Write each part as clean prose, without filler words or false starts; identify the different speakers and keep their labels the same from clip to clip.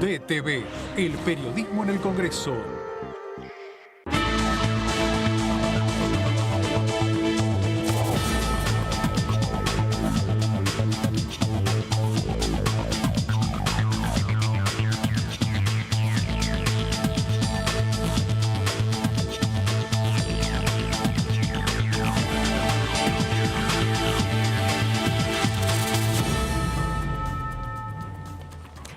Speaker 1: DTV, el periodismo en el Congreso.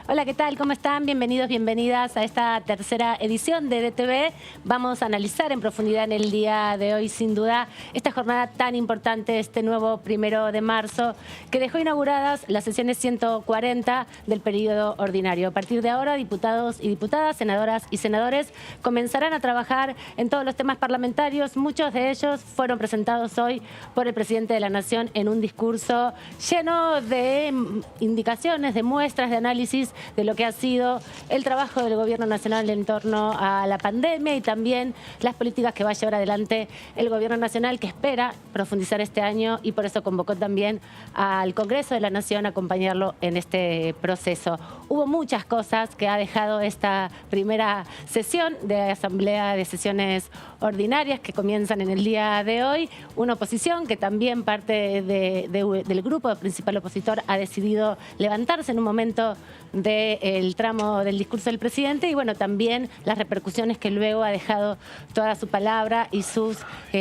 Speaker 2: Hola, ¿qué tal? ¿Cómo están? Bienvenidos, bienvenidas a esta tercera edición de DTV. Vamos a analizar en profundidad en el día de hoy, sin duda, esta jornada tan importante, este nuevo 1 de marzo, que dejó inauguradas las sesiones 140 del periodo ordinario. A partir de ahora, diputados y diputadas, senadoras y senadores comenzarán a trabajar en todos los temas parlamentarios. Muchos de ellos fueron presentados hoy por el presidente de la Nación en un discurso lleno de indicaciones, de muestras, de análisis de lo que ha sido el trabajo del Gobierno Nacional en torno a la pandemia y también las políticas que va a llevar adelante el Gobierno Nacional, que espera profundizar este año, y por eso convocó también al Congreso de la Nación a acompañarlo en este proceso. Hubo muchas cosas que ha dejado esta primera sesión de Asamblea de Sesiones Ordinarias que comienzan en el día de hoy. Una oposición que también parte del grupo principal opositor ha decidido levantarse en un momento del tramo del discurso del presidente, y bueno, también las repercusiones que luego ha dejado toda su palabra y sus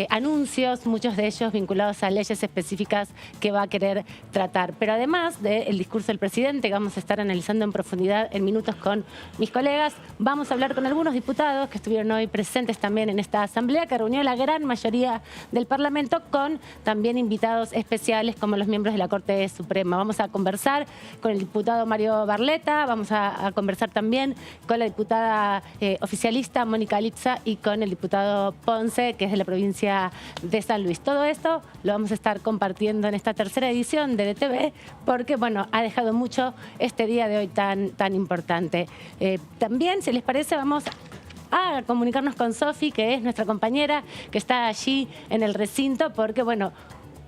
Speaker 2: anuncios, muchos de ellos vinculados a leyes específicas que va a querer tratar. Pero además del discurso del presidente, que vamos a estar analizando en profundidad en minutos con mis colegas, vamos a hablar con algunos diputados que estuvieron hoy presentes también en esta asamblea, que reunió la gran mayoría del Parlamento, con también invitados especiales como los miembros de la Corte Suprema. Vamos a conversar con el diputado Mario Barletta, vamos a conversar también con la diputada oficialista Mónica Lipsa y con el diputado Ponce, que es de la provincia de San Luis. Todo esto lo vamos a estar compartiendo en esta tercera edición de DTV, porque bueno, ha dejado mucho este día de hoy tan importante. También, si les parece, vamos a comunicarnos con Sofi, que es nuestra compañera, que está allí en el recinto, porque bueno,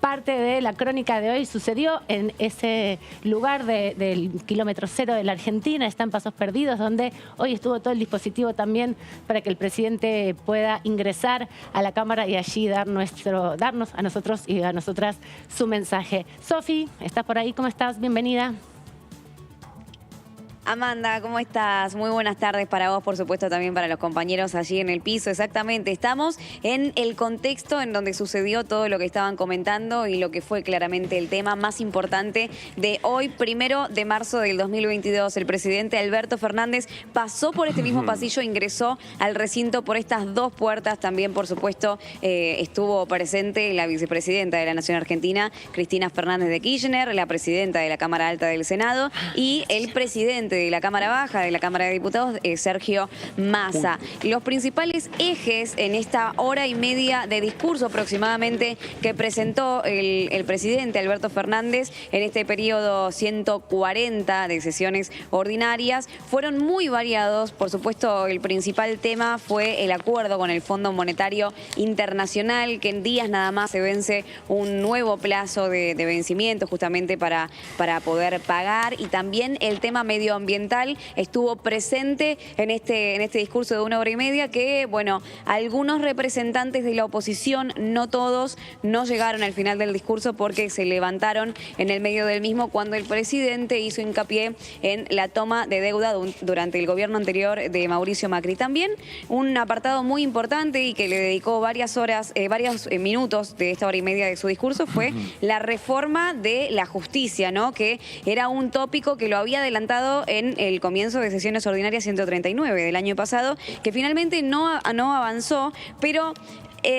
Speaker 2: parte de la crónica de hoy sucedió en ese lugar del kilómetro cero de la Argentina, está en Pasos Perdidos, donde hoy estuvo todo el dispositivo también para que el presidente pueda ingresar a la Cámara y allí darnos a nosotros y a nosotras su mensaje. Sofi, ¿estás por ahí? ¿Cómo estás? Bienvenida.
Speaker 3: Amanda, ¿cómo estás? Muy buenas tardes para vos, por supuesto, también para los compañeros allí en el piso. Exactamente, estamos en el contexto en donde sucedió todo lo que estaban comentando y lo que fue claramente el tema más importante de hoy, 1 de marzo del 2022. El presidente Alberto Fernández pasó por este mismo pasillo, ingresó al recinto por estas dos puertas. También, por supuesto, estuvo presente la vicepresidenta de la Nación Argentina, Cristina Fernández de Kirchner, la presidenta de la Cámara Alta del Senado y el presidente de la Cámara Baja, de la Cámara de Diputados, Sergio Massa. Los principales ejes en esta hora y media de discurso aproximadamente que presentó el presidente Alberto Fernández en este periodo 140 de sesiones ordinarias fueron muy variados. Por supuesto, el principal tema fue el acuerdo con el Fondo Monetario Internacional, que en días nada más se vence un nuevo plazo de vencimiento justamente para poder pagar, y también el tema medioambiental estuvo presente en este discurso de 1 hora y media, que, bueno, algunos representantes de la oposición, no todos, no llegaron al final del discurso porque se levantaron en el medio del mismo cuando el presidente hizo hincapié en la toma de deuda durante el gobierno anterior de Mauricio Macri. También un apartado muy importante y que le dedicó varios minutos de esta hora y media de su discurso fue la reforma de la justicia, ¿no? Que era un tópico que lo había adelantado en el comienzo de sesiones ordinarias 139 del año pasado, que finalmente no avanzó, pero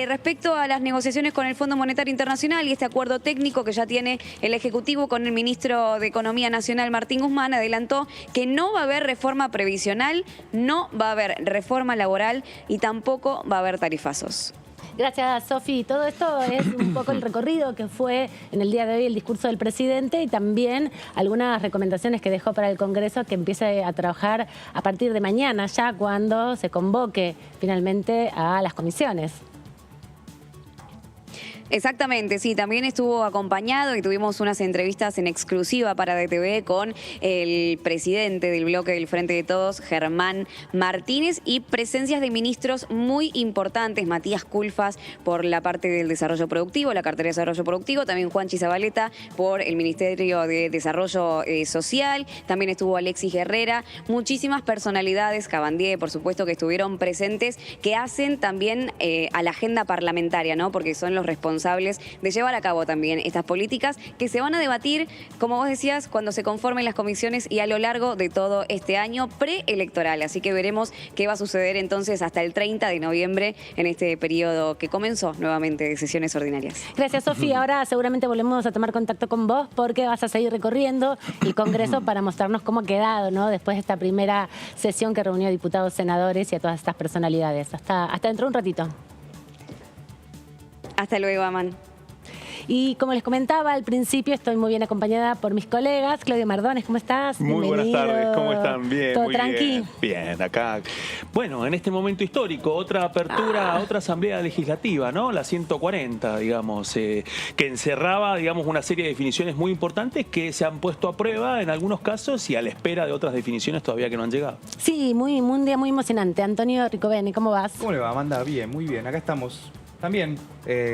Speaker 3: respecto a las negociaciones con el Fondo Monetario Internacional y este acuerdo técnico que ya tiene el Ejecutivo con el ministro de Economía Nacional, Martín Guzmán, adelantó que no va a haber reforma previsional, no va a haber reforma laboral y tampoco va a haber tarifazos.
Speaker 2: Gracias, Sofi. Todo esto es un poco el recorrido que fue en el día de hoy el discurso del presidente y también algunas recomendaciones que dejó para el Congreso, que empiece a trabajar a partir de mañana, ya cuando se convoque finalmente a las comisiones.
Speaker 3: Exactamente, sí, también estuvo acompañado y tuvimos unas entrevistas en exclusiva para DTV con el presidente del bloque del Frente de Todos, Germán Martínez, y presencias de ministros muy importantes, Matías Culfas por la parte del desarrollo productivo, la cartera de desarrollo productivo, también Juanchi Zabaleta por el Ministerio de Desarrollo Social, también estuvo Alexis Herrera, muchísimas personalidades, Cabandier, por supuesto, que estuvieron presentes, que hacen también a la agenda parlamentaria, ¿no? Porque son los responsables de llevar a cabo también estas políticas que se van a debatir, como vos decías, cuando se conformen las comisiones y a lo largo de todo este año preelectoral. Así que veremos qué va a suceder entonces hasta el 30 de noviembre en este periodo que comenzó nuevamente de sesiones ordinarias.
Speaker 2: Gracias, Sofía. Ahora seguramente volvemos a tomar contacto con vos porque vas a seguir recorriendo el Congreso para mostrarnos cómo ha quedado, ¿no? Después de esta primera sesión que reunió a diputados, senadores y a todas estas personalidades. Hasta dentro de un ratito.
Speaker 3: Hasta luego, Aman.
Speaker 2: Y como les comentaba al principio, estoy muy bien acompañada por mis colegas. Claudio Mardones, ¿cómo estás?
Speaker 4: Muy buenas tardes, ¿cómo están? Bien,
Speaker 2: ¿Todo
Speaker 4: muy
Speaker 2: tranqui?
Speaker 4: Bien, acá. Bueno, en este momento histórico, otra apertura a otra asamblea legislativa, ¿no? La 140, digamos, que encerraba, digamos, una serie de definiciones muy importantes que se han puesto a prueba en algunos casos y a la espera de otras definiciones todavía que no han llegado.
Speaker 2: Sí, un día muy emocionante. Antonio Ricoveni, ¿cómo vas?
Speaker 5: ¿Cómo le va, Amanda? Bien, muy bien. Acá estamos también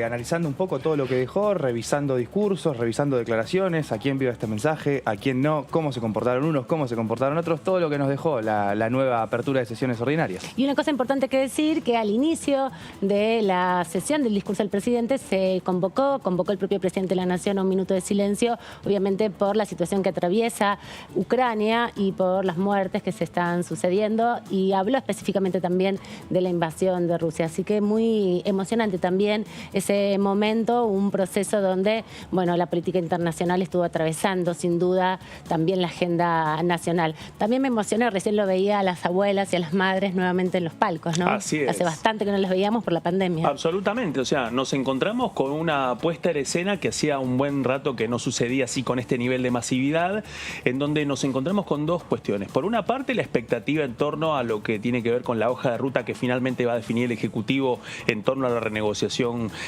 Speaker 5: analizando un poco todo lo que dejó, revisando discursos, revisando declaraciones, a quién vio este mensaje, a quién no, cómo se comportaron unos, cómo se comportaron otros, todo lo que nos dejó la nueva apertura de sesiones ordinarias.
Speaker 2: Y una cosa importante que decir, que al inicio de la sesión del discurso del presidente se convocó el propio presidente de la Nación a un minuto de silencio, obviamente por la situación que atraviesa Ucrania y por las muertes que se están sucediendo, y habló específicamente también de la invasión de Rusia. Así que muy emocionante también ese momento, un proceso donde, bueno, la política internacional estuvo atravesando sin duda también la agenda nacional. También me emocioné, recién lo veía a las abuelas y a las madres nuevamente en los palcos, ¿no?
Speaker 4: Así es.
Speaker 2: Hace bastante que no las veíamos por la pandemia.
Speaker 4: Absolutamente, o sea, nos encontramos con una puesta en escena que hacía un buen rato que no sucedía así con este nivel de masividad, en donde nos encontramos con dos cuestiones. Por una parte, la expectativa en torno a lo que tiene que ver con la hoja de ruta que finalmente va a definir el Ejecutivo en torno a la renegociación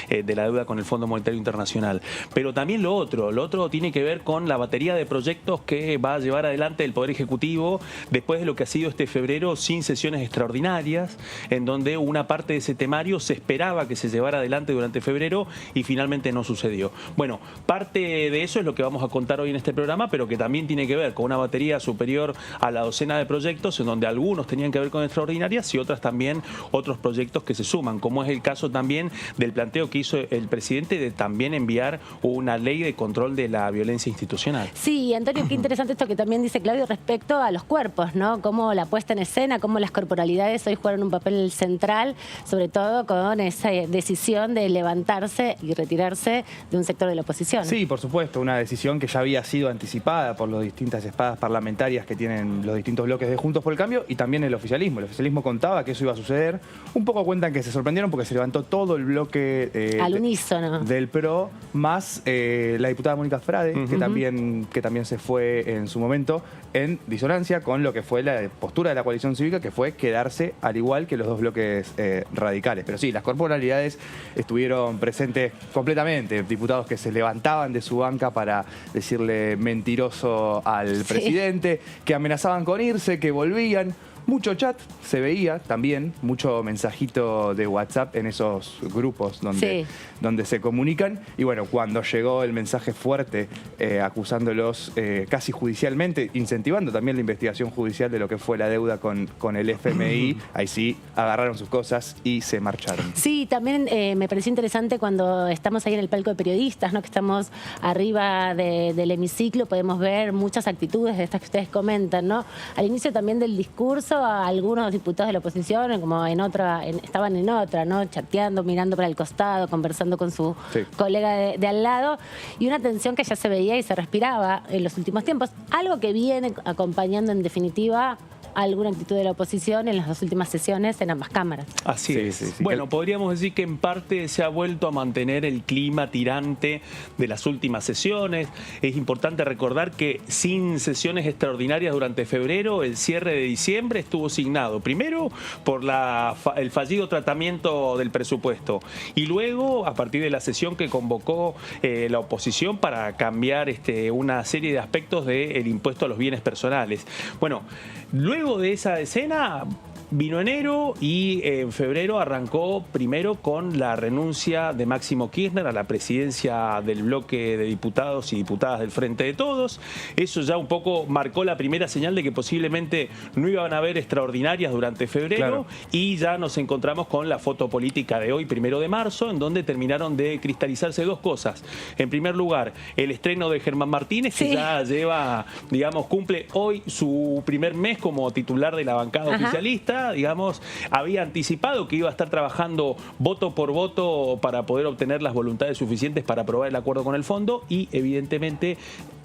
Speaker 4: de la deuda con el Fondo Monetario Internacional. Pero también lo otro tiene que ver con la batería de proyectos que va a llevar adelante el Poder Ejecutivo después de lo que ha sido este febrero sin sesiones extraordinarias, en donde una parte de ese temario se esperaba que se llevara adelante durante febrero y finalmente no sucedió. Bueno, parte de eso es lo que vamos a contar hoy en este programa, pero que también tiene que ver con una batería superior a la docena de proyectos, en donde algunos tenían que ver con extraordinarias y otras también, otros proyectos que se suman, como es el caso también del planteo que hizo el presidente de también enviar una ley de control de la violencia institucional.
Speaker 2: Sí, Antonio, qué interesante esto que también dice Claudio respecto a los cuerpos, ¿no? Cómo la puesta en escena, cómo las corporalidades hoy juegan un papel central, sobre todo con esa decisión de levantarse y retirarse de un sector de la oposición.
Speaker 5: Sí, por supuesto, una decisión que ya había sido anticipada por las distintas espadas parlamentarias que tienen los distintos bloques de Juntos por el Cambio y también el oficialismo. El oficialismo contaba que eso iba a suceder. Un poco cuentan que se sorprendieron porque se levantó todo el bloque
Speaker 2: al unísono
Speaker 5: del PRO, más la diputada Mónica Frade, que también se fue en su momento en disonancia con lo que fue la postura de la coalición cívica, que fue quedarse al igual que los dos bloques radicales. Pero sí, las corporalidades estuvieron presentes completamente, diputados que se levantaban de su banca para decirle mentiroso al presidente, que amenazaban con irse, que volvían. Mucho chat se veía también, mucho mensajito de WhatsApp en esos grupos donde se comunican. Y bueno, cuando llegó el mensaje fuerte acusándolos casi judicialmente, incentivando también la investigación judicial de lo que fue la deuda con el FMI, ahí sí agarraron sus cosas y se marcharon.
Speaker 2: Sí, también me pareció interesante cuando estamos ahí en el palco de periodistas, ¿no? Que estamos arriba del hemiciclo, podemos ver muchas actitudes de estas que ustedes comentan, ¿no? Al inicio también del discurso, a algunos diputados de la oposición, como estaban en otra, ¿no? Chateando, mirando para el costado, conversando con su colega de al lado, y una tensión que ya se veía y se respiraba en los últimos tiempos. Algo que viene acompañando en definitiva alguna actitud de la oposición en las dos últimas sesiones en ambas cámaras.
Speaker 4: Así es. Bueno, podríamos decir que en parte se ha vuelto a mantener el clima tirante de las últimas sesiones. Es importante recordar que sin sesiones extraordinarias durante febrero, el cierre de diciembre estuvo signado primero por el fallido tratamiento del presupuesto y luego a partir de la sesión que convocó la oposición para cambiar una serie de aspectos del impuesto a los bienes personales. Bueno, luego de esa escena vino enero y en febrero arrancó primero con la renuncia de Máximo Kirchner a la presidencia del bloque de diputados y diputadas del Frente de Todos. Eso ya un poco marcó la primera señal de que posiblemente no iban a haber extraordinarias durante febrero. Claro. Y ya nos encontramos con la foto política de hoy, 1 de marzo, en donde terminaron de cristalizarse dos cosas. En primer lugar, el estreno de Germán Martínez, que ya lleva, digamos, cumple hoy su primer mes como titular de la bancada oficialista. Digamos, había anticipado que iba a estar trabajando voto por voto para poder obtener las voluntades suficientes para aprobar el acuerdo con el fondo y evidentemente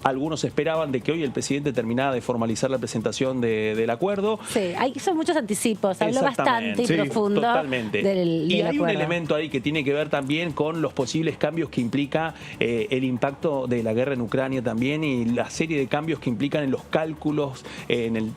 Speaker 4: algunos esperaban de que hoy el presidente terminara de formalizar la presentación del acuerdo. Sí,
Speaker 2: son muchos anticipos, habló bastante y profundo.
Speaker 4: Totalmente. Y hay un elemento ahí que tiene que ver también con los posibles cambios que implica el impacto de la guerra en Ucrania también y la serie de cambios que implican en los cálculos en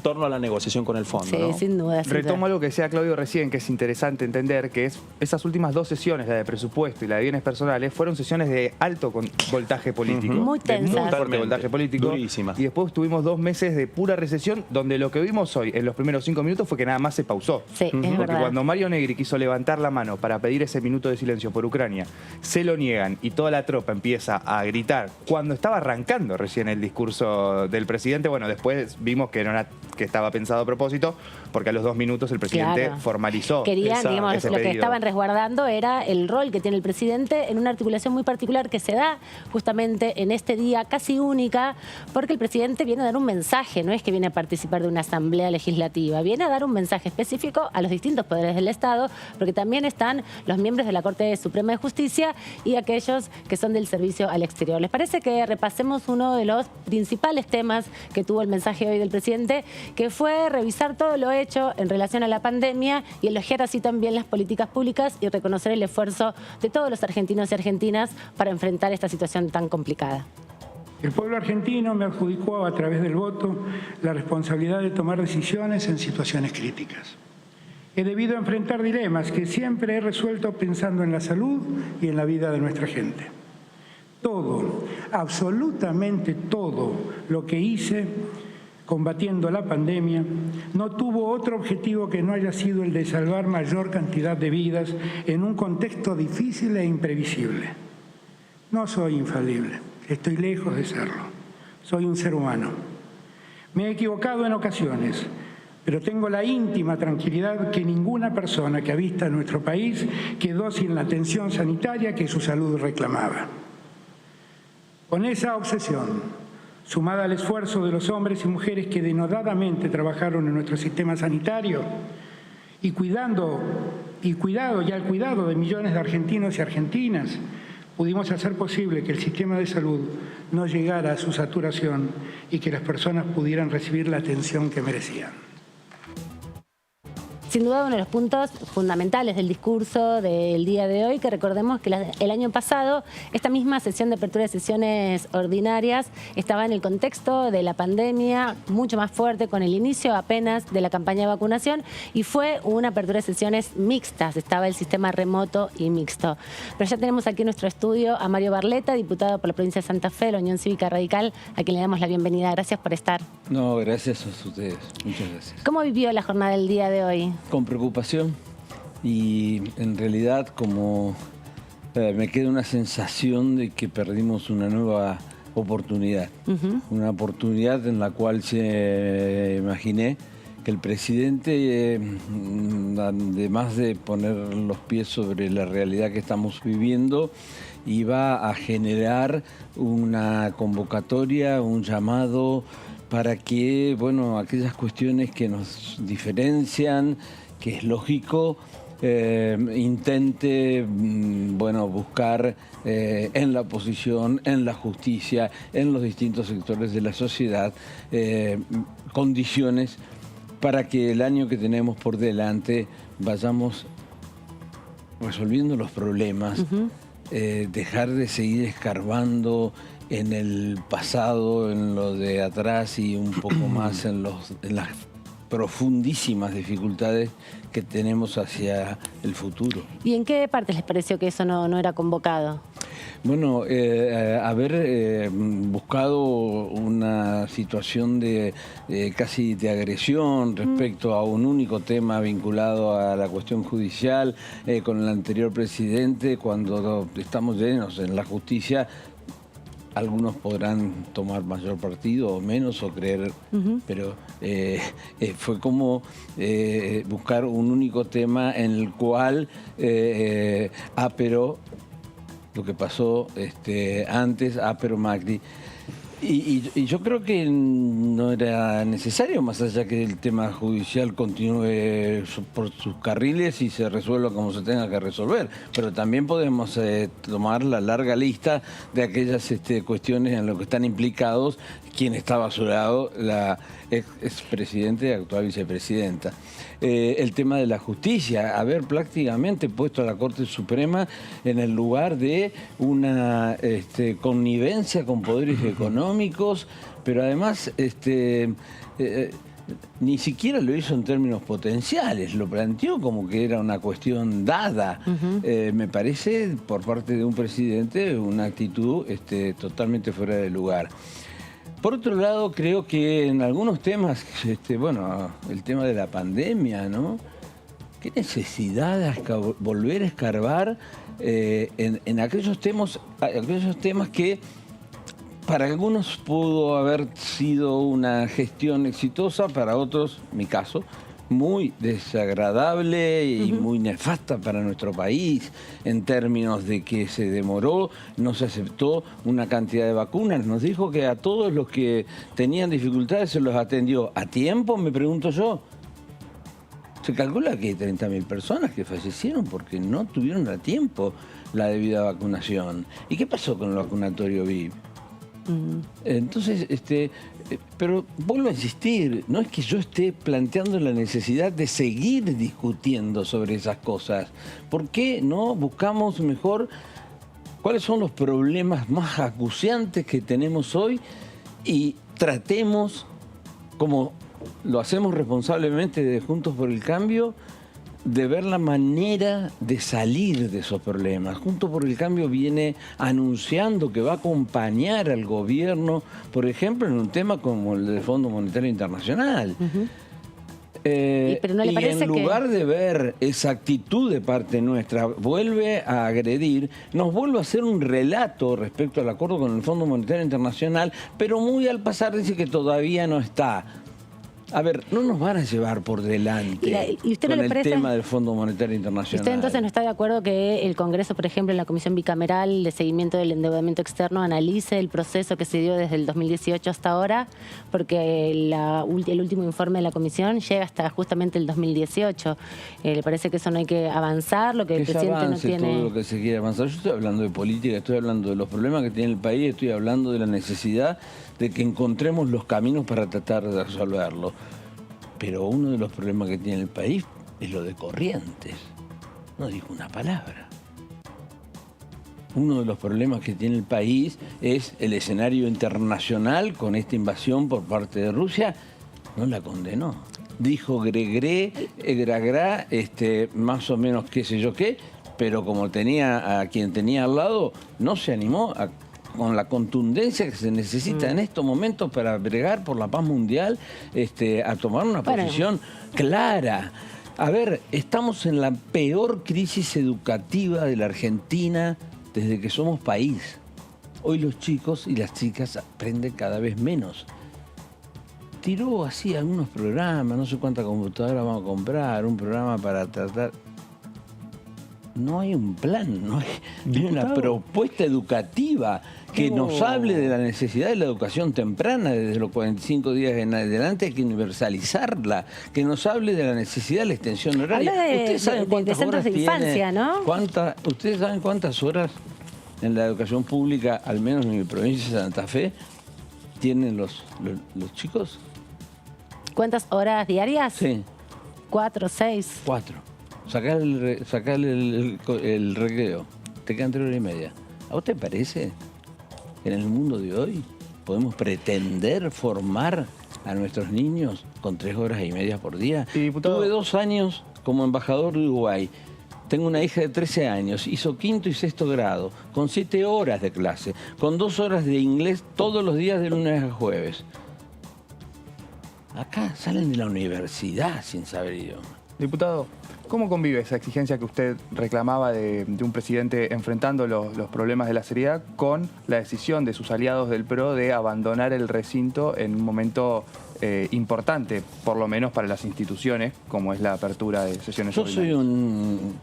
Speaker 4: torno a la negociación con el fondo.
Speaker 2: Sí,
Speaker 4: ¿no?
Speaker 2: sin duda.
Speaker 5: Retomo algo que decía Claudio recién, que es interesante entender, que es esas últimas dos sesiones, la de presupuesto y la de bienes personales, fueron sesiones de alto voltaje político.
Speaker 2: Muy tensas.
Speaker 5: Muy fuerte voltaje político.
Speaker 4: Durísimas.
Speaker 5: Y después tuvimos 2 meses de pura recesión, donde lo que vimos hoy, en los primeros 5 minutos, fue que nada más se pausó.
Speaker 2: Sí, es
Speaker 5: Porque
Speaker 2: verdad.
Speaker 5: cuando Mario Negri quiso levantar la mano para pedir ese minuto de silencio por Ucrania, se lo niegan y toda la tropa empieza a gritar. Cuando estaba arrancando recién el discurso del presidente, bueno, después vimos que estaba pensado a propósito, porque a los 2 minutos el presidente formalizó.
Speaker 2: Querían, digamos,
Speaker 5: ese
Speaker 2: lo que
Speaker 5: pedido.
Speaker 2: estaban resguardando era el rol que tiene el presidente en una articulación muy particular que se da justamente en este día casi única, porque el presidente viene a dar un mensaje, no es que viene a participar de una asamblea legislativa, viene a dar un mensaje específico a los distintos poderes del Estado, porque también están los miembros de la Corte Suprema de Justicia y aquellos que son del servicio al exterior. ¿Les parece que repasemos uno de los principales temas que tuvo el mensaje hoy del presidente, que fue revisar todo lo hecho en relación a la pandemia y elogiar así también las políticas públicas y reconocer el esfuerzo de todos los argentinos y argentinas para enfrentar esta situación tan complicada?
Speaker 6: El pueblo argentino me adjudicó a través del voto la responsabilidad de tomar decisiones en situaciones críticas. He debido enfrentar dilemas que siempre he resuelto pensando en la salud y en la vida de nuestra gente. Todo, absolutamente todo lo que hice combatiendo la pandemia no tuvo otro objetivo que no haya sido el de salvar mayor cantidad de vidas en un contexto difícil e imprevisible. No soy infalible. Estoy lejos de serlo. Soy un ser humano. Me he equivocado en ocasiones, pero tengo la íntima tranquilidad que ninguna persona que habita nuestro país quedó sin la atención sanitaria que su salud reclamaba. Con esa obsesión, sumada al esfuerzo de los hombres y mujeres que denodadamente trabajaron en nuestro sistema sanitario y al cuidado de millones de argentinos y argentinas, pudimos hacer posible que el sistema de salud no llegara a su saturación y que las personas pudieran recibir la atención que merecían.
Speaker 2: Sin duda uno de los puntos fundamentales del discurso del día de hoy, que recordemos que el año pasado esta misma sesión de apertura de sesiones ordinarias estaba en el contexto de la pandemia mucho más fuerte, con el inicio apenas de la campaña de vacunación, y fue una apertura de sesiones mixtas, estaba el sistema remoto y mixto. Pero ya tenemos aquí en nuestro estudio a Mario Barletta, diputado por la provincia de Santa Fe, de la Unión Cívica Radical, a quien le damos la bienvenida. Gracias por estar.
Speaker 7: No, gracias a ustedes. Muchas gracias.
Speaker 2: ¿Cómo vivió la jornada del día de hoy?
Speaker 7: Con preocupación y en realidad como me queda una sensación de que perdimos una nueva oportunidad. Una oportunidad en la cual imaginé que el presidente, además de poner los pies sobre la realidad que estamos viviendo, iba a generar una convocatoria, un llamado para que, bueno, aquellas cuestiones que nos diferencian, que es lógico, intente, bueno, buscar en la oposición, en la justicia, en los distintos sectores de la sociedad, condiciones para que el año que tenemos por delante vayamos resolviendo los problemas, dejar de seguir escarbando en el pasado, en lo de atrás y un poco más en las profundísimas dificultades que tenemos hacia el futuro.
Speaker 2: ¿Y en qué parte les pareció que eso no era convocado?
Speaker 7: Bueno, haber buscado una situación de casi de agresión respecto a un único tema vinculado a la cuestión judicial con el anterior presidente, cuando estamos llenos en la justicia, algunos podrán tomar mayor partido o menos o creer, pero fue como buscar un único tema en el cual pero lo que pasó antes, pero Macri. Y yo creo que no era necesario, más allá que el tema judicial continúe por sus carriles y se resuelva como se tenga que resolver. Pero también podemos tomar la larga lista de aquellas cuestiones en las que están implicados quien estaba a su lado, la expresidenta y actual vicepresidenta. El tema de la justicia, haber prácticamente puesto a la Corte Suprema en el lugar de una connivencia con poderes económicos, pero además ni siquiera lo hizo en términos potenciales, lo planteó como que era una cuestión dada. Me parece, por parte de un presidente, una actitud totalmente fuera de lugar. Por otro lado, creo que en algunos temas, bueno, el tema de la pandemia, ¿no? ¿Qué necesidad de volver a escarbar en aquellos temas que para algunos pudo haber sido una gestión exitosa, para otros, mi caso, muy desagradable y muy nefasta para nuestro país en términos de que se demoró, no se aceptó una cantidad de vacunas. Nos dijo que a todos los que tenían dificultades se los atendió a tiempo, me pregunto yo. Se calcula que hay 30.000 personas que fallecieron porque no tuvieron a tiempo la debida vacunación. ¿Y qué pasó con el vacunatorio VIP? Entonces, pero vuelvo a insistir, no es que yo esté planteando la necesidad de seguir discutiendo sobre esas cosas. ¿Por qué no buscamos mejor cuáles son los problemas más acuciantes que tenemos hoy y tratemos, como lo hacemos responsablemente de Juntos por el Cambio, de ver la manera de salir de esos problemas? Juntos por el Cambio viene anunciando que va a acompañar al gobierno, por ejemplo, en un tema como el del Fondo Monetario Internacional.
Speaker 2: Pero ¿no le parece
Speaker 7: en lugar de ver esa actitud de parte nuestra, vuelve a agredir, nos vuelve a hacer un relato respecto al acuerdo con el Fondo Monetario Internacional, pero muy al pasar dice que todavía no está. A ver, no nos van a llevar por delante
Speaker 2: ¿Y usted
Speaker 7: con
Speaker 2: no le
Speaker 7: el
Speaker 2: parece,
Speaker 7: tema del Fondo Monetario Internacional?
Speaker 2: ¿Usted entonces no está de acuerdo que el Congreso, por ejemplo, en la Comisión Bicameral de Seguimiento del Endeudamiento Externo, analice el proceso que se dio desde el 2018 hasta ahora? Porque el último informe de la Comisión llega hasta justamente el 2018. ¿Le parece que eso no hay que avanzar? Lo que el presidente no tiene...
Speaker 7: todo lo que se quiere avanzar. Yo estoy hablando de política, estoy hablando de los problemas que tiene el país, estoy hablando de la necesidad de que encontremos los caminos para tratar de resolverlo. Pero uno de los problemas que tiene el país es lo de Corrientes. No dijo una palabra. Uno de los problemas que tiene el país es el escenario internacional con esta invasión por parte de Rusia. No la condenó. Dijo gregré, gragrá, más o menos qué sé yo qué, pero como tenía a quien tenía al lado, no se animó con la contundencia que se necesita en estos momentos para bregar por la paz mundial, a tomar una posición clara. A ver, estamos en la peor crisis educativa de la Argentina desde que somos país. Hoy los chicos y las chicas aprenden cada vez menos. Tiró así algunos programas, no sé cuántas computadoras vamos a comprar, un programa para tratar... No hay un plan, no hay una propuesta educativa que nos hable de la necesidad de la educación temprana desde los 45 días en adelante, hay que universalizarla, que nos hable de la necesidad de la extensión horaria.
Speaker 2: Ustedes saben cuántas horas de infancia, ¿no?
Speaker 7: ¿Ustedes saben cuántas horas en la educación pública, al menos en mi provincia de Santa Fe, tienen los chicos?
Speaker 2: ¿Cuántas horas diarias?
Speaker 7: Sí,
Speaker 2: 4, 6.
Speaker 7: 4. Sacarle el recreo. Te quedan 3 horas y media. ¿A vos te parece que en el mundo de hoy podemos pretender formar a nuestros niños con 3 horas y media por día?
Speaker 5: Y, diputado,
Speaker 7: Tuve 2 años como embajador de Uruguay. Tengo una hija de 13 años, hizo 5º y 6º grado, con 7 horas de clase, con 2 horas de inglés todos los días de lunes a jueves. Acá salen de la universidad sin saber idioma.
Speaker 5: Diputado, ¿cómo convive esa exigencia que usted reclamaba de un presidente enfrentando los problemas de la seriedad con la decisión de sus aliados del PRO de abandonar el recinto en un momento importante, por lo menos para las instituciones, como es la apertura de sesiones
Speaker 7: Yo
Speaker 5: ordinarias?
Speaker 7: soy un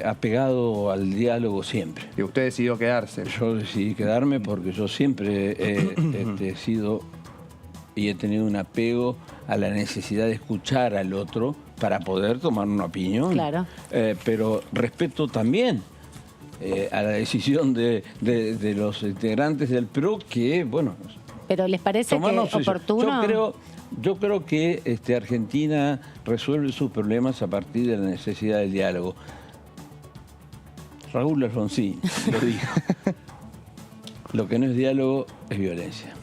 Speaker 7: apegado al diálogo siempre.
Speaker 5: Y usted decidió quedarse.
Speaker 7: Yo decidí quedarme porque yo siempre he sido y he tenido un apego a la necesidad de escuchar al otro para poder tomar una opinión.
Speaker 2: Claro.
Speaker 7: Pero respeto también a la decisión de los integrantes del PRO que, bueno...
Speaker 2: ¿Pero les parece que
Speaker 7: tomarnos eso.
Speaker 2: oportuno?
Speaker 7: Yo creo que Argentina resuelve sus problemas a partir de la necesidad del diálogo. Raúl Alfonsín lo dijo. Lo que no es diálogo es violencia.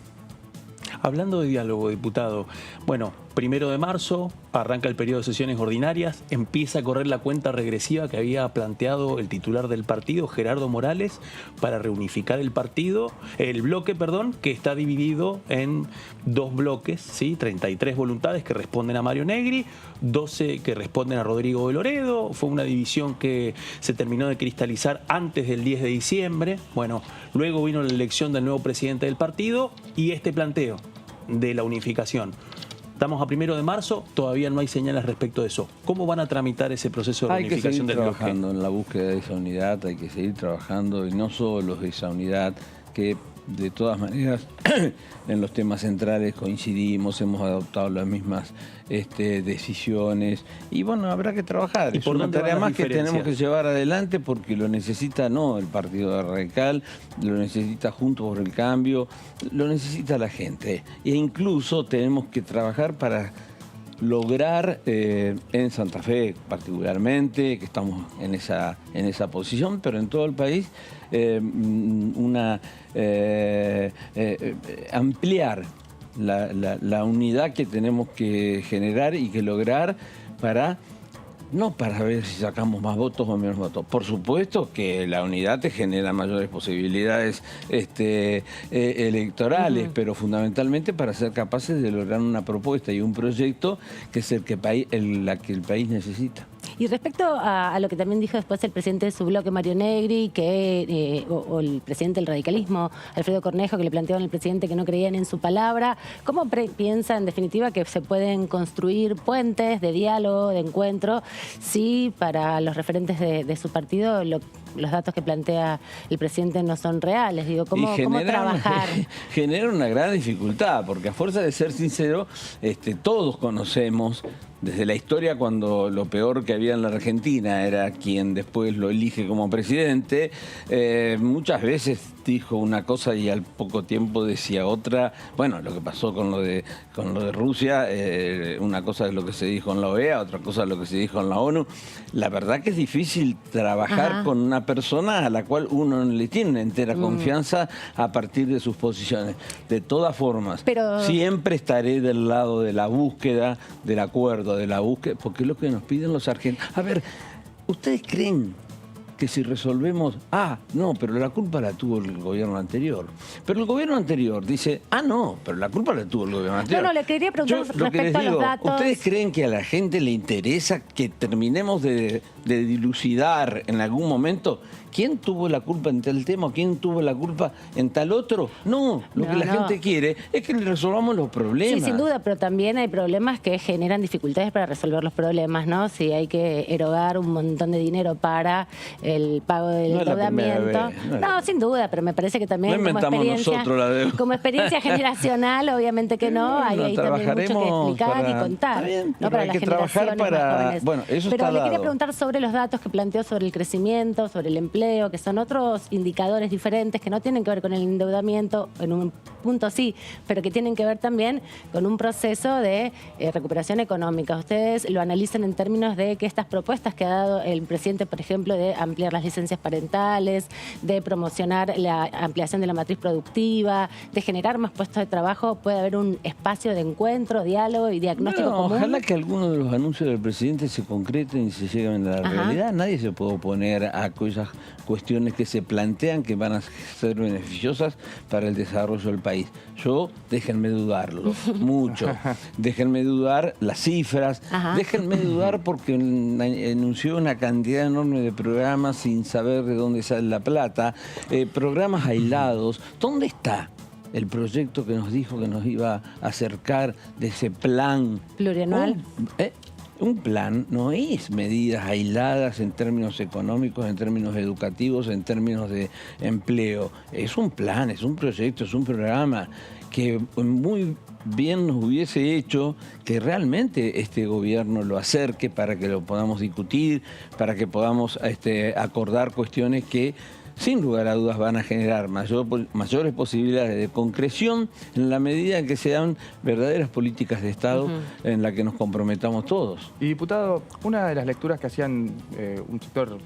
Speaker 4: Hablando de diálogo, diputado, bueno, 1 de marzo arranca el periodo de sesiones ordinarias, empieza a correr la cuenta regresiva que había planteado el titular del partido, Gerardo Morales, para reunificar el bloque, que está dividido en 2 bloques, ¿sí? 33 voluntades que responden a Mario Negri, 12 que responden a Rodrigo de Loredo. Fue una división que se terminó de cristalizar antes del 10 de diciembre. Bueno, luego vino la elección del nuevo presidente del partido y este planteo de la unificación. Estamos a 1 de marzo, todavía no hay señales respecto de eso. ¿Cómo van a tramitar ese proceso de unificación del bloque?
Speaker 7: Hay que seguir trabajando en la búsqueda de esa unidad, hay que seguir trabajando, y no solo de esa unidad, que de todas maneras en los temas centrales coincidimos, hemos adoptado las mismas decisiones, y bueno, habrá que trabajar.
Speaker 4: ¿Y
Speaker 7: es
Speaker 4: por
Speaker 7: una
Speaker 4: dónde van
Speaker 7: tarea
Speaker 4: las
Speaker 7: más que tenemos que
Speaker 4: diferencias?
Speaker 7: llevar adelante porque lo necesita no el Partido Radical, lo necesita Juntos por el Cambio, lo necesita la gente. E incluso tenemos que trabajar para lograr en Santa Fe particularmente, que estamos en esa posición, pero en todo el país, ampliar la unidad que tenemos que generar y que lograr no para ver si sacamos más votos o menos votos. Por supuesto que la unidad te genera mayores posibilidades electorales, pero fundamentalmente para ser capaces de lograr una propuesta y un proyecto que es el que el país necesita.
Speaker 2: Y respecto a lo que también dijo después el presidente de su bloque, Mario Negri, o el presidente del radicalismo, Alfredo Cornejo, que le planteaban al presidente que no creían en su palabra, ¿cómo piensa en definitiva que se pueden construir puentes de diálogo, de encuentro, si para los referentes de su partido los datos que plantea el presidente no son reales? Digo, ¿cómo trabajar?
Speaker 7: Genera una gran dificultad, porque a fuerza de ser sincero, todos conocemos desde la historia cuando lo peor que había en la Argentina era quien después lo elige como presidente. Muchas veces dijo una cosa y al poco tiempo decía otra. Bueno, lo que pasó con lo de Rusia, una cosa es lo que se dijo en la OEA, otra cosa es lo que se dijo en la ONU. La verdad que es difícil trabajar con una persona a la cual uno no le tiene una entera confianza a partir de sus posiciones. De todas formas, siempre estaré del lado de la búsqueda, del acuerdo, de la búsqueda, porque es lo que nos piden los argentinos. A ver, ¿ustedes creen que si resolvemos, no, pero la culpa la tuvo el gobierno anterior? Pero el gobierno anterior dice, no, pero la culpa la tuvo el gobierno anterior.
Speaker 2: No, le quería preguntar respecto a los datos.
Speaker 7: ¿Ustedes creen que a la gente le interesa que terminemos de dilucidar en algún momento quién tuvo la culpa en tal tema o quién tuvo la culpa en tal otro? No, lo que la gente quiere es que le resolvamos los problemas.
Speaker 2: Sí, sin duda, pero también hay problemas que generan dificultades para resolver los problemas, ¿no? Si hay que erogar un montón de dinero para el pago del
Speaker 7: No es la primera
Speaker 2: endeudamiento.
Speaker 7: vez,
Speaker 2: No, sin duda, pero me parece que también
Speaker 7: No inventamos nosotros la deuda.
Speaker 2: como experiencia generacional, obviamente que no, hay ahí también mucho que explicar y contar.
Speaker 7: Está bien,
Speaker 2: ¿no?
Speaker 7: pero
Speaker 2: Para
Speaker 7: hay
Speaker 2: las
Speaker 7: que trabajar
Speaker 2: generaciones más
Speaker 7: para...
Speaker 2: jóvenes.
Speaker 7: Bueno, eso
Speaker 2: pero
Speaker 7: está
Speaker 2: le quería
Speaker 7: dado.
Speaker 2: preguntar sobre los datos que planteó sobre el crecimiento, sobre el empleo, que son otros indicadores diferentes que no tienen que ver con el endeudamiento, en un punto sí, pero que tienen que ver también con un proceso de recuperación económica. Ustedes lo analizan en términos de que estas propuestas que ha dado el presidente, por ejemplo, de ampliar las licencias parentales, de promocionar la ampliación de la matriz productiva, de generar más puestos de trabajo, puede haber un espacio de encuentro, diálogo y diagnóstico
Speaker 7: Bueno,
Speaker 2: común.
Speaker 7: ojalá que algunos de los anuncios del presidente se concreten y se lleguen a la realidad. Nadie se puede oponer a aquellas cuestiones que se plantean que van a ser beneficiosas para el desarrollo del país. Déjenme dudarlo, mucho. Déjenme dudar las cifras. Déjenme dudar porque anunció una cantidad enorme de programas sin saber de dónde sale la plata. Programas aislados. ¿Dónde está el proyecto que nos dijo que nos iba a acercar de ese plan
Speaker 2: plurianual?
Speaker 7: Un plan no es medidas aisladas en términos económicos, en términos educativos, en términos de empleo. Es un plan, es un proyecto, es un programa que muy bien nos hubiese hecho que realmente este gobierno lo acerque para que lo podamos discutir, para que podamos acordar cuestiones que sin lugar a dudas van a generar mayores posibilidades de concreción en la medida en que se dan verdaderas políticas de Estado en las que nos comprometamos todos.
Speaker 5: Y diputado, una de las lecturas que hacían un sector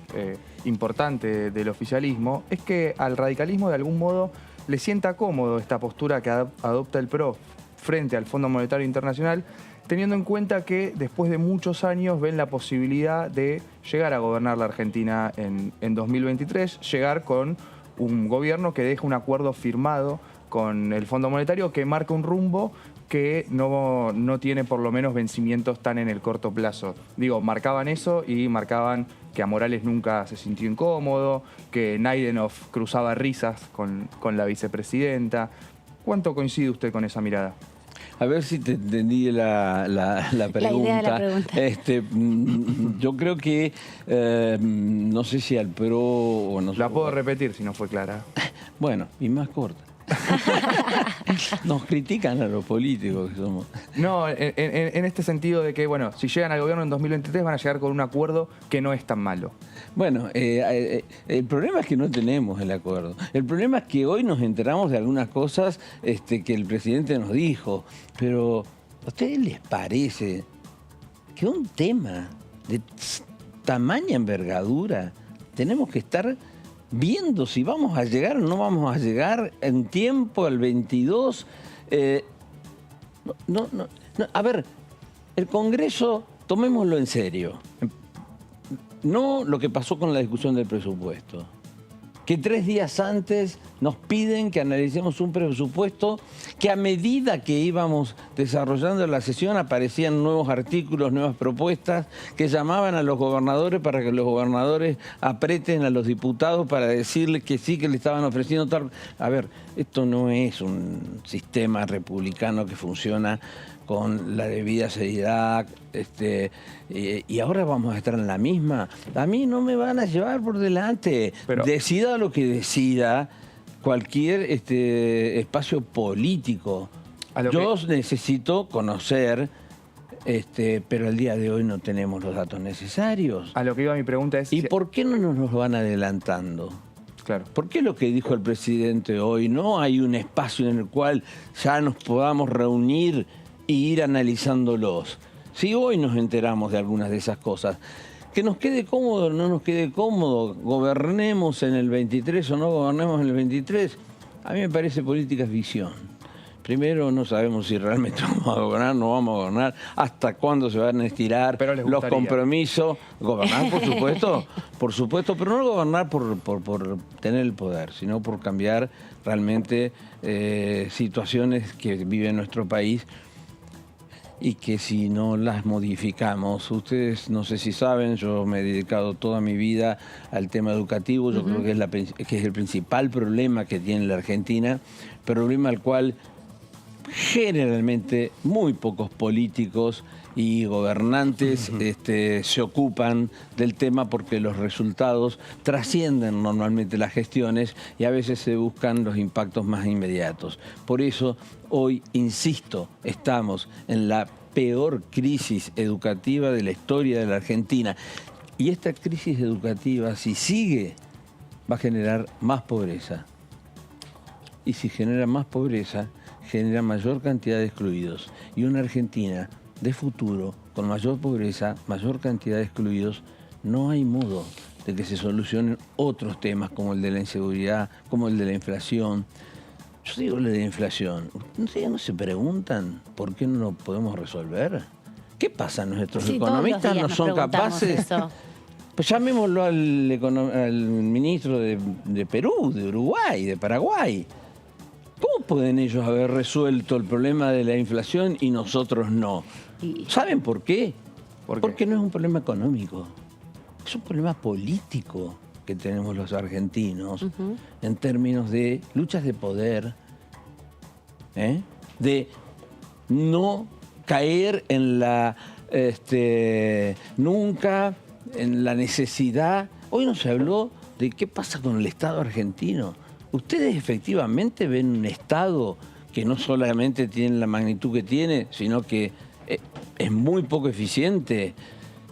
Speaker 5: importante del oficialismo es que al radicalismo de algún modo le sienta cómodo esta postura que adopta el PRO frente al Fondo Monetario Internacional, teniendo en cuenta que después de muchos años ven la posibilidad de llegar a gobernar la Argentina en 2023, llegar con un gobierno que deja un acuerdo firmado con el Fondo Monetario que marca un rumbo que no tiene por lo menos vencimientos tan en el corto plazo. Digo, marcaban eso y marcaban que a Morales nunca se sintió incómodo, que Naidenov cruzaba risas con la vicepresidenta. ¿Cuánto coincide usted con esa mirada?
Speaker 7: A ver si te entendí la pregunta.
Speaker 2: La idea de la pregunta.
Speaker 7: Yo creo que, no sé si al PRO o no sé.
Speaker 5: La puedo repetir si no fue clara.
Speaker 7: Bueno, y más corta. Nos critican a los políticos que somos.
Speaker 5: No, en este sentido de que, bueno, si llegan al gobierno en 2023 van a llegar con un acuerdo que no es tan malo.
Speaker 7: Bueno, el problema es que no tenemos el acuerdo. El problema es que hoy nos enteramos de algunas cosas que el presidente nos dijo. Pero, ¿a ustedes les parece que un tema de tamaña envergadura tenemos que estar viendo si vamos a llegar o no vamos a llegar en tiempo al 22? A ver, el Congreso, tomémoslo en serio. No lo que pasó con la discusión del presupuesto. Que 3 días antes nos piden que analicemos un presupuesto que a medida que íbamos desarrollando la sesión aparecían nuevos artículos, nuevas propuestas que llamaban a los gobernadores para que los gobernadores aprieten a los diputados para decirles que sí, que le estaban ofreciendo tal... A ver, esto no es un sistema republicano que funciona con la debida seriedad, y ahora vamos a estar en la misma. A mí no me van a llevar por delante. Pero decida lo que decida cualquier espacio político. Yo necesito conocer, pero al día de hoy no tenemos los datos necesarios.
Speaker 5: A lo que iba mi pregunta es...
Speaker 7: ¿Y por qué no nos los van adelantando?
Speaker 5: Claro.
Speaker 7: ¿Por qué lo que dijo el presidente hoy? No hay un espacio en el cual ya nos podamos reunir y ir analizándolos. Si hoy nos enteramos de algunas de esas cosas, que nos quede cómodo o no nos quede cómodo, gobernemos en el 23 o no gobernemos en el 23, a mí me parece política es visión. Primero, no sabemos si realmente vamos a gobernar, no vamos a gobernar, hasta cuándo se van a estirar los compromisos. Gobernar, por supuesto, pero no gobernar por tener el poder, sino por cambiar realmente situaciones que vive nuestro país y que si no las modificamos, ustedes no sé si saben, yo me he dedicado toda mi vida al tema educativo, yo creo que es el principal problema que tiene la Argentina, problema al cual generalmente muy pocos políticos y gobernantes se ocupan del tema porque los resultados trascienden normalmente las gestiones y a veces se buscan los impactos más inmediatos. Por eso hoy, insisto, estamos en la peor crisis educativa de la historia de la Argentina. Y esta crisis educativa, si sigue, va a generar más pobreza. Y si genera más pobreza, genera mayor cantidad de excluidos. Y una Argentina de futuro, con mayor pobreza, mayor cantidad de excluidos, no hay modo de que se solucionen otros temas como el de la inseguridad, como el de la inflación. Yo digo lo de la inflación. ¿Ustedes no se preguntan por qué no lo podemos resolver? ¿Qué pasa? ¿Nuestros economistas no son capaces? Pues llamémoslo al ministro de Perú, de Uruguay, de Paraguay. ¿Cómo pueden ellos haber resuelto el problema de la inflación y nosotros no? ¿Saben por qué? Porque no es un problema económico. Es un problema político que tenemos los argentinos en términos de luchas de poder, de no caer en la nunca en la necesidad. Hoy no se habló de qué pasa con el Estado argentino. ¿Ustedes efectivamente ven un Estado que no solamente tiene la magnitud que tiene, sino que es muy poco eficiente?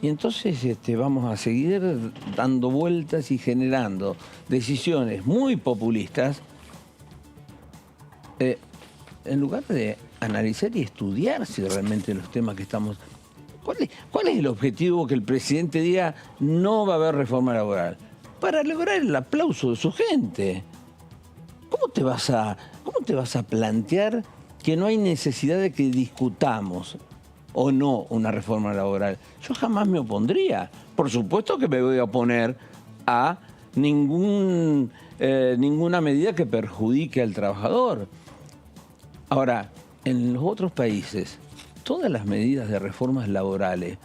Speaker 7: Y entonces vamos a seguir dando vueltas y generando decisiones muy populistas en lugar de analizar y estudiar si realmente los temas que estamos... ¿Cuál es el objetivo que el presidente diga no va a haber reforma laboral? Para lograr el aplauso de su gente. ¿Cómo te vas a plantear que no hay necesidad de que discutamos o no una reforma laboral? Yo jamás me opondría. Por supuesto que me voy a oponer a ninguna medida que perjudique al trabajador. Ahora, en los otros países, todas las medidas de reformas laborales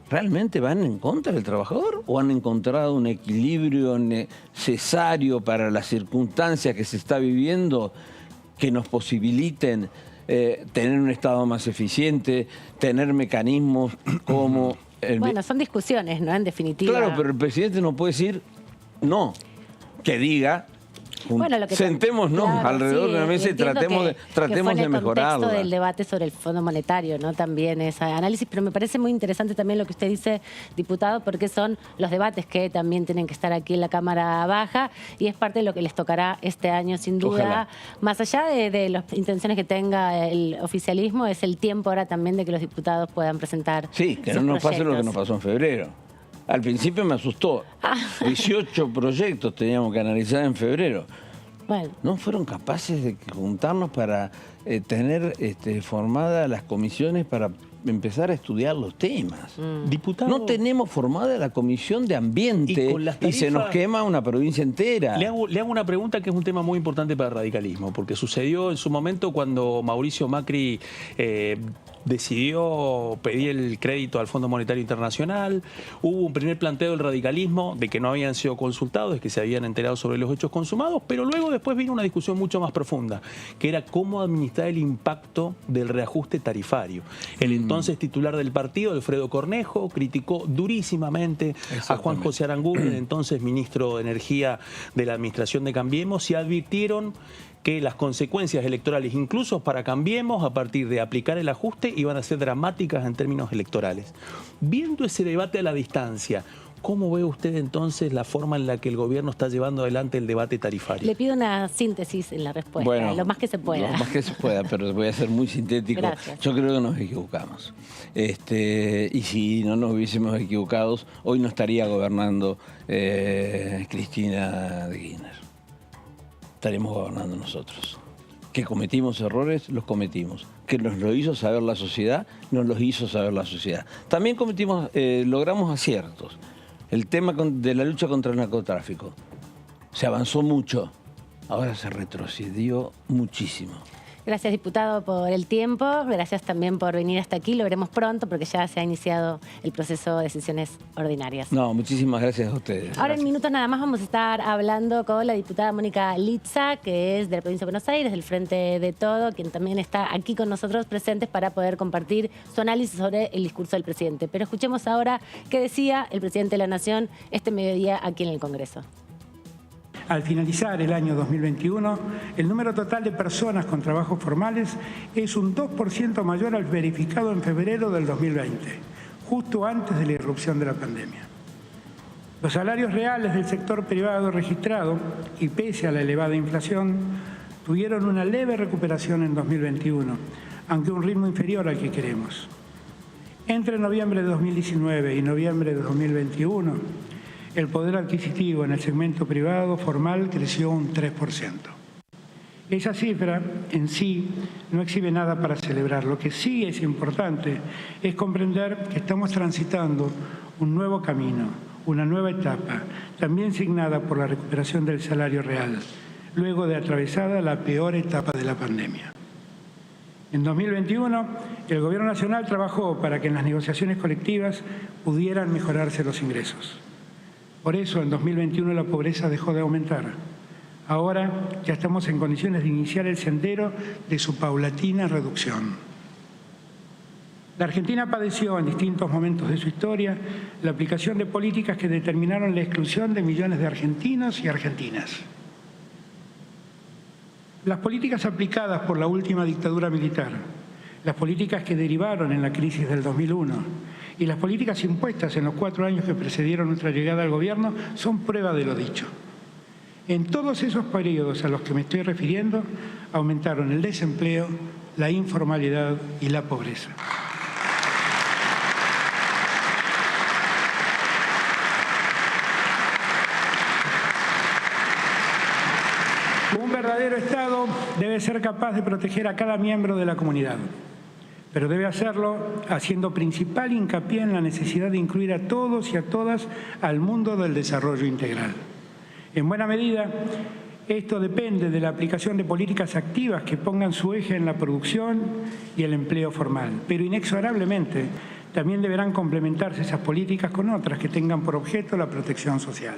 Speaker 7: ¿realmente van en contra del trabajador o han encontrado un equilibrio necesario para las circunstancias que se está viviendo que nos posibiliten tener un Estado más eficiente, tener mecanismos como...
Speaker 2: Bueno, son discusiones, ¿no? En definitiva.
Speaker 7: Claro, pero el presidente no puede decir no, que diga... Bueno, sentémonos alrededor de una mesa y tratemos de mejorarla. En el contexto
Speaker 2: del debate sobre el Fondo Monetario, ¿no? También ese análisis, pero me parece muy interesante también lo que usted dice, diputado, porque son los debates que también tienen que estar aquí en la Cámara Baja y es parte de lo que les tocará este año, sin duda.
Speaker 7: Ojalá.
Speaker 2: Más allá de las intenciones que tenga el oficialismo, es el tiempo ahora también de que los diputados puedan presentar
Speaker 7: Sí, que no nos pase lo que nos pasó en febrero. Al principio me asustó. 18 proyectos teníamos que analizar en febrero.
Speaker 2: Bueno.
Speaker 7: No fueron capaces de juntarnos para tener formadas las comisiones para empezar a estudiar los temas.
Speaker 4: Diputado,
Speaker 7: no tenemos formada la comisión de ambiente y se nos quema una provincia entera.
Speaker 4: Le hago una pregunta que es un tema muy importante para el radicalismo, porque sucedió en su momento cuando Mauricio Macri decidió pedir el crédito al Fondo Monetario Internacional. Hubo un primer planteo del radicalismo de que no habían sido consultados, de que se habían enterado sobre los hechos consumados, pero luego después vino una discusión mucho más profunda, que era cómo administrar el impacto del reajuste tarifario. El entonces titular del partido, Alfredo Cornejo, criticó durísimamente a Juan José Aranguren, el entonces ministro de Energía de la administración de Cambiemos, y advirtieron que las consecuencias electorales, incluso para Cambiemos, a partir de aplicar el ajuste, iban a ser dramáticas en términos electorales. Viendo ese debate a la distancia, ¿cómo ve usted entonces la forma en la que el gobierno está llevando adelante el debate tarifario?
Speaker 2: Le pido una síntesis en la respuesta,
Speaker 7: bueno,
Speaker 2: lo más que se pueda.
Speaker 7: Lo más que se pueda, pero voy a ser muy sintético.
Speaker 2: Gracias.
Speaker 7: Yo creo que nos equivocamos. Y si no nos hubiésemos equivocado, hoy no estaría gobernando Cristina de Kirchner. Estaremos gobernando nosotros. Que cometimos errores, los cometimos. Que nos lo hizo saber la sociedad, nos los hizo saber la sociedad. También logramos aciertos. El tema de la lucha contra el narcotráfico. Se avanzó mucho, ahora se retrocedió muchísimo.
Speaker 2: Gracias, diputado, por el tiempo. Gracias también por venir hasta aquí. Lo veremos pronto porque ya se ha iniciado el proceso de sesiones ordinarias.
Speaker 7: No, muchísimas gracias a ustedes.
Speaker 2: Ahora en minutos nada más vamos a estar hablando con la diputada Mónica Litza, que es de la provincia de Buenos Aires, del Frente de Todo, quien también está aquí con nosotros presentes para poder compartir su análisis sobre el discurso del presidente. Pero escuchemos ahora qué decía el presidente de la Nación este mediodía aquí en el Congreso.
Speaker 6: Al finalizar el año 2021, el número total de personas con trabajos formales es un 2% mayor al verificado en febrero del 2020, justo antes de la irrupción de la pandemia. Los salarios reales del sector privado registrado, y pese a la elevada inflación, tuvieron una leve recuperación en 2021, aunque a un ritmo inferior al que queremos. Entre noviembre de 2019 y noviembre de 2021, el poder adquisitivo en el segmento privado formal creció un 3%. Esa cifra en sí no exhibe nada para celebrar. Lo que sí es importante es comprender que estamos transitando un nuevo camino, una nueva etapa, también signada por la recuperación del salario real, luego de atravesada la peor etapa de la pandemia. En 2021, el Gobierno Nacional trabajó para que en las negociaciones colectivas pudieran mejorarse los ingresos. Por eso, en 2021 la pobreza dejó de aumentar. Ahora ya estamos en condiciones de iniciar el sendero de su paulatina reducción. La Argentina padeció en distintos momentos de su historia la aplicación de políticas que determinaron la exclusión de millones de argentinos y argentinas. Las políticas aplicadas por la última dictadura militar, las políticas que derivaron en la crisis del 2001 y las políticas impuestas en los 4 años que precedieron nuestra llegada al gobierno son prueba de lo dicho. En todos esos periodos a los que me estoy refiriendo, aumentaron el desempleo, la informalidad y la pobreza. Un verdadero Estado debe ser capaz de proteger a cada miembro de la comunidad, pero debe hacerlo haciendo principal hincapié en la necesidad de incluir a todos y a todas al mundo del desarrollo integral. En buena medida, esto depende de la aplicación de políticas activas que pongan su eje en la producción y el empleo formal, pero inexorablemente también deberán complementarse esas políticas con otras que tengan por objeto la protección social.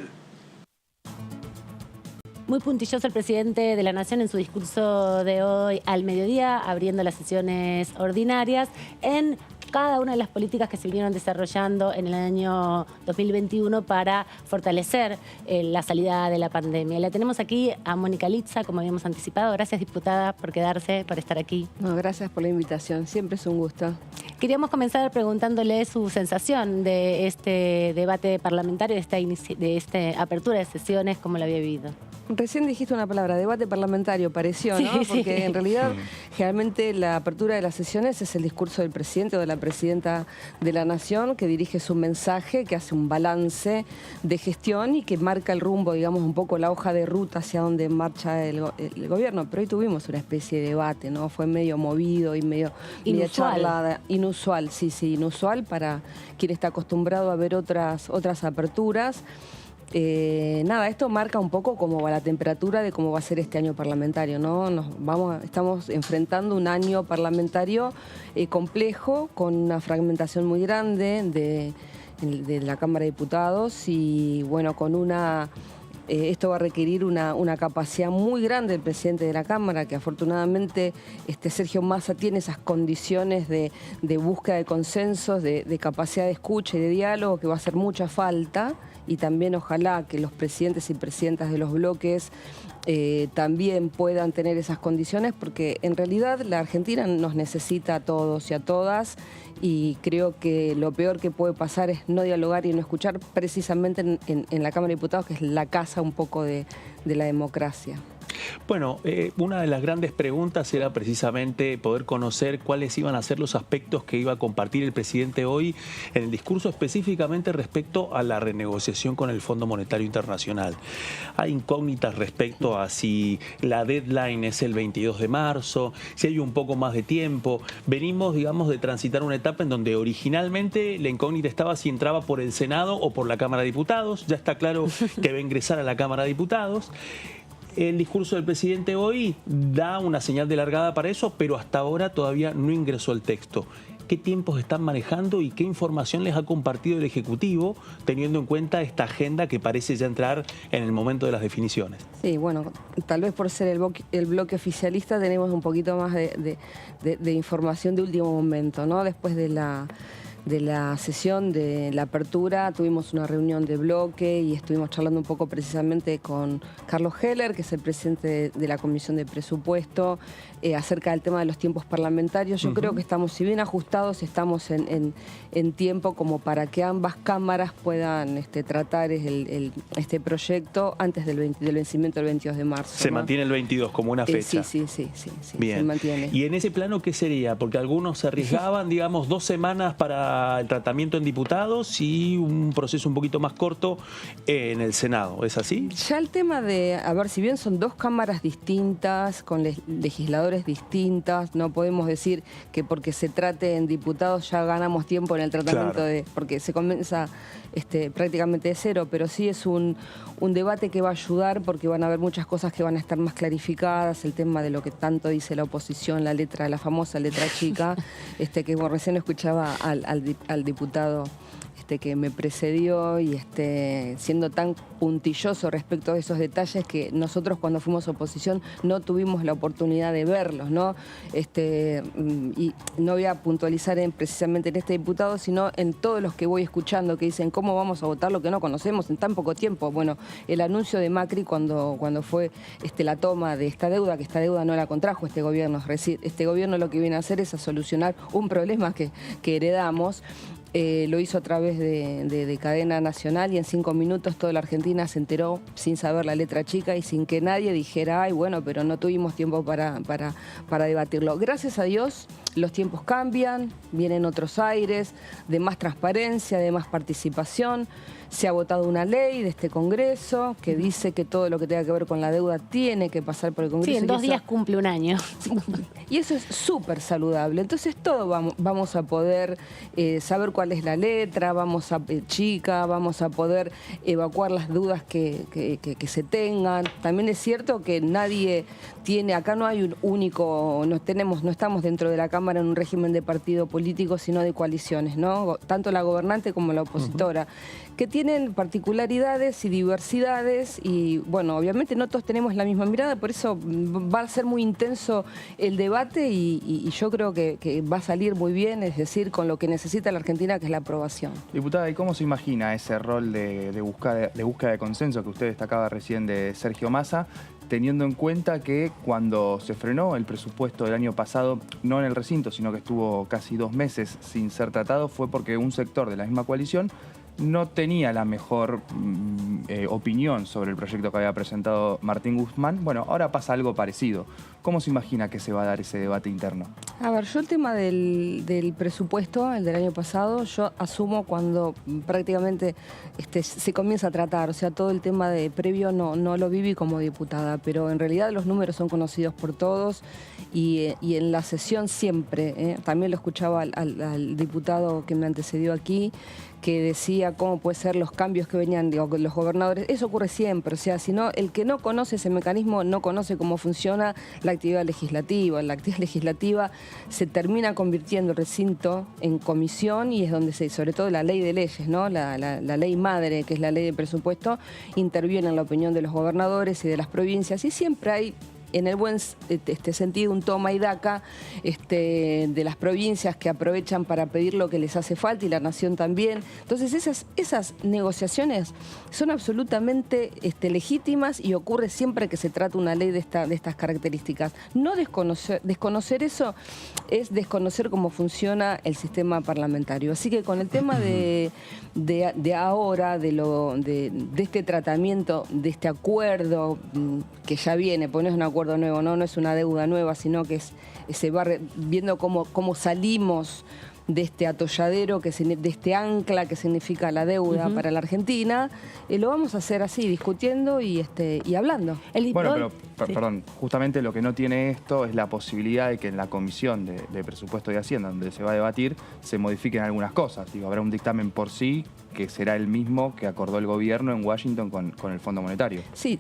Speaker 2: Muy puntilloso el presidente de la Nación en su discurso de hoy al mediodía, abriendo las sesiones ordinarias en cada una de las políticas que se vinieron desarrollando en el año 2021 para fortalecer la salida de la pandemia. La tenemos aquí a Mónica Litza, como habíamos anticipado. Gracias, diputada, por quedarse, por estar aquí.
Speaker 8: No, gracias por la invitación, siempre es un gusto.
Speaker 2: Queríamos comenzar preguntándole su sensación de este debate parlamentario, de esta apertura de sesiones, cómo lo había vivido.
Speaker 8: Recién dijiste una palabra, debate parlamentario, pareció, ¿no?
Speaker 2: Sí,
Speaker 8: Porque
Speaker 2: sí.
Speaker 8: en realidad, generalmente la apertura de las sesiones es el discurso del presidente o de la presidenta de la Nación, que dirige su mensaje, que hace un balance de gestión y que marca el rumbo, digamos, un poco la hoja de ruta hacia donde marcha el gobierno. Pero hoy tuvimos una especie de debate, ¿no? Fue medio movido y media charlada. Inusual, sí, inusual para quien está acostumbrado a ver otras aperturas. Nada, esto marca un poco cómo va la temperatura de cómo va a ser este año parlamentario, ¿no? Estamos enfrentando un año parlamentario complejo, con una fragmentación muy grande de la Cámara de Diputados y, bueno, con esto va a requerir una capacidad muy grande del presidente de la Cámara, que afortunadamente Sergio Massa tiene esas condiciones de búsqueda de consensos, de capacidad de escucha y de diálogo que va a hacer mucha falta. Y también ojalá que los presidentes y presidentas de los bloques también puedan tener esas condiciones, porque en realidad la Argentina nos necesita a todos y a todas, y creo que lo peor que puede pasar es no dialogar y no escuchar precisamente en la Cámara de Diputados, que es la casa un poco de la democracia.
Speaker 4: Bueno, una de las grandes preguntas era precisamente poder conocer cuáles iban a ser los aspectos que iba a compartir el presidente hoy en el discurso, específicamente respecto a la renegociación con el Fondo Monetario Internacional. Hay incógnitas respecto a si la deadline es el 22 de marzo, si hay un poco más de tiempo. Venimos, digamos, de transitar una etapa en donde originalmente la incógnita estaba si entraba por el Senado o por la Cámara de Diputados. Ya está claro que va a ingresar a la Cámara de Diputados. El discurso del presidente hoy da una señal de largada para eso, pero hasta ahora todavía no ingresó el texto. ¿Qué tiempos están manejando y qué información les ha compartido el Ejecutivo, teniendo en cuenta esta agenda que parece ya entrar en el momento de las definiciones?
Speaker 8: Sí, bueno, tal vez por ser el bloque oficialista tenemos un poquito más de información de último momento, ¿no? Después de la sesión de la apertura tuvimos una reunión de bloque y estuvimos charlando un poco precisamente con Carlos Heller, que es el presidente de la Comisión de Presupuesto, acerca del tema de los tiempos parlamentarios. Yo creo que estamos, si bien ajustados, estamos en tiempo como para que ambas cámaras puedan tratar este proyecto antes del vencimiento del 22 de marzo.
Speaker 4: ¿Se
Speaker 8: ¿no?
Speaker 4: mantiene el 22 como una fecha?
Speaker 8: Sí,
Speaker 4: Bien.
Speaker 8: se mantiene.
Speaker 4: ¿Y en ese plano qué sería? Porque algunos se arriesgaban, digamos, 2 semanas para el tratamiento en diputados y un proceso un poquito más corto en el Senado. ¿Es así?
Speaker 8: Ya el tema de, a ver, si bien son 2 cámaras distintas, con legisladores distintas, no podemos decir que porque se trate en diputados ya ganamos tiempo en el tratamiento,
Speaker 4: Claro.
Speaker 8: porque se comienza prácticamente de cero, pero sí es un debate que va a ayudar porque van a haber muchas cosas que van a estar más clarificadas, el tema de lo que tanto dice la oposición, la famosa letra chica, que bueno, recién escuchaba al diputado que me precedió y siendo tan puntilloso respecto a esos detalles que nosotros cuando fuimos oposición no tuvimos la oportunidad de verlos, ¿no? Y no voy a puntualizar precisamente en este diputado, sino en todos los que voy escuchando que dicen cómo vamos a votar lo que no conocemos en tan poco tiempo. Bueno, el anuncio de Macri cuando fue la toma de esta deuda, que esta deuda no la contrajo este gobierno, es decir, este gobierno lo que viene a hacer es a solucionar un problema que heredamos. Lo hizo a través de cadena nacional y en 5 minutos toda la Argentina se enteró sin saber la letra chica y sin que nadie dijera, ay, bueno, pero no tuvimos tiempo para debatirlo. Gracias a Dios, los tiempos cambian, vienen otros aires, de más transparencia, de más participación. Se ha votado una ley de este Congreso que dice que todo lo que tenga que ver con la deuda tiene que pasar por el Congreso.
Speaker 2: Sí, en 2 días cumple un año.
Speaker 8: Y eso es súper saludable. Entonces todo vamos a poder saber cuál es la letra, vamos a poder evacuar las dudas que se tengan. También es cierto que nadie tiene, acá no hay un único, no estamos dentro de la Cámara en un régimen de partido político, sino de coaliciones, ¿no? Tanto la gobernante como la opositora, que tienen particularidades y diversidades y, bueno, obviamente no todos tenemos la misma mirada, por eso va a ser muy intenso el debate y yo creo que va a salir muy bien, es decir, con lo que necesita la Argentina, que es la aprobación.
Speaker 5: Diputada, ¿y cómo se imagina ese rol de búsqueda de consenso que usted destacaba recién de Sergio Massa, teniendo en cuenta que cuando se frenó el presupuesto del año pasado, no en el recinto, sino que estuvo casi 2 meses sin ser tratado, fue porque un sector de la misma coalición no tenía la mejor opinión sobre el proyecto que había presentado Martín Guzmán? Bueno, ahora pasa algo parecido. ¿Cómo se imagina que se va a dar ese debate interno?
Speaker 8: A ver, yo el tema del presupuesto, el del año pasado, yo asumo cuando prácticamente se comienza a tratar, o sea, todo el tema de previo no lo viví como diputada, pero en realidad los números son conocidos por todos y en la sesión siempre, también lo escuchaba al diputado que me antecedió aquí, que decía cómo puede ser los cambios que venían los gobernadores. Eso ocurre siempre, o sea, si no, el que no conoce ese mecanismo no conoce cómo funciona la actividad legislativa. La actividad legislativa se termina convirtiendo el recinto en comisión y es donde sobre todo la ley de leyes, ¿no? La ley madre, que es la ley de presupuesto, interviene en la opinión de los gobernadores y de las provincias y siempre hay, en el buen sentido, un toma y daca de las provincias que aprovechan para pedir lo que les hace falta y la nación también. Entonces esas negociaciones son absolutamente legítimas y ocurre siempre que se trata una ley de estas características. No desconocer eso es desconocer cómo funciona el sistema parlamentario. Así que con el tema de ahora, de este tratamiento, de este acuerdo que ya viene, pues no es un acuerdo nuevo, no es una deuda nueva, sino que se va viendo cómo salimos de este atolladero, de este ancla que significa la deuda para la Argentina, lo vamos a hacer así, discutiendo y hablando.
Speaker 5: Bueno, pero, perdón, justamente lo que no tiene esto es la posibilidad de que en la Comisión de Presupuesto y Hacienda, donde se va a debatir, se modifiquen algunas cosas. Digo, habrá un dictamen por sí que será el mismo que acordó el gobierno en Washington con el Fondo Monetario.
Speaker 8: Sí,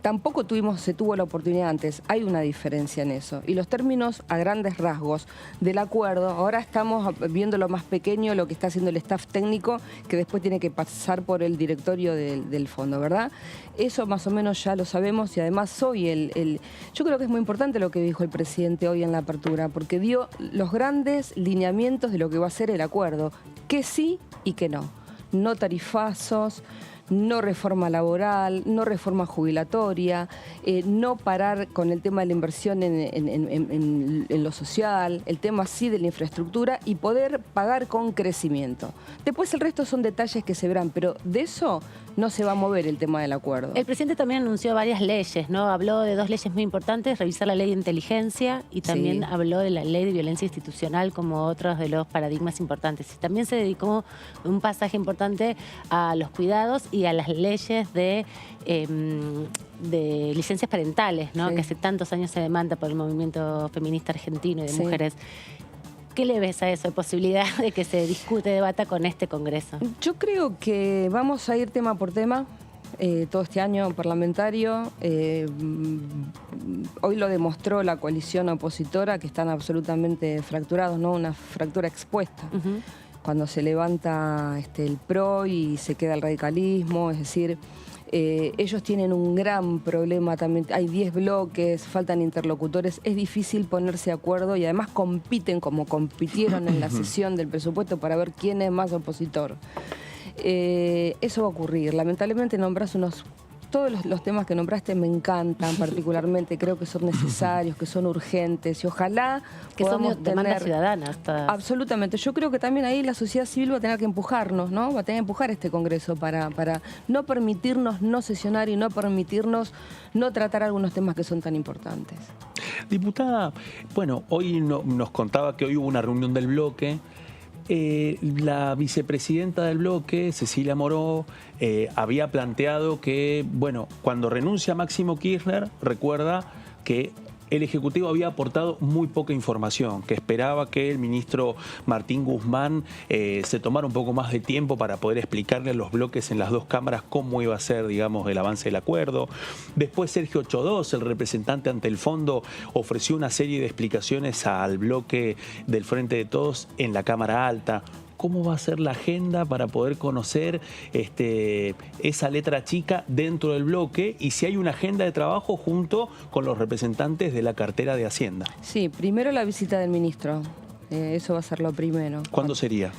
Speaker 8: tampoco se tuvo la oportunidad antes. Hay una diferencia en eso. Y los términos a grandes rasgos del acuerdo, ahora estamos viendo lo más pequeño, lo que está haciendo el staff técnico, que después tiene que pasar por el directorio del fondo, ¿verdad? Eso más o menos ya lo sabemos y además hoy yo creo que es muy importante lo que dijo el presidente hoy en la apertura, porque dio los grandes lineamientos de lo que va a ser el acuerdo, que sí y que no. No tarifazos, no reforma laboral, no reforma jubilatoria, no parar con el tema de la inversión en lo social, el tema sí de la infraestructura y poder pagar con crecimiento. Después el resto son detalles que se verán, pero de eso no se va a mover el tema del acuerdo.
Speaker 2: El presidente también anunció varias leyes, ¿no? Habló de 2 leyes muy importantes, revisar la ley de inteligencia y también habló de la ley de violencia institucional como otros de los paradigmas importantes. Y también se dedicó un pasaje importante a los cuidados y a las leyes de licencias parentales, ¿no? Que hace tantos años se demanda por el movimiento feminista argentino y de mujeres. ¿Qué le ves a eso, posibilidad de que se discute, debata con este Congreso?
Speaker 8: Yo creo que vamos a ir tema por tema. Todo este año parlamentario. Hoy lo demostró la coalición opositora, que están absolutamente fracturados, ¿no? Una fractura expuesta. Cuando se levanta el PRO y se queda el radicalismo, es decir, ellos tienen un gran problema también. Hay 10 bloques, faltan interlocutores, es difícil ponerse de acuerdo y además compiten como compitieron en la sesión del presupuesto para ver quién es más opositor. Eso va a ocurrir. Lamentablemente todos los temas que nombraste me encantan particularmente, creo que son necesarios, que son urgentes y ojalá
Speaker 2: que son demandas ciudadanas.
Speaker 8: Absolutamente. Yo creo que también ahí la sociedad civil va a tener que empujarnos, ¿no? Va a tener que empujar este Congreso para no permitirnos no sesionar y no permitirnos no tratar algunos temas que son tan importantes.
Speaker 4: Diputada, bueno, hoy nos contaba que hoy hubo una reunión del bloque. La vicepresidenta del bloque, Cecilia Moró, había planteado que, bueno, cuando renuncia Máximo Kirchner, recuerda que el Ejecutivo había aportado muy poca información, que esperaba que el ministro Martín Guzmán se tomara un poco más de tiempo para poder explicarle a los bloques en las 2 cámaras cómo iba a ser, digamos, el avance del acuerdo. Después Sergio Chodós, el representante ante el fondo, ofreció una serie de explicaciones al bloque del Frente de Todos en la Cámara Alta. ¿Cómo va a ser la agenda para poder conocer esa letra chica dentro del bloque y si hay una agenda de trabajo junto con los representantes de la cartera de Hacienda?
Speaker 8: Sí, primero la visita del ministro. Eso va a ser lo primero.
Speaker 4: ¿Cuándo sería?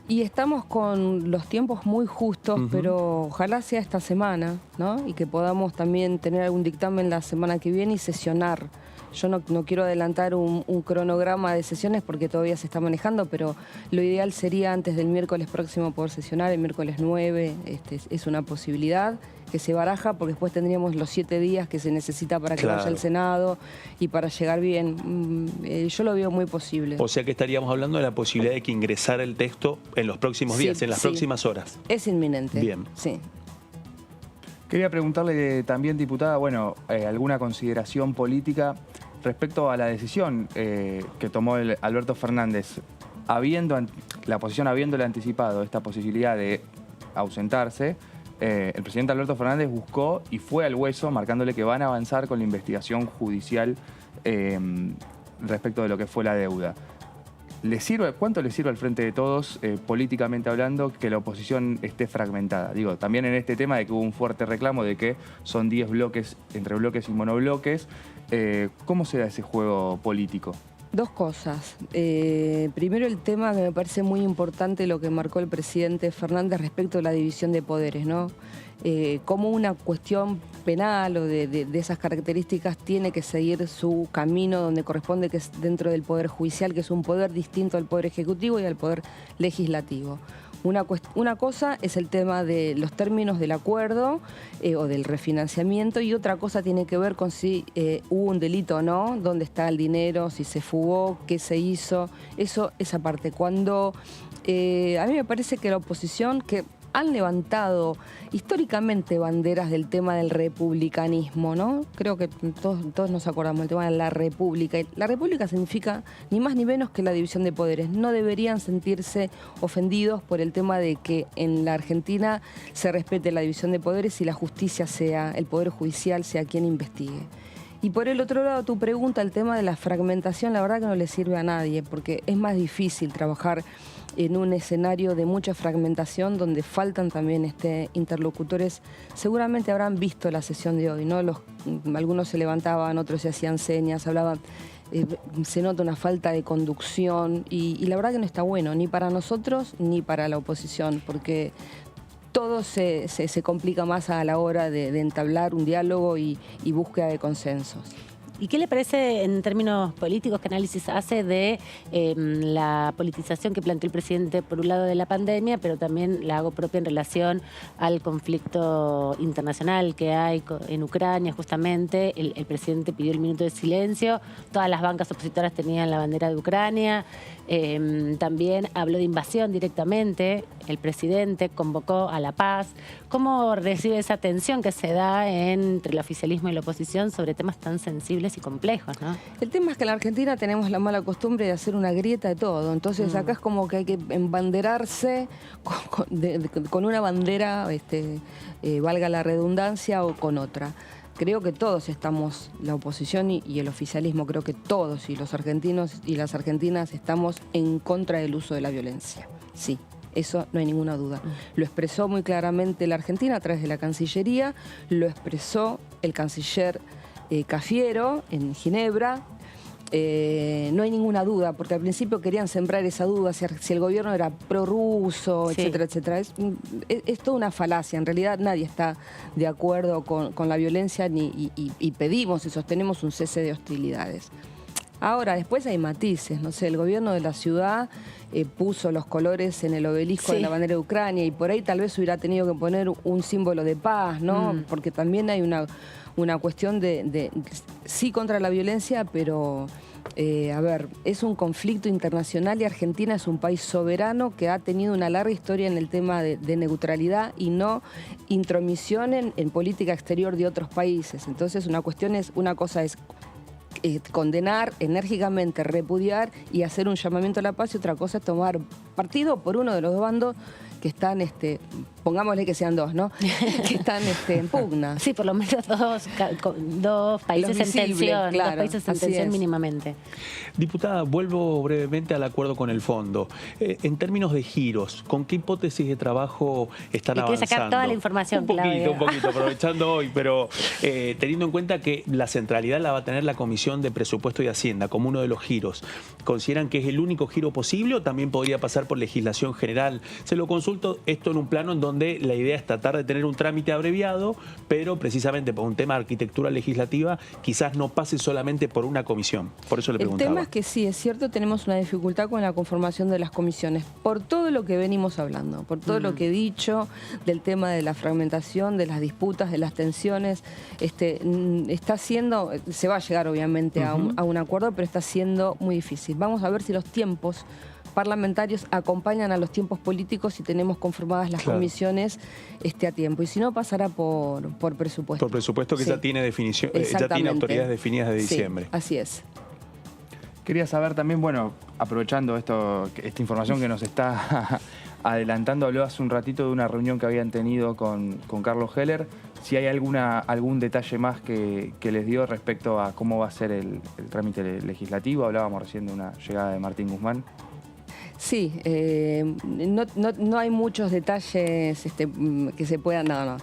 Speaker 8: Y estamos con los tiempos muy justos, pero ojalá sea esta semana, ¿no? Y que podamos también tener algún dictamen la semana que viene y sesionar. Yo no quiero adelantar un cronograma de sesiones porque todavía se está manejando, pero lo ideal sería antes del miércoles próximo poder sesionar, el miércoles 9, es una posibilidad que se baraja porque después tendríamos los 7 días que se necesita para que vaya al Senado y para llegar bien. Yo lo veo muy posible.
Speaker 4: O sea que estaríamos hablando de la posibilidad de que ingresara el texto en los próximos días, en las próximas horas.
Speaker 8: Es inminente.
Speaker 4: Bien.
Speaker 8: Sí.
Speaker 5: Quería preguntarle también, diputada, bueno, alguna consideración política respecto a la decisión que tomó Alberto Fernández, la oposición habiéndole anticipado esta posibilidad de ausentarse. El presidente Alberto Fernández buscó y fue al hueso marcándole que van a avanzar con la investigación judicial respecto de lo que fue la deuda. ¿Cuánto le sirve al Frente de Todos, políticamente hablando, que la oposición esté fragmentada? Digo, también en este tema de que hubo un fuerte reclamo de que son 10 bloques, entre bloques y monobloques. ¿Cómo se da ese juego político?
Speaker 8: 2 cosas. Primero el tema que me parece muy importante, lo que marcó el presidente Fernández respecto a la división de poderes, ¿no? Cómo una cuestión penal o de esas características tiene que seguir su camino donde corresponde, que es dentro del Poder Judicial, que es un poder distinto al Poder Ejecutivo y al Poder Legislativo. Una cosa es el tema de los términos del acuerdo o del refinanciamiento, y otra cosa tiene que ver con si hubo un delito o no, dónde está el dinero, si se fugó, qué se hizo. Esa parte. Cuando a mí me parece que la oposición, que han levantado históricamente banderas del tema del republicanismo, ¿no? Creo que todos nos acordamos del tema de la república. La república significa ni más ni menos que la división de poderes. No deberían sentirse ofendidos por el tema de que en la Argentina se respete la división de poderes y la justicia sea, el poder judicial sea quien investigue. Y por el otro lado, tu pregunta, el tema de la fragmentación, la verdad que no le sirve a nadie, porque es más difícil trabajar en un escenario de mucha fragmentación donde faltan también interlocutores. Seguramente habrán visto la sesión de hoy, ¿no? Algunos se levantaban, otros se hacían señas, hablaban. Se nota una falta de conducción y la verdad que no está bueno, ni para nosotros ni para la oposición, porque todo se complica más a la hora de entablar un diálogo y búsqueda de consensos.
Speaker 2: ¿Y qué le parece en términos políticos, qué análisis hace de la politización que planteó el presidente por un lado de la pandemia, pero también la hago propia en relación al conflicto internacional que hay en Ucrania justamente? El presidente pidió el minuto de silencio, todas las bancas opositoras tenían la bandera de Ucrania, también habló de invasión directamente, el presidente convocó a la paz. ¿Cómo recibe esa tensión que se da entre el oficialismo y la oposición sobre temas tan sensibles y complejos, ¿no?
Speaker 8: El tema es que en la Argentina tenemos la mala costumbre de hacer una grieta de todo. Entonces acá es como que hay que embanderarse con una bandera, valga la redundancia, o con otra. Creo que todos estamos, la oposición y el oficialismo, creo que todos, y los argentinos y las argentinas, estamos en contra del uso de la violencia. Sí. Eso no hay ninguna duda. Lo expresó muy claramente la Argentina a través de la Cancillería, lo expresó el canciller Cafiero en Ginebra. No hay ninguna duda, porque al principio querían sembrar esa duda si el gobierno era prorruso, etcétera, etcétera. Es toda una falacia. En realidad nadie está de acuerdo con la violencia y pedimos y sostenemos un cese de hostilidades. Ahora, después hay matices, no sé, el gobierno de la ciudad puso los colores en el obelisco de la bandera de Ucrania y por ahí tal vez hubiera tenido que poner un símbolo de paz, ¿no? Porque también hay una cuestión de sí contra la violencia, pero a ver, es un conflicto internacional y Argentina es un país soberano que ha tenido una larga historia en el tema de neutralidad y no intromisión en política exterior de otros países. Entonces una cosa es condenar enérgicamente, repudiar y hacer un llamamiento a la paz, y otra cosa es tomar partido por uno de los dos bandos que están, pongámosle que sean dos, ¿no? Que están en pugna.
Speaker 2: Sí, por lo menos dos países en tensión,
Speaker 8: claro,
Speaker 2: dos países en tensión mínimamente.
Speaker 4: Diputada, vuelvo brevemente al acuerdo con el fondo. En términos de giros, ¿con qué hipótesis de trabajo están avanzando?
Speaker 2: Hay que sacar toda la información, Claudia.
Speaker 4: Un poquito, aprovechando hoy, pero teniendo en cuenta que la centralidad la va a tener la Comisión de Presupuesto y Hacienda como uno de los giros, ¿consideran que es el único giro posible o también podría pasar por legislación general? Se lo consulto esto en un plano en donde la idea es tratar de tener un trámite abreviado, pero precisamente por un tema de arquitectura legislativa quizás no pase solamente por una comisión. Por eso le preguntaba.
Speaker 8: El tema es que sí, es cierto, tenemos una dificultad con la conformación de las comisiones, por todo lo que venimos hablando, por todo lo que he dicho, del tema de la fragmentación, de las disputas, de las tensiones. Está siendo, se va a llegar obviamente a un acuerdo, pero está siendo muy difícil. Vamos a ver si los tiempos parlamentarios acompañan a los tiempos políticos y tenemos conformadas las comisiones a tiempo. Y si no, pasará por presupuesto.
Speaker 4: Por presupuesto que ya tiene definición, ya tiene autoridades definidas de diciembre.
Speaker 8: Sí, así es.
Speaker 5: Quería saber también, bueno, aprovechando esta información que nos está adelantando, habló hace un ratito de una reunión que habían tenido con Carlos Heller. Si hay algún detalle más que les dio respecto a cómo va a ser el trámite legislativo. Hablábamos recién de una llegada de Martín Guzmán.
Speaker 8: Sí, no hay muchos detalles que se puedan... No.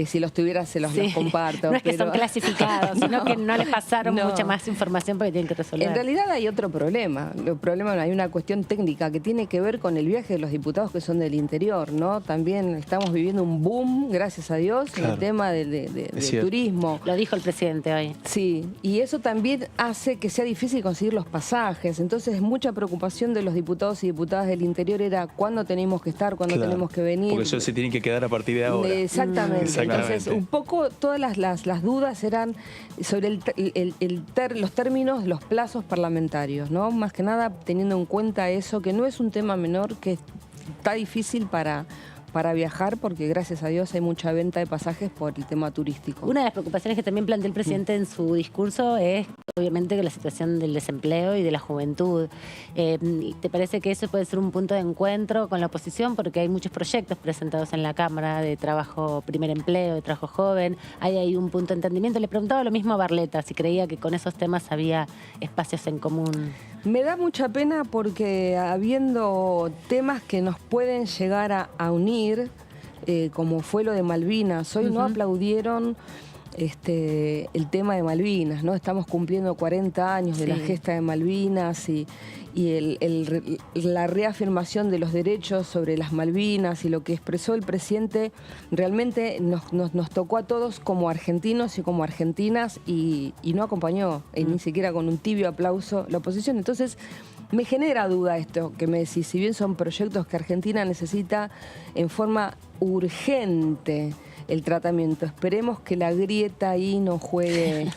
Speaker 8: Si los tuviera, se los comparto.
Speaker 2: No es que son clasificados, sino que no les pasaron
Speaker 8: No.
Speaker 2: mucha más información porque tienen que resolver.
Speaker 8: En realidad hay otro problema. Hay una cuestión técnica que tiene que ver con el viaje de los diputados que son del interior, ¿no? También estamos viviendo un boom, gracias a Dios, en el tema del turismo.
Speaker 2: Lo dijo el presidente hoy.
Speaker 8: Sí, y eso también hace que sea difícil conseguir los pasajes. Entonces, mucha preocupación de los diputados y diputadas del interior era cuándo tenemos que estar, cuándo tenemos que venir.
Speaker 4: Porque eso se tiene que quedar a partir de ahora.
Speaker 8: Exactamente. Entonces, un poco todas las dudas eran sobre los términos, los plazos parlamentarios, ¿no? Más que nada teniendo en cuenta eso, que no es un tema menor, que está difícil para viajar, porque gracias a Dios hay mucha venta de pasajes por el tema turístico.
Speaker 2: Una de las preocupaciones que también planteó el presidente en su discurso es obviamente la situación del desempleo y de la juventud. ¿Te parece que eso puede ser un punto de encuentro con la oposición? Porque hay muchos proyectos presentados en la Cámara de trabajo, primer empleo, de trabajo joven. Hay ahí un punto de entendimiento. Le preguntaba lo mismo a Barletta, si creía que con esos temas había espacios en común.
Speaker 8: Me da mucha pena porque habiendo temas que nos pueden llegar a unir, como fue lo de Malvinas, hoy no aplaudieron el tema de Malvinas, ¿no? Estamos cumpliendo 40 años de la gesta de Malvinas y la reafirmación de los derechos sobre las Malvinas y lo que expresó el presidente realmente nos tocó a todos como argentinos y como argentinas y no acompañó ni siquiera con un tibio aplauso la oposición. Entonces me genera duda esto que me decís, si bien son proyectos que Argentina necesita en forma urgente el tratamiento, esperemos que la grieta ahí no juegue,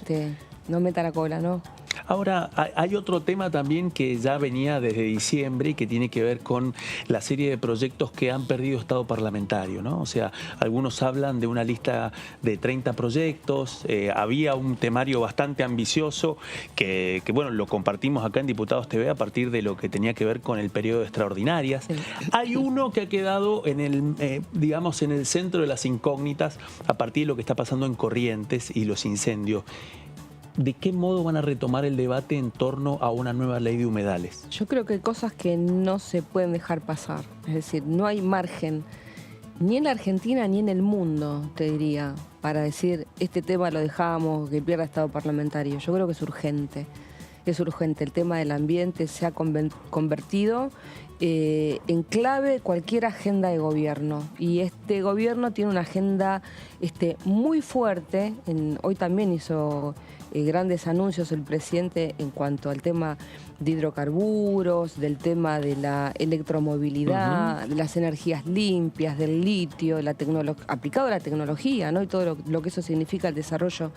Speaker 8: no meta la cola, ¿no?
Speaker 4: Ahora, hay otro tema también que ya venía desde diciembre y que tiene que ver con la serie de proyectos que han perdido estado parlamentario, ¿no? O sea, algunos hablan de una lista de 30 proyectos, había un temario bastante ambicioso que, bueno, lo compartimos acá en Diputados TV a partir de lo que tenía que ver con el periodo de extraordinarias. Sí. Hay uno que ha quedado en el, digamos, en el centro de las incógnitas a partir de lo que está pasando en Corrientes y los incendios. ¿De qué modo van a retomar el debate en torno a una nueva ley de humedales?
Speaker 8: Yo creo que hay cosas que no se pueden dejar pasar. Es decir, no hay margen, ni en la Argentina ni en el mundo, te diría, para decir, este tema lo dejamos, que pierda estado parlamentario. Yo creo que es urgente. Es urgente. El tema del ambiente se ha convertido en clave de cualquier agenda de gobierno. Y este gobierno tiene una agenda muy fuerte. Hoy también hizo grandes anuncios el presidente en cuanto al tema de hidrocarburos, del tema de la electromovilidad, de las energías limpias, del litio, aplicado a la tecnología, ¿no? Y todo lo que eso significa el desarrollo.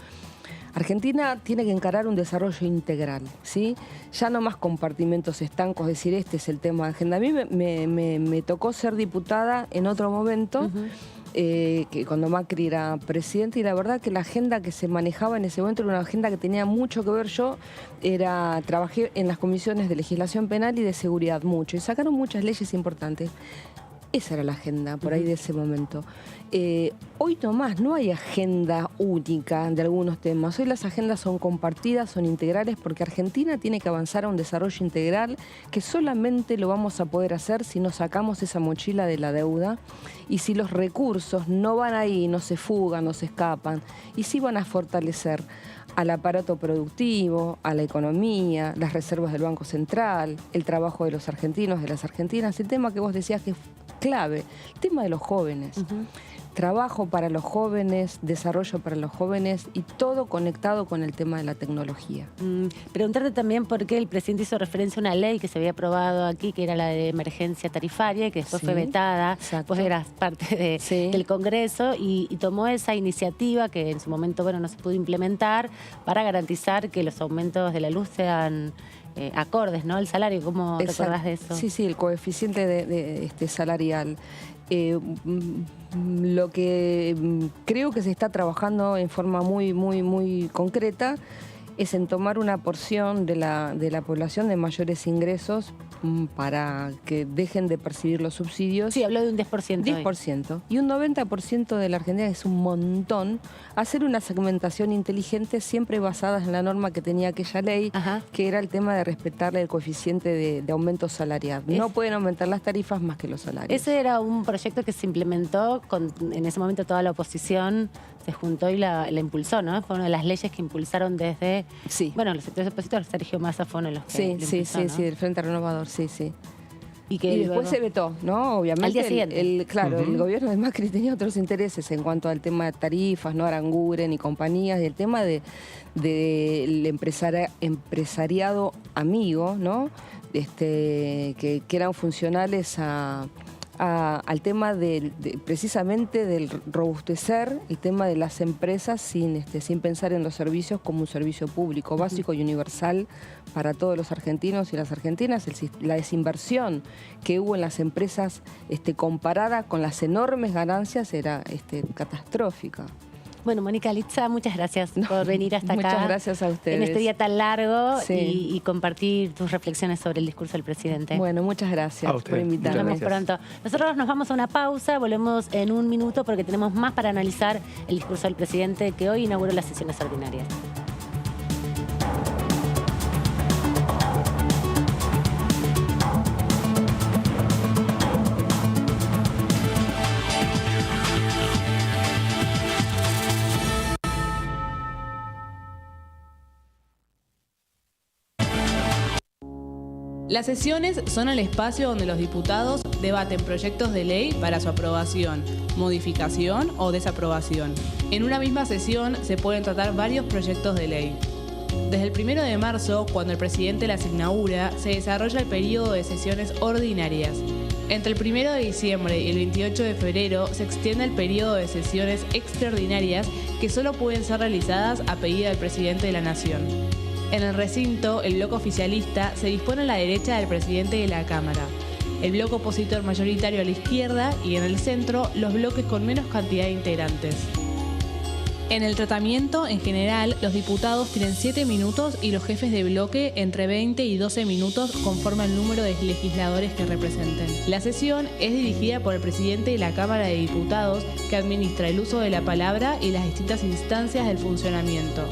Speaker 8: Argentina tiene que encarar un desarrollo integral, ¿sí? Ya no más compartimentos estancos, decir, este es el tema de agenda. A mí me tocó ser diputada en otro momento, que cuando Macri era presidente, y la verdad que la agenda que se manejaba en ese momento era una agenda que tenía mucho que ver. Yo trabajé en las comisiones de legislación penal y de seguridad mucho, y sacaron muchas leyes importantes. Esa era la agenda por ahí de ese momento. Hoy nomás no hay agenda única de algunos temas. Hoy las agendas son compartidas, son integrales, porque Argentina tiene que avanzar a un desarrollo integral que solamente lo vamos a poder hacer si nos sacamos esa mochila de la deuda y si los recursos no van ahí, no se fugan, no se escapan, y sí van a fortalecer al aparato productivo, a la economía, las reservas del Banco Central, el trabajo de los argentinos, de las argentinas, el tema que vos decías que es clave, el tema de los jóvenes. Trabajo para los jóvenes, desarrollo para los jóvenes y todo conectado con el tema de la tecnología.
Speaker 2: Preguntarte también por qué el presidente hizo referencia a una ley que se había aprobado aquí, que era la de emergencia tarifaria, que después fue vetada. Vos eras parte del Congreso y tomó esa iniciativa que en su momento no se pudo implementar para garantizar que los aumentos de la luz sean acordes, ¿no? El salario, ¿cómo te acordás de eso?
Speaker 8: Sí, el coeficiente de salarial. Lo que creo que se está trabajando en forma muy concreta es en tomar una porción de la población de mayores ingresos para que dejen de percibir los subsidios.
Speaker 2: Sí, habló de un 10%.
Speaker 8: 10%. Y un 90% de la Argentina, que es un montón, hacer una segmentación inteligente siempre basada en la norma que tenía aquella ley, que era el tema de respetarle el coeficiente de aumento salarial. No pueden aumentar las tarifas más que los salarios.
Speaker 2: Ese era un proyecto que se implementó, en ese momento toda la oposición se juntó y la impulsó, ¿no? Fue una de las leyes que impulsaron desde...
Speaker 8: Sí.
Speaker 2: Bueno, los sectores opositores, Sergio Massa fue uno de los que
Speaker 8: Sí, el Frente Renovador, sí.
Speaker 2: Y
Speaker 8: después
Speaker 2: luego
Speaker 8: se vetó, ¿no? Obviamente.
Speaker 2: Al día siguiente.
Speaker 8: El gobierno de Macri tenía otros intereses en cuanto al tema de tarifas, no Aranguren y compañías, y el tema del empresariado amigo, ¿no? Que eran funcionales al tema precisamente del robustecer el tema de las empresas sin pensar en los servicios como un servicio público básico y universal para todos los argentinos y las argentinas. La desinversión que hubo en las empresas comparada con las enormes ganancias era catastrófica.
Speaker 2: Bueno, Mónica Litza, muchas gracias por venir hasta acá.
Speaker 8: Muchas gracias a ustedes.
Speaker 2: En este día tan largo
Speaker 8: Sí.
Speaker 2: y compartir tus reflexiones sobre el discurso del presidente.
Speaker 8: Bueno, muchas gracias por invitarme.
Speaker 2: Nos vemos pronto. Nosotros nos vamos a una pausa, volvemos en un minuto porque tenemos más para analizar el discurso del presidente que hoy inauguró las sesiones ordinarias.
Speaker 9: Las sesiones son el espacio donde los diputados debaten proyectos de ley para su aprobación, modificación o desaprobación. En una misma sesión se pueden tratar varios proyectos de ley. Desde el 1 de marzo, cuando el presidente las inaugura, se desarrolla el periodo de sesiones ordinarias. Entre el 1 de diciembre y el 28 de febrero se extiende el periodo de sesiones extraordinarias que solo pueden ser realizadas a pedido del presidente de la Nación. En el recinto, el bloque oficialista se dispone a la derecha del presidente de la Cámara, el bloque opositor mayoritario a la izquierda y en el centro los bloques con menos cantidad de integrantes. En el tratamiento, en general, los diputados tienen 7 minutos y los jefes de bloque entre 20 y 12 minutos conforme al número de legisladores que representen. La sesión es dirigida por el presidente de la Cámara de Diputados, que administra el uso de la palabra y las distintas instancias del funcionamiento.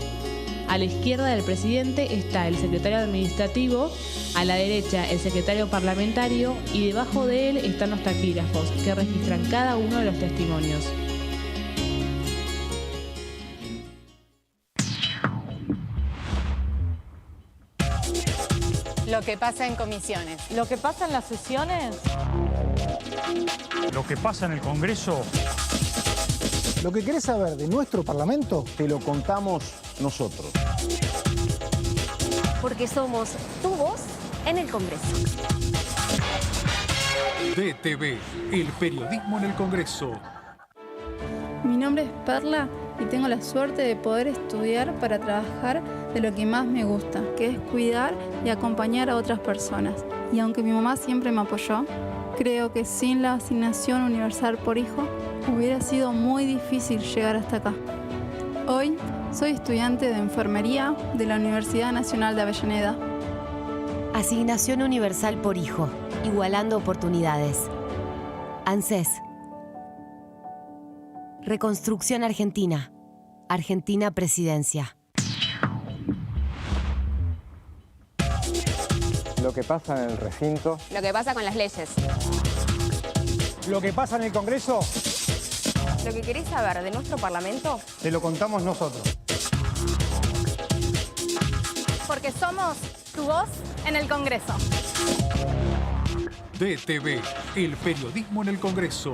Speaker 9: A la izquierda del presidente está el secretario administrativo, a la derecha el secretario parlamentario y debajo de él están los taquígrafos, que registran cada uno de los testimonios.
Speaker 10: Lo que pasa en comisiones.
Speaker 11: Lo que pasa en las sesiones.
Speaker 12: Lo que pasa en el Congreso.
Speaker 13: Lo que querés saber de nuestro Parlamento, te lo contamos nosotros.
Speaker 14: Porque somos tu voz en el Congreso.
Speaker 1: DTV, el periodismo en el Congreso.
Speaker 15: Mi nombre es Perla y tengo la suerte de poder estudiar para trabajar de lo que más me gusta, que es cuidar y acompañar a otras personas. Y aunque mi mamá siempre me apoyó, creo que sin la asignación universal por hijo, hubiera sido muy difícil llegar hasta acá. Hoy soy estudiante de enfermería de la Universidad Nacional de Avellaneda.
Speaker 14: Asignación universal por hijo, igualando oportunidades. ANSES. Reconstrucción Argentina. Argentina Presidencia.
Speaker 16: Lo que pasa en el recinto.
Speaker 10: Lo que pasa con las leyes.
Speaker 13: Lo que pasa en el Congreso,
Speaker 10: Lo que querés saber de nuestro Parlamento.
Speaker 13: te lo contamos nosotros.
Speaker 15: Porque somos tu voz en el Congreso.
Speaker 1: DTV, el periodismo en el Congreso.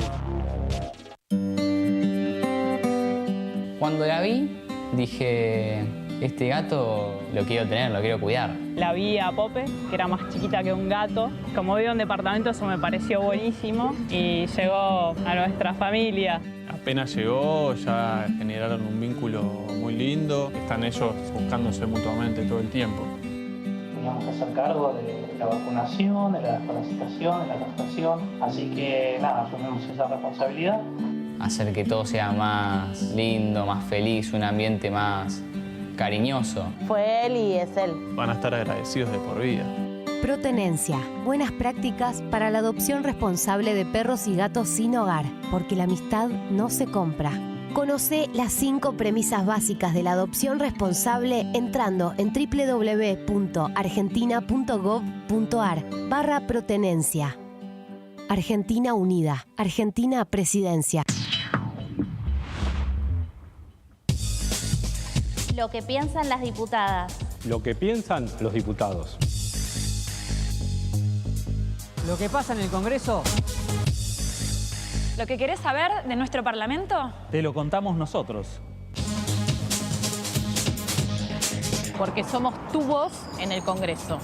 Speaker 17: Cuando la vi, dije, este gato lo quiero tener, lo quiero cuidar.
Speaker 18: La vi a Pope, que era más chiquita que un gato. Como vivo en departamento, eso me pareció buenísimo y llegó a nuestra familia.
Speaker 19: Apenas llegó, ya generaron un vínculo muy lindo. Están ellos buscándose mutuamente todo el tiempo.
Speaker 20: Teníamos que hacer cargo de la vacunación, de la desparasitación, de la castración. Así que nada, asumimos esa responsabilidad.
Speaker 17: Hacer que todo sea más lindo, más feliz, un ambiente más cariñoso.
Speaker 11: Fue él y es él.
Speaker 19: Van a estar agradecidos de por vida.
Speaker 14: Protenencia. Buenas prácticas para la adopción responsable de perros y gatos sin hogar, porque la amistad no se compra. Conoce las 5 premisas básicas de la adopción responsable entrando en www.argentina.gov.ar/protenencia. Argentina Unida. Argentina Presidencia.
Speaker 10: Lo que piensan las diputadas.
Speaker 16: Lo que piensan los diputados.
Speaker 12: Lo que pasa en el Congreso.
Speaker 11: ¿Lo que querés saber de nuestro Parlamento?
Speaker 12: Te lo contamos nosotros.
Speaker 11: Porque somos tu voz en el Congreso.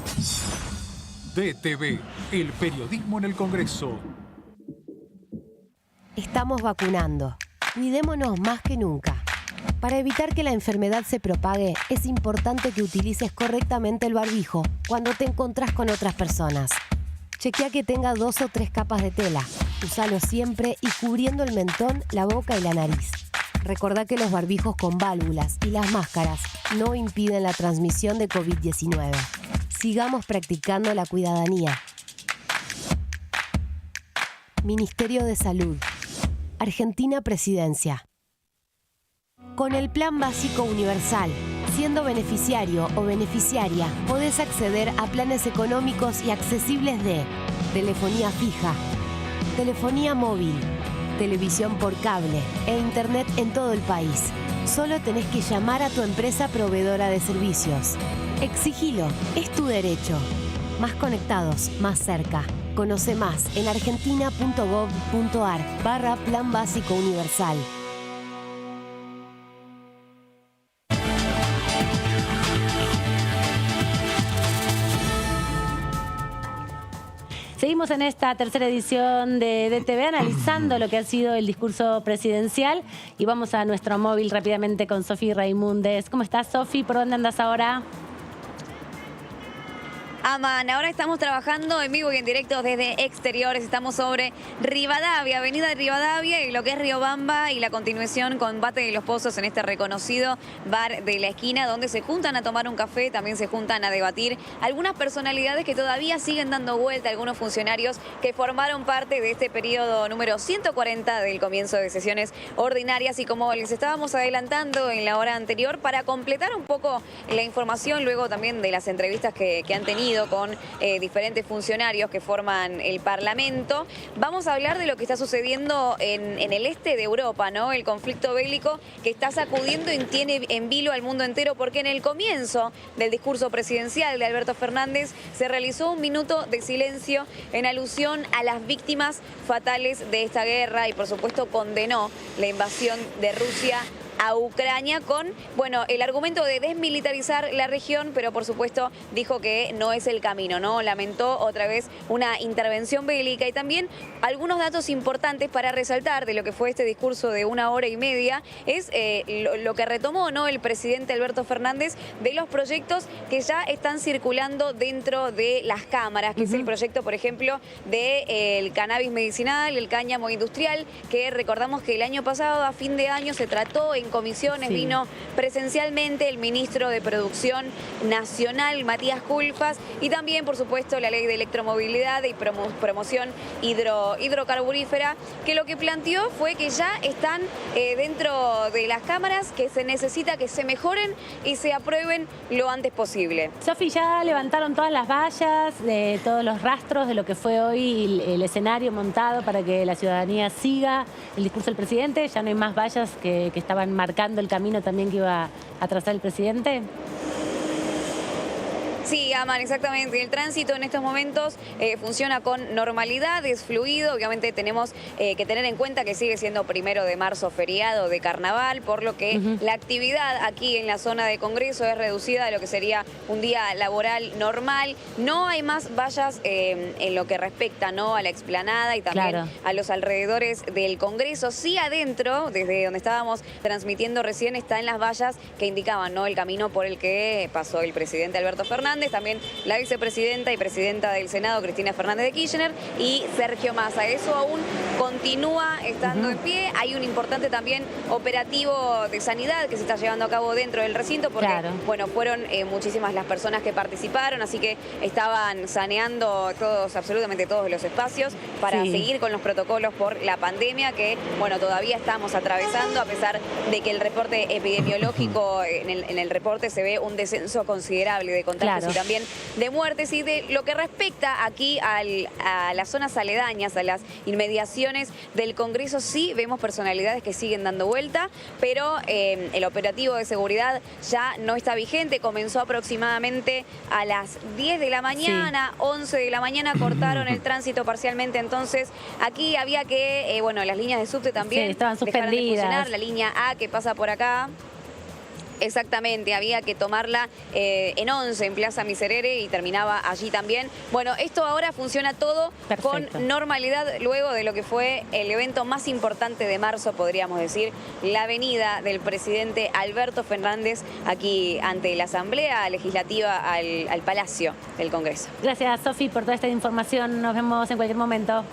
Speaker 1: DTV, el periodismo en el Congreso.
Speaker 14: Estamos vacunando. Cuidémonos más que nunca. Para evitar que la enfermedad se propague, es importante que utilices correctamente el barbijo cuando te encontrás con otras personas. Chequea que tenga 2 o 3 capas de tela. Úsalo siempre y cubriendo el mentón, la boca y la nariz. Recordá que los barbijos con válvulas y las máscaras no impiden la transmisión de COVID-19. Sigamos practicando la cuidadanía. Ministerio de Salud. Argentina Presidencia. Con el Plan Básico Universal, siendo beneficiario o beneficiaria, podés acceder a planes económicos y accesibles de telefonía fija, telefonía móvil, televisión por cable e internet en todo el país. Solo tenés que llamar a tu empresa proveedora de servicios. Exigilo, es tu derecho. Más conectados, más cerca. Conoce más en argentina.gov.ar/Plan Básico Universal.
Speaker 2: Seguimos en esta tercera edición de DTV analizando lo que ha sido el discurso presidencial y vamos a nuestro móvil rápidamente con Sofi Raimundes. ¿Cómo estás, Sofi? ¿Por dónde andas ahora?
Speaker 3: Aman, ahora estamos trabajando en vivo y en directo desde exteriores. Estamos sobre Rivadavia, Avenida Rivadavia y lo que es Riobamba y la continuación con Bate de los Pozos en este reconocido bar de la esquina donde se juntan a tomar un café, también se juntan a debatir algunas personalidades que todavía siguen dando vuelta, algunos funcionarios que formaron parte de este periodo número 140 del comienzo de sesiones ordinarias y como les estábamos adelantando en la hora anterior para completar un poco la información luego también de las entrevistas que han tenido con diferentes funcionarios que forman el Parlamento. Vamos a hablar de lo que está sucediendo en el este de Europa, ¿no? El conflicto bélico que está sacudiendo y tiene en vilo al mundo entero porque en el comienzo del discurso presidencial de Alberto Fernández se realizó un minuto de silencio en alusión a las víctimas fatales de esta guerra y por supuesto condenó la invasión de Rusia a Ucrania con, bueno, el argumento de desmilitarizar la región, pero por supuesto dijo que no es el camino, ¿no? Lamentó otra vez una intervención bélica y también algunos datos importantes para resaltar de lo que fue este discurso de 1 hora y media es lo que retomó, ¿no? El presidente Alberto Fernández de los proyectos que ya están circulando dentro de las cámaras, que es el proyecto, por ejemplo, del cannabis medicinal, el cáñamo industrial, que recordamos que el año pasado, a fin de año, se trató en comisiones, vino presencialmente el ministro de Producción Nacional, Matías Culfas, y también, por supuesto, la ley de electromovilidad y promoción hidrocarburífera, que lo que planteó fue que ya están dentro de las cámaras, que se necesita que se mejoren y se aprueben lo antes posible.
Speaker 2: Sofi, ya levantaron todas las vallas, de todos los rastros de lo que fue hoy el escenario montado para que la ciudadanía siga el discurso del presidente. Ya no hay más vallas que estaban marcando el camino también que iba a trazar el presidente.
Speaker 3: Sí, Aman, exactamente. El tránsito en estos momentos funciona con normalidad, es fluido. Obviamente tenemos que tener en cuenta que sigue siendo 1 de marzo feriado de carnaval, por lo que la actividad aquí en la zona de Congreso es reducida a lo que sería un día laboral normal. No hay más vallas en lo que respecta, ¿no?, a la explanada y también a los alrededores del Congreso. Sí, adentro, desde donde estábamos transmitiendo recién, están las vallas que indicaban, ¿no?, el camino por el que pasó el presidente Alberto Fernández. También también la vicepresidenta y presidenta del Senado, Cristina Fernández de Kirchner, y Sergio Massa. Eso aún continúa estando en pie. Hay un importante también operativo de sanidad que se está llevando a cabo dentro del recinto porque, bueno, fueron muchísimas las personas que participaron, así que estaban saneando absolutamente todos los espacios para seguir con los protocolos por la pandemia que, bueno, todavía estamos atravesando, a pesar de que el reporte epidemiológico, en el reporte se ve un descenso considerable de contagios y también de muertes. Y de lo que respecta aquí a las zonas aledañas, a las inmediaciones del Congreso, sí vemos personalidades que siguen dando vuelta, pero el operativo de seguridad ya no está vigente. Comenzó aproximadamente a las 10 de la mañana, 11 de la mañana, cortaron el tránsito parcialmente. Entonces, aquí había que, bueno, las líneas de subte también
Speaker 2: estaban suspendidas.
Speaker 3: dejaron de funcionar. La línea A que pasa por acá, exactamente, había que tomarla en 11 en Plaza Miserere y terminaba allí también. Bueno, esto ahora funciona todo con normalidad luego de lo que fue el evento más importante de marzo, podríamos decir, la venida del presidente Alberto Fernández aquí ante la Asamblea Legislativa al Palacio del Congreso.
Speaker 2: Gracias, Sofi, por toda esta información. Nos vemos en cualquier momento.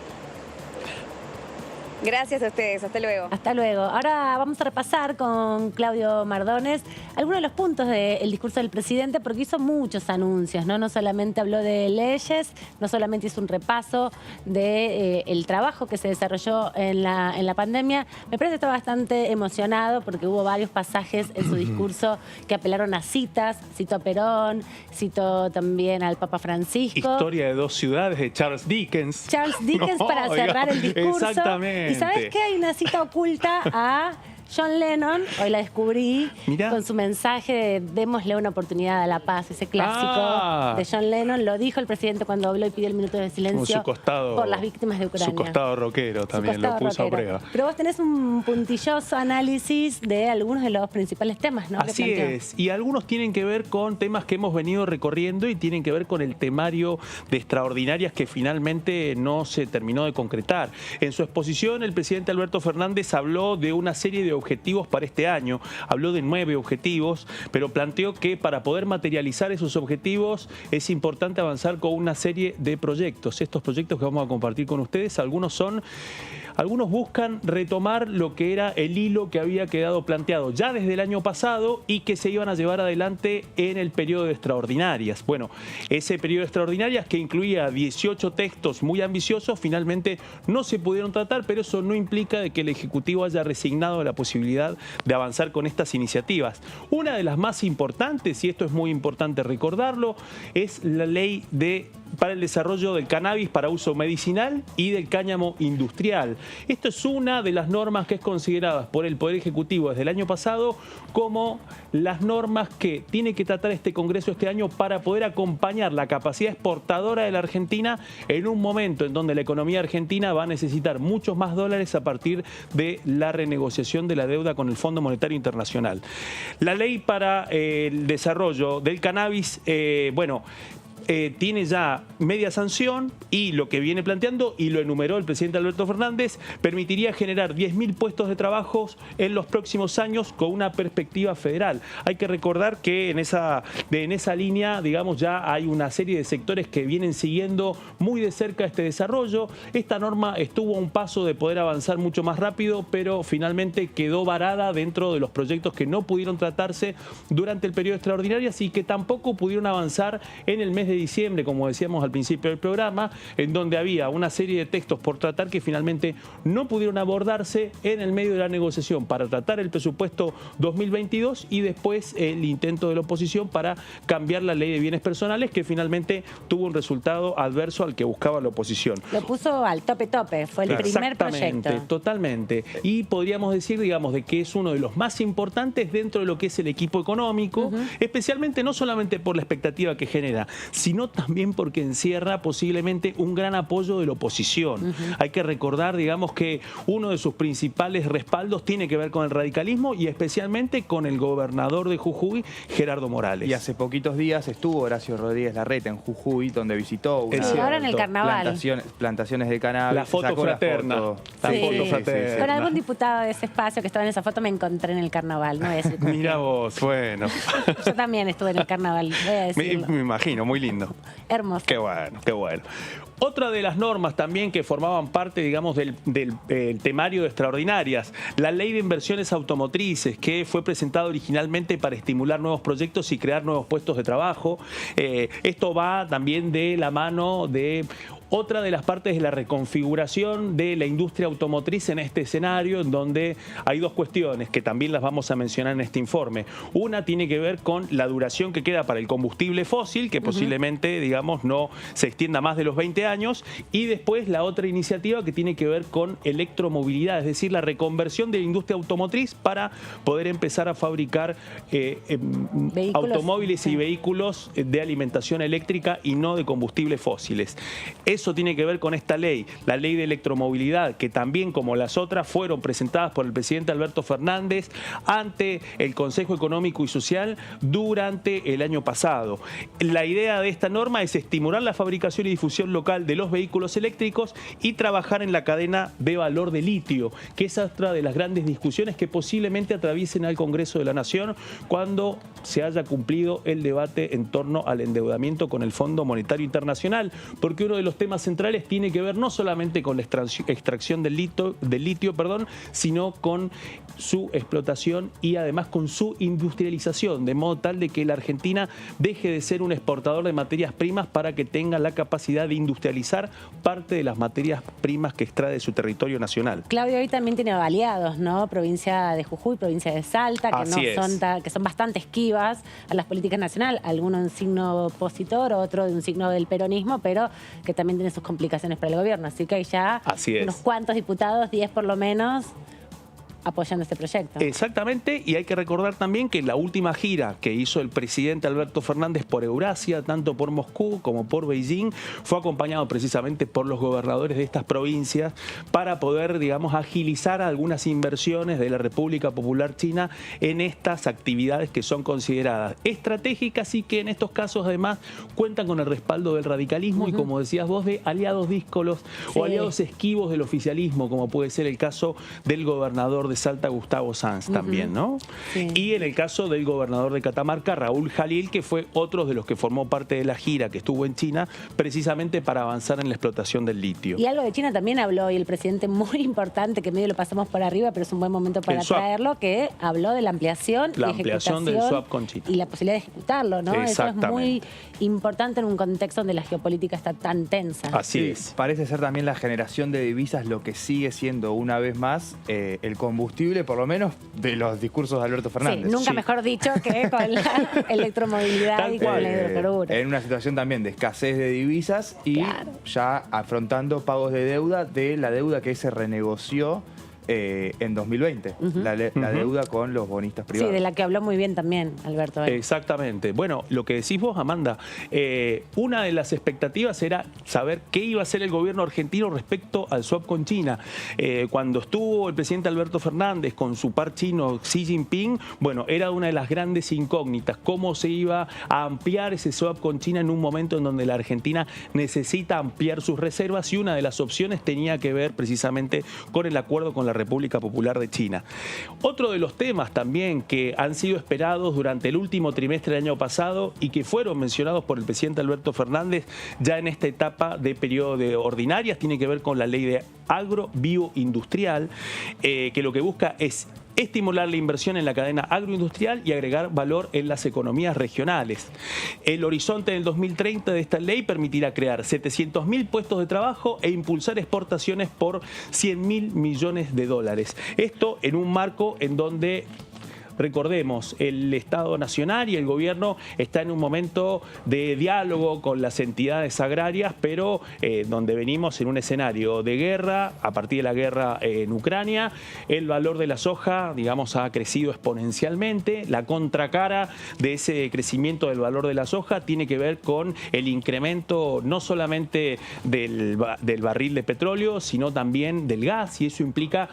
Speaker 3: Gracias a ustedes, hasta luego.
Speaker 2: Hasta luego. Ahora vamos a repasar con Claudio Mardones algunos de los puntos del discurso del presidente, porque hizo muchos anuncios, ¿no? No solamente habló de leyes, no solamente hizo un repaso del trabajo que se desarrolló en la pandemia. Me parece que está bastante emocionado porque hubo varios pasajes en su discurso que apelaron a citas. Citó a Perón, citó también al Papa Francisco.
Speaker 4: Historia de dos ciudades de Charles Dickens.
Speaker 2: Charles Dickens para cerrar el discurso.
Speaker 4: Exactamente.
Speaker 2: ¿Y sabes qué? Hay una cita oculta a John Lennon, hoy la descubrí, con su mensaje de démosle una oportunidad a la paz, ese clásico de John Lennon. Lo dijo el presidente cuando habló y pidió el minuto de silencio por las víctimas de Ucrania.
Speaker 4: Su costado rockero también, lo puso a prueba.
Speaker 2: Pero vos tenés un puntilloso análisis de algunos de los principales temas, ¿no?
Speaker 4: Así es, y algunos tienen que ver con temas que hemos venido recorriendo y tienen que ver con el temario de extraordinarias que finalmente no se terminó de concretar. En su exposición, el presidente Alberto Fernández habló de una serie de objetivos para este año, habló de 9 objetivos, pero planteó que para poder materializar esos objetivos es importante avanzar con una serie de proyectos. Estos proyectos que vamos a compartir con ustedes, algunos buscan retomar lo que era el hilo que había quedado planteado ya desde el año pasado y que se iban a llevar adelante en el periodo de extraordinarias. Bueno, ese periodo de extraordinarias que incluía 18 textos muy ambiciosos, finalmente no se pudieron tratar, pero eso no implica de que el Ejecutivo haya resignado la posibilidad de avanzar con estas iniciativas. Una de las más importantes, y esto es muy importante recordarlo, es la ley para el desarrollo del cannabis para uso medicinal y del cáñamo industrial. Esto es una de las normas que es considerada por el Poder Ejecutivo desde el año pasado como las normas que tiene que tratar este Congreso este año para poder acompañar la capacidad exportadora de la Argentina en un momento en donde la economía argentina va a necesitar muchos más dólares a partir de la renegociación de la deuda con el Fondo Monetario Internacional. La ley para el desarrollo del cannabis, tiene ya media sanción y lo que viene planteando, y lo enumeró el presidente Alberto Fernández, permitiría generar 10.000 puestos de trabajo en los próximos años con una perspectiva federal. Hay que recordar que en esa línea, digamos, ya hay una serie de sectores que vienen siguiendo muy de cerca este desarrollo. Esta norma estuvo a un paso de poder avanzar mucho más rápido, pero finalmente quedó varada dentro de los proyectos que no pudieron tratarse durante el periodo extraordinario, así que tampoco pudieron avanzar en el mes de diciembre, como decíamos al principio del programa, en donde había una serie de textos por tratar que finalmente no pudieron abordarse en el medio de la negociación para tratar el presupuesto 2022 y después el intento de la oposición para cambiar la ley de bienes personales, que finalmente tuvo un resultado adverso al que buscaba la oposición.
Speaker 2: Lo puso al tope, fue el primer proyecto.
Speaker 4: Totalmente. Y podríamos decir, digamos, de que es uno de los más importantes dentro de lo que es el equipo económico, especialmente no solamente por la expectativa que genera, sino también porque encierra posiblemente un gran apoyo de la oposición. Hay que recordar, digamos, que uno de sus principales respaldos tiene que ver con el radicalismo y especialmente con el gobernador de Jujuy, Gerardo Morales.
Speaker 5: Y hace poquitos días estuvo Horacio Rodríguez Larreta en Jujuy, donde visitó
Speaker 2: ahora en el carnaval.
Speaker 5: Plantaciones de cannabis.
Speaker 4: La foto fraterna. La foto fraterna.
Speaker 2: Con algún diputado de ese espacio que estaba en esa foto me encontré en el carnaval. No voy a decir con
Speaker 4: Mira
Speaker 2: quién.
Speaker 4: vos, bueno.
Speaker 2: Yo también estuve en el carnaval, voy a decirlo.
Speaker 4: Me imagino, muy lindo.
Speaker 2: Hermoso.
Speaker 4: Qué bueno, qué bueno. Otra de las normas también que formaban parte, digamos, del temario de extraordinarias, la Ley de Inversiones Automotrices, que fue presentada originalmente para estimular nuevos proyectos y crear nuevos puestos de trabajo. Esto va también de la mano de otra de las partes de la reconfiguración de la industria automotriz en este escenario, en donde hay dos cuestiones que también las vamos a mencionar en este informe. Una tiene que ver con la duración que queda para el combustible fósil, que posiblemente, digamos, no se extienda más de los 20 años, y después la otra iniciativa que tiene que ver con electromovilidad, es decir, la reconversión de la industria automotriz para poder empezar a fabricar automóviles y vehículos de alimentación eléctrica y no de combustibles fósiles. Eso tiene que ver con esta ley, la ley de electromovilidad, que también, como las otras, fueron presentadas por el presidente Alberto Fernández ante el Consejo Económico y Social durante el año pasado. La idea de esta norma es estimular la fabricación y difusión local de los vehículos eléctricos y trabajar en la cadena de valor de litio, que es otra de las grandes discusiones que posiblemente atraviesen al Congreso de la Nación cuando se haya cumplido el debate en torno al endeudamiento con el Fondo Monetario Internacional, porque uno de los temas centrales tiene que ver no solamente con la extracción del litio, sino con su explotación y además con su industrialización, de modo tal de que la Argentina deje de ser un exportador de materias primas para que tenga la capacidad de industrializar parte de las materias primas que extrae de su territorio nacional.
Speaker 2: Claudio hoy también tiene aliados, ¿no? Provincia de Jujuy, provincia de Salta, que son bastante esquivas a las políticas nacionales, algunos en signo opositor, otro de un signo del peronismo, pero que también tiene sus complicaciones para el gobierno. Así que hay ya unos cuantos diputados, 10 por lo menos, apoyando este proyecto.
Speaker 4: Exactamente, y hay que recordar también que la última gira que hizo el presidente Alberto Fernández por Eurasia, tanto por Moscú como por Beijing, fue acompañado precisamente por los gobernadores de estas provincias para poder, digamos, agilizar algunas inversiones de la República Popular China en estas actividades que son consideradas estratégicas y que en estos casos además cuentan con el respaldo del radicalismo y, como decías vos, de aliados díscolos o aliados esquivos del oficialismo, como puede ser el caso del gobernador de Salta, Gustavo Sanz, también, ¿no? Sí. Y en el caso del gobernador de Catamarca, Raúl Jalil, que fue otro de los que formó parte de la gira que estuvo en China, precisamente para avanzar en la explotación del litio.
Speaker 2: Y algo de China también habló, y el presidente muy importante, que medio lo pasamos por arriba, pero es un buen momento para traerlo, que habló de la ampliación
Speaker 4: del swap con China.
Speaker 2: Y la posibilidad de ejecutarlo, ¿no? Eso es muy importante en un contexto donde la geopolítica está tan tensa.
Speaker 5: Así es. Parece ser también la generación de divisas lo que sigue siendo una vez más el combustible, por lo menos, de los discursos de Alberto Fernández.
Speaker 2: Sí, nunca mejor dicho que con la electromovilidad y con la hidrocarburos.
Speaker 5: En una situación también de escasez de divisas y ya afrontando pagos de deuda, de la deuda que se renegoció en 2020, la deuda con los bonistas privados.
Speaker 2: Sí, de la que habló muy bien también Alberto.
Speaker 4: Exactamente. Bueno, lo que decís vos, Amanda, una de las expectativas era saber qué iba a hacer el gobierno argentino respecto al swap con China. Cuando estuvo el presidente Alberto Fernández con su par chino Xi Jinping, bueno, era una de las grandes incógnitas, cómo se iba a ampliar ese swap con China en un momento en donde la Argentina necesita ampliar sus reservas, y una de las opciones tenía que ver precisamente con el acuerdo con la República Popular de China. Otro de los temas también que han sido esperados durante el último trimestre del año pasado y que fueron mencionados por el presidente Alberto Fernández ya en esta etapa de periodo de ordinarias tiene que ver con la ley de agrobioindustrial, que lo que busca es estimular la inversión en la cadena agroindustrial y agregar valor en las economías regionales. El horizonte del 2030 de esta ley permitirá crear 700.000 puestos de trabajo e impulsar exportaciones por 100.000 millones de dólares. Esto en un marco en donde recordemos, el Estado Nacional y el gobierno está en un momento de diálogo con las entidades agrarias, pero donde venimos en un escenario de guerra, a partir de la guerra en Ucrania, el valor de la soja, digamos, ha crecido exponencialmente. La contracara de ese crecimiento del valor de la soja tiene que ver con el incremento no solamente del barril de petróleo, sino también del gas, y eso implica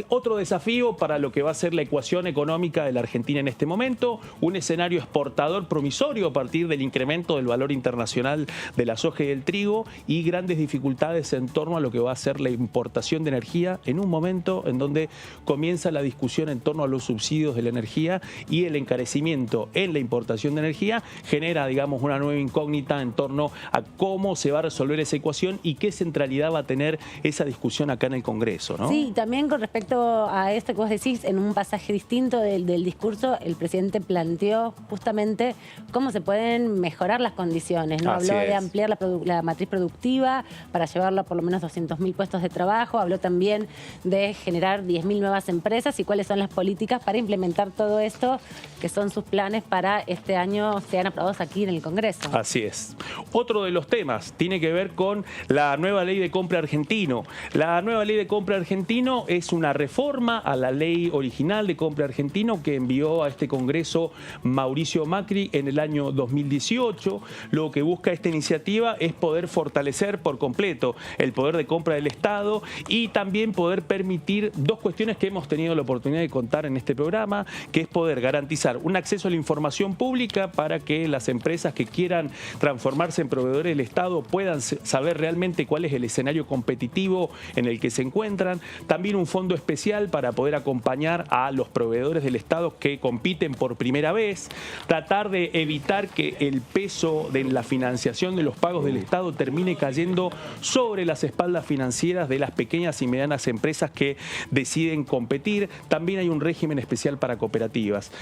Speaker 4: otro desafío para lo que va a ser la ecuación económica de la Argentina en este momento, un escenario exportador promisorio a partir del incremento del valor internacional de la soja y del trigo, y grandes dificultades en torno a lo que va a ser la importación de energía en un momento en donde comienza la discusión en torno a los subsidios de la energía, y el encarecimiento en la importación de energía genera, digamos, una nueva incógnita en torno a cómo se va a resolver esa ecuación y qué centralidad va a tener esa discusión acá en el Congreso, ¿no?
Speaker 2: Sí, también con respecto a esto que vos decís, en un pasaje distinto del discurso, el presidente planteó justamente cómo se pueden mejorar las condiciones, ¿no? Habló de ampliar la matriz productiva para llevarlo a por lo menos 200.000 puestos de trabajo, habló también de generar 10.000 nuevas empresas y cuáles son las políticas para implementar todo esto, que son sus planes para este año, sean aprobados aquí en el Congreso.
Speaker 4: Así es. Otro de los temas tiene que ver con la nueva ley de compra argentino. La nueva ley de compra argentino es una reforma a la ley original de compra argentino que envió a este Congreso Mauricio Macri en el año 2018. Lo que busca esta iniciativa es poder fortalecer por completo el poder de compra del Estado y también poder permitir dos cuestiones que hemos tenido la oportunidad de contar en este programa, que es poder garantizar un acceso a la información pública para que las empresas que quieran transformarse en proveedores del Estado puedan saber realmente cuál es el escenario competitivo en el que se encuentran. También un fondo especial para poder acompañar a los proveedores del Estado que compiten por primera vez. Tratar de evitar que el peso de la financiación de los pagos del Estado termine cayendo sobre las espaldas financieras de las pequeñas y medianas empresas que deciden competir. También hay un régimen especial para cooperativas.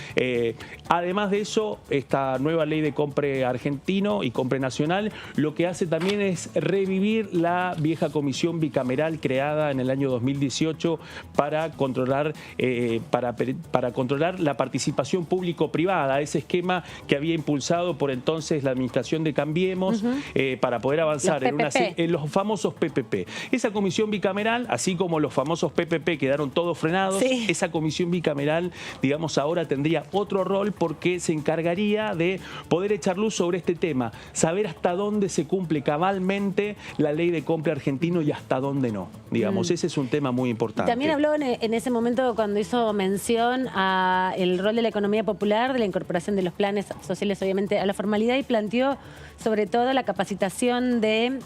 Speaker 4: Además de eso, esta nueva ley de compre argentino y compre nacional lo que hace también es revivir la vieja comisión bicameral creada en el año 2018 para controlar, controlar la participación público-privada, ese esquema que había impulsado por entonces la administración de Cambiemos para poder avanzar en los famosos PPP. Esa comisión bicameral, así como los famosos PPP quedaron todos frenados, esa comisión bicameral, digamos, ahora tendría otro rol porque se encargaría de poder echar luz sobre este tema, saber hasta dónde se cumple cabalmente la ley de compra argentino y hasta dónde no. Digamos, ese es un tema muy importante.
Speaker 2: También habló en ese momento cuando hizo mención a el rol de la economía popular, de la incorporación de los planes sociales obviamente a la formalidad, y planteó sobre todo la capacitación de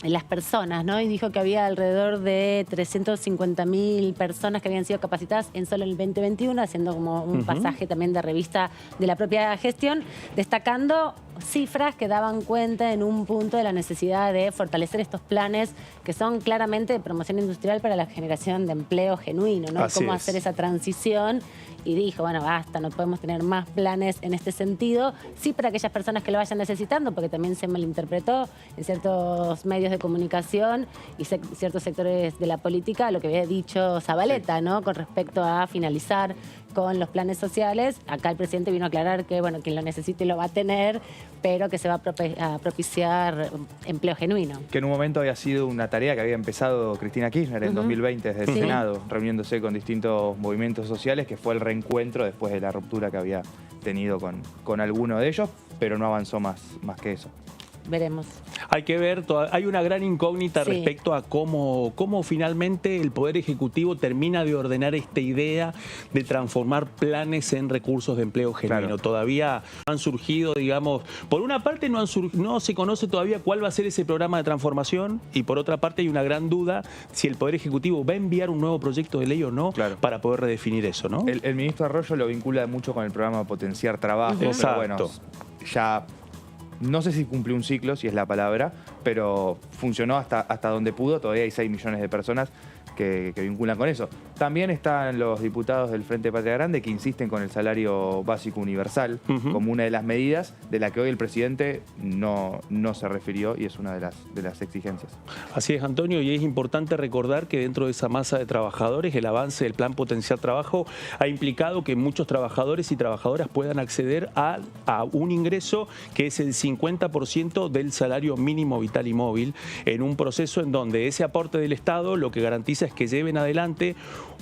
Speaker 2: las personas, ¿no? Y dijo que había alrededor de 350.000 personas que habían sido capacitadas en solo el 2021, haciendo como un pasaje también de revista de la propia gestión, destacando cifras que daban cuenta en un punto de la necesidad de fortalecer estos planes que son claramente de promoción industrial para la generación de empleo genuino, ¿no? Cómo hacer esa transición. Y dijo, bueno, basta, no podemos tener más planes en este sentido. Sí, para aquellas personas que lo vayan necesitando, porque también se malinterpretó en ciertos medios de comunicación y ciertos sectores de la política lo que había dicho Zabaleta, ¿no? Con respecto a finalizar con los planes sociales. Acá el presidente vino a aclarar que, bueno, quien lo necesite lo va a tener, pero que se va a propiciar empleo genuino.
Speaker 5: Que en un momento había sido una tarea que había empezado Cristina Kirchner en 2020 desde el Senado, reuniéndose con distintos movimientos sociales, que fue el reencuentro después de la ruptura que había tenido con alguno de ellos, pero no avanzó más que eso.
Speaker 2: Veremos.
Speaker 4: Hay que ver, hay una gran incógnita respecto a cómo finalmente el Poder Ejecutivo termina de ordenar esta idea de transformar planes en recursos de empleo genuino. Todavía no han surgido, digamos, por una parte no se conoce todavía cuál va a ser ese programa de transformación, y por otra parte hay una gran duda si el Poder Ejecutivo va a enviar un nuevo proyecto de ley o no para poder redefinir eso, ¿no?
Speaker 5: El ministro Arroyo lo vincula mucho con el programa Potenciar Trabajo, pero bueno, ya no sé si cumplió un ciclo, si es la palabra, pero funcionó hasta donde pudo. Todavía hay 6 millones de personas que vinculan con eso. También están los diputados del Frente Patria Grande que insisten con el salario básico universal como una de las medidas de la que hoy el presidente no se refirió y es una de las exigencias.
Speaker 4: Así es, Antonio, y es importante recordar que dentro de esa masa de trabajadores el avance del Plan Potencial Trabajo ha implicado que muchos trabajadores y trabajadoras puedan acceder a un ingreso que es el 50% del salario mínimo vital y móvil, en un proceso en donde ese aporte del Estado lo que garantiza es que lleven adelante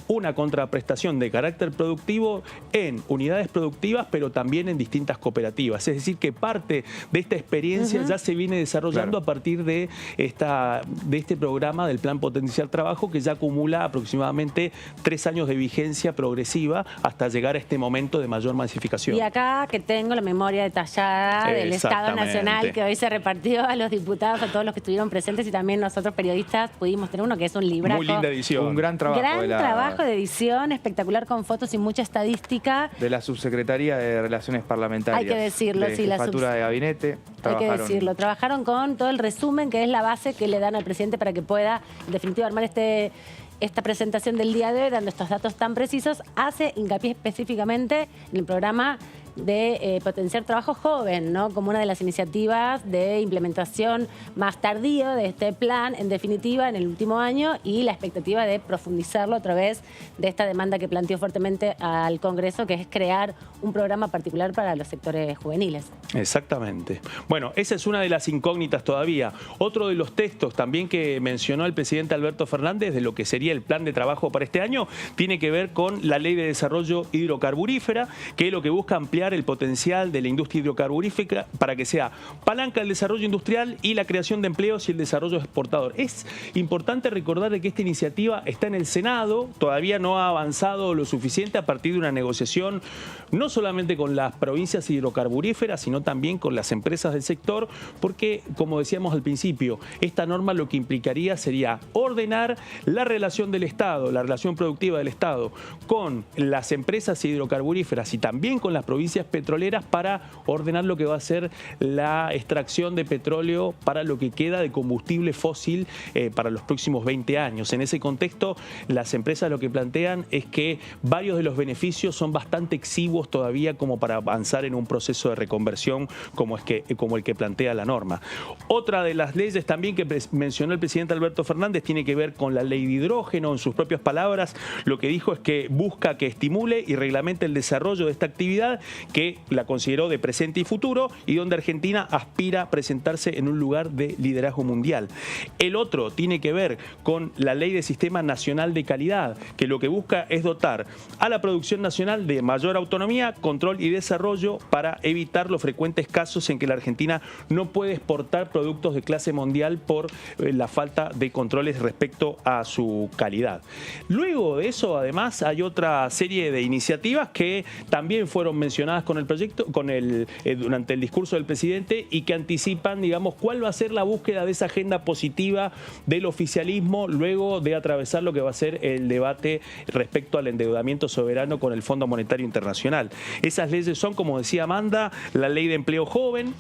Speaker 4: una contraprestación de carácter productivo en unidades productivas, pero también en distintas cooperativas. Es decir, que parte de esta experiencia ya se viene desarrollando a partir de este programa del Plan Potencial Trabajo, que ya acumula aproximadamente 3 años de vigencia progresiva hasta llegar a este momento de mayor masificación.
Speaker 2: Y acá que tengo la memoria detallada del Estado Nacional que hoy se repartió a los diputados, a todos los que estuvieron presentes, y también nosotros periodistas pudimos tener uno que es un libraco.
Speaker 5: Muy linda edición. Un gran trabajo.
Speaker 2: Trabajo de edición, espectacular, con fotos y mucha estadística.
Speaker 5: De la Subsecretaría de Relaciones Parlamentarias.
Speaker 2: Hay que decirlo,
Speaker 5: de
Speaker 2: sí.
Speaker 5: Jefatura de Gabinete.
Speaker 2: Hay que decirlo. Trabajaron con todo el resumen, que es la base que le dan al presidente para que pueda, en definitiva, armar esta presentación del día de hoy, dando estos datos tan precisos. Hace hincapié específicamente en el programa de potenciar trabajo joven, ¿no? Como una de las iniciativas de implementación más tardío de este plan, en definitiva, en el último año, y la expectativa de profundizarlo a través de esta demanda que planteó fuertemente al Congreso, que es crear un programa particular para los sectores juveniles.
Speaker 4: Exactamente. Bueno, esa es una de las incógnitas todavía. Otro de los textos también que mencionó el presidente Alberto Fernández de lo que sería el plan de trabajo para este año tiene que ver con la Ley de Desarrollo Hidrocarburífera, que es lo que busca ampliar el potencial de la industria hidrocarburífera para que sea palanca del desarrollo industrial y la creación de empleos y el desarrollo exportador. Es importante recordar que esta iniciativa está en el Senado, todavía no ha avanzado lo suficiente a partir de una negociación no solamente con las provincias hidrocarburíferas, sino también con las empresas del sector, porque, como decíamos al principio, esta norma lo que implicaría sería ordenar la relación del Estado, la relación productiva del Estado con las empresas hidrocarburíferas y también con las provincias petroleras para ordenar lo que va a ser la extracción de petróleo para lo que queda de combustible fósil para los próximos 20 años. En ese contexto, las empresas lo que plantean es que varios de los beneficios son bastante exiguos todavía como para avanzar en un proceso de reconversión como el que plantea la norma. Otra de las leyes también que mencionó el presidente Alberto Fernández tiene que ver con la ley de hidrógeno. En sus propias palabras, lo que dijo es que busca que estimule y reglamente el desarrollo de esta actividad, que la consideró de presente y futuro y donde Argentina aspira a presentarse en un lugar de liderazgo mundial. El otro tiene que ver con la Ley de Sistema Nacional de Calidad, que lo que busca es dotar a la producción nacional de mayor autonomía, control y desarrollo para evitar los frecuentes casos en que la Argentina no puede exportar productos de clase mundial por la falta de controles respecto a su calidad. Luego de eso, además, hay otra serie de iniciativas que también fueron mencionadas con el proyecto, durante el discurso del presidente, y que anticipan, digamos, cuál va a ser la búsqueda de esa agenda positiva del oficialismo luego de atravesar lo que va a ser el debate respecto al endeudamiento soberano con el Fondo Monetario Internacional. Esas leyes son, como decía Amanda, la Ley de Empleo Joven,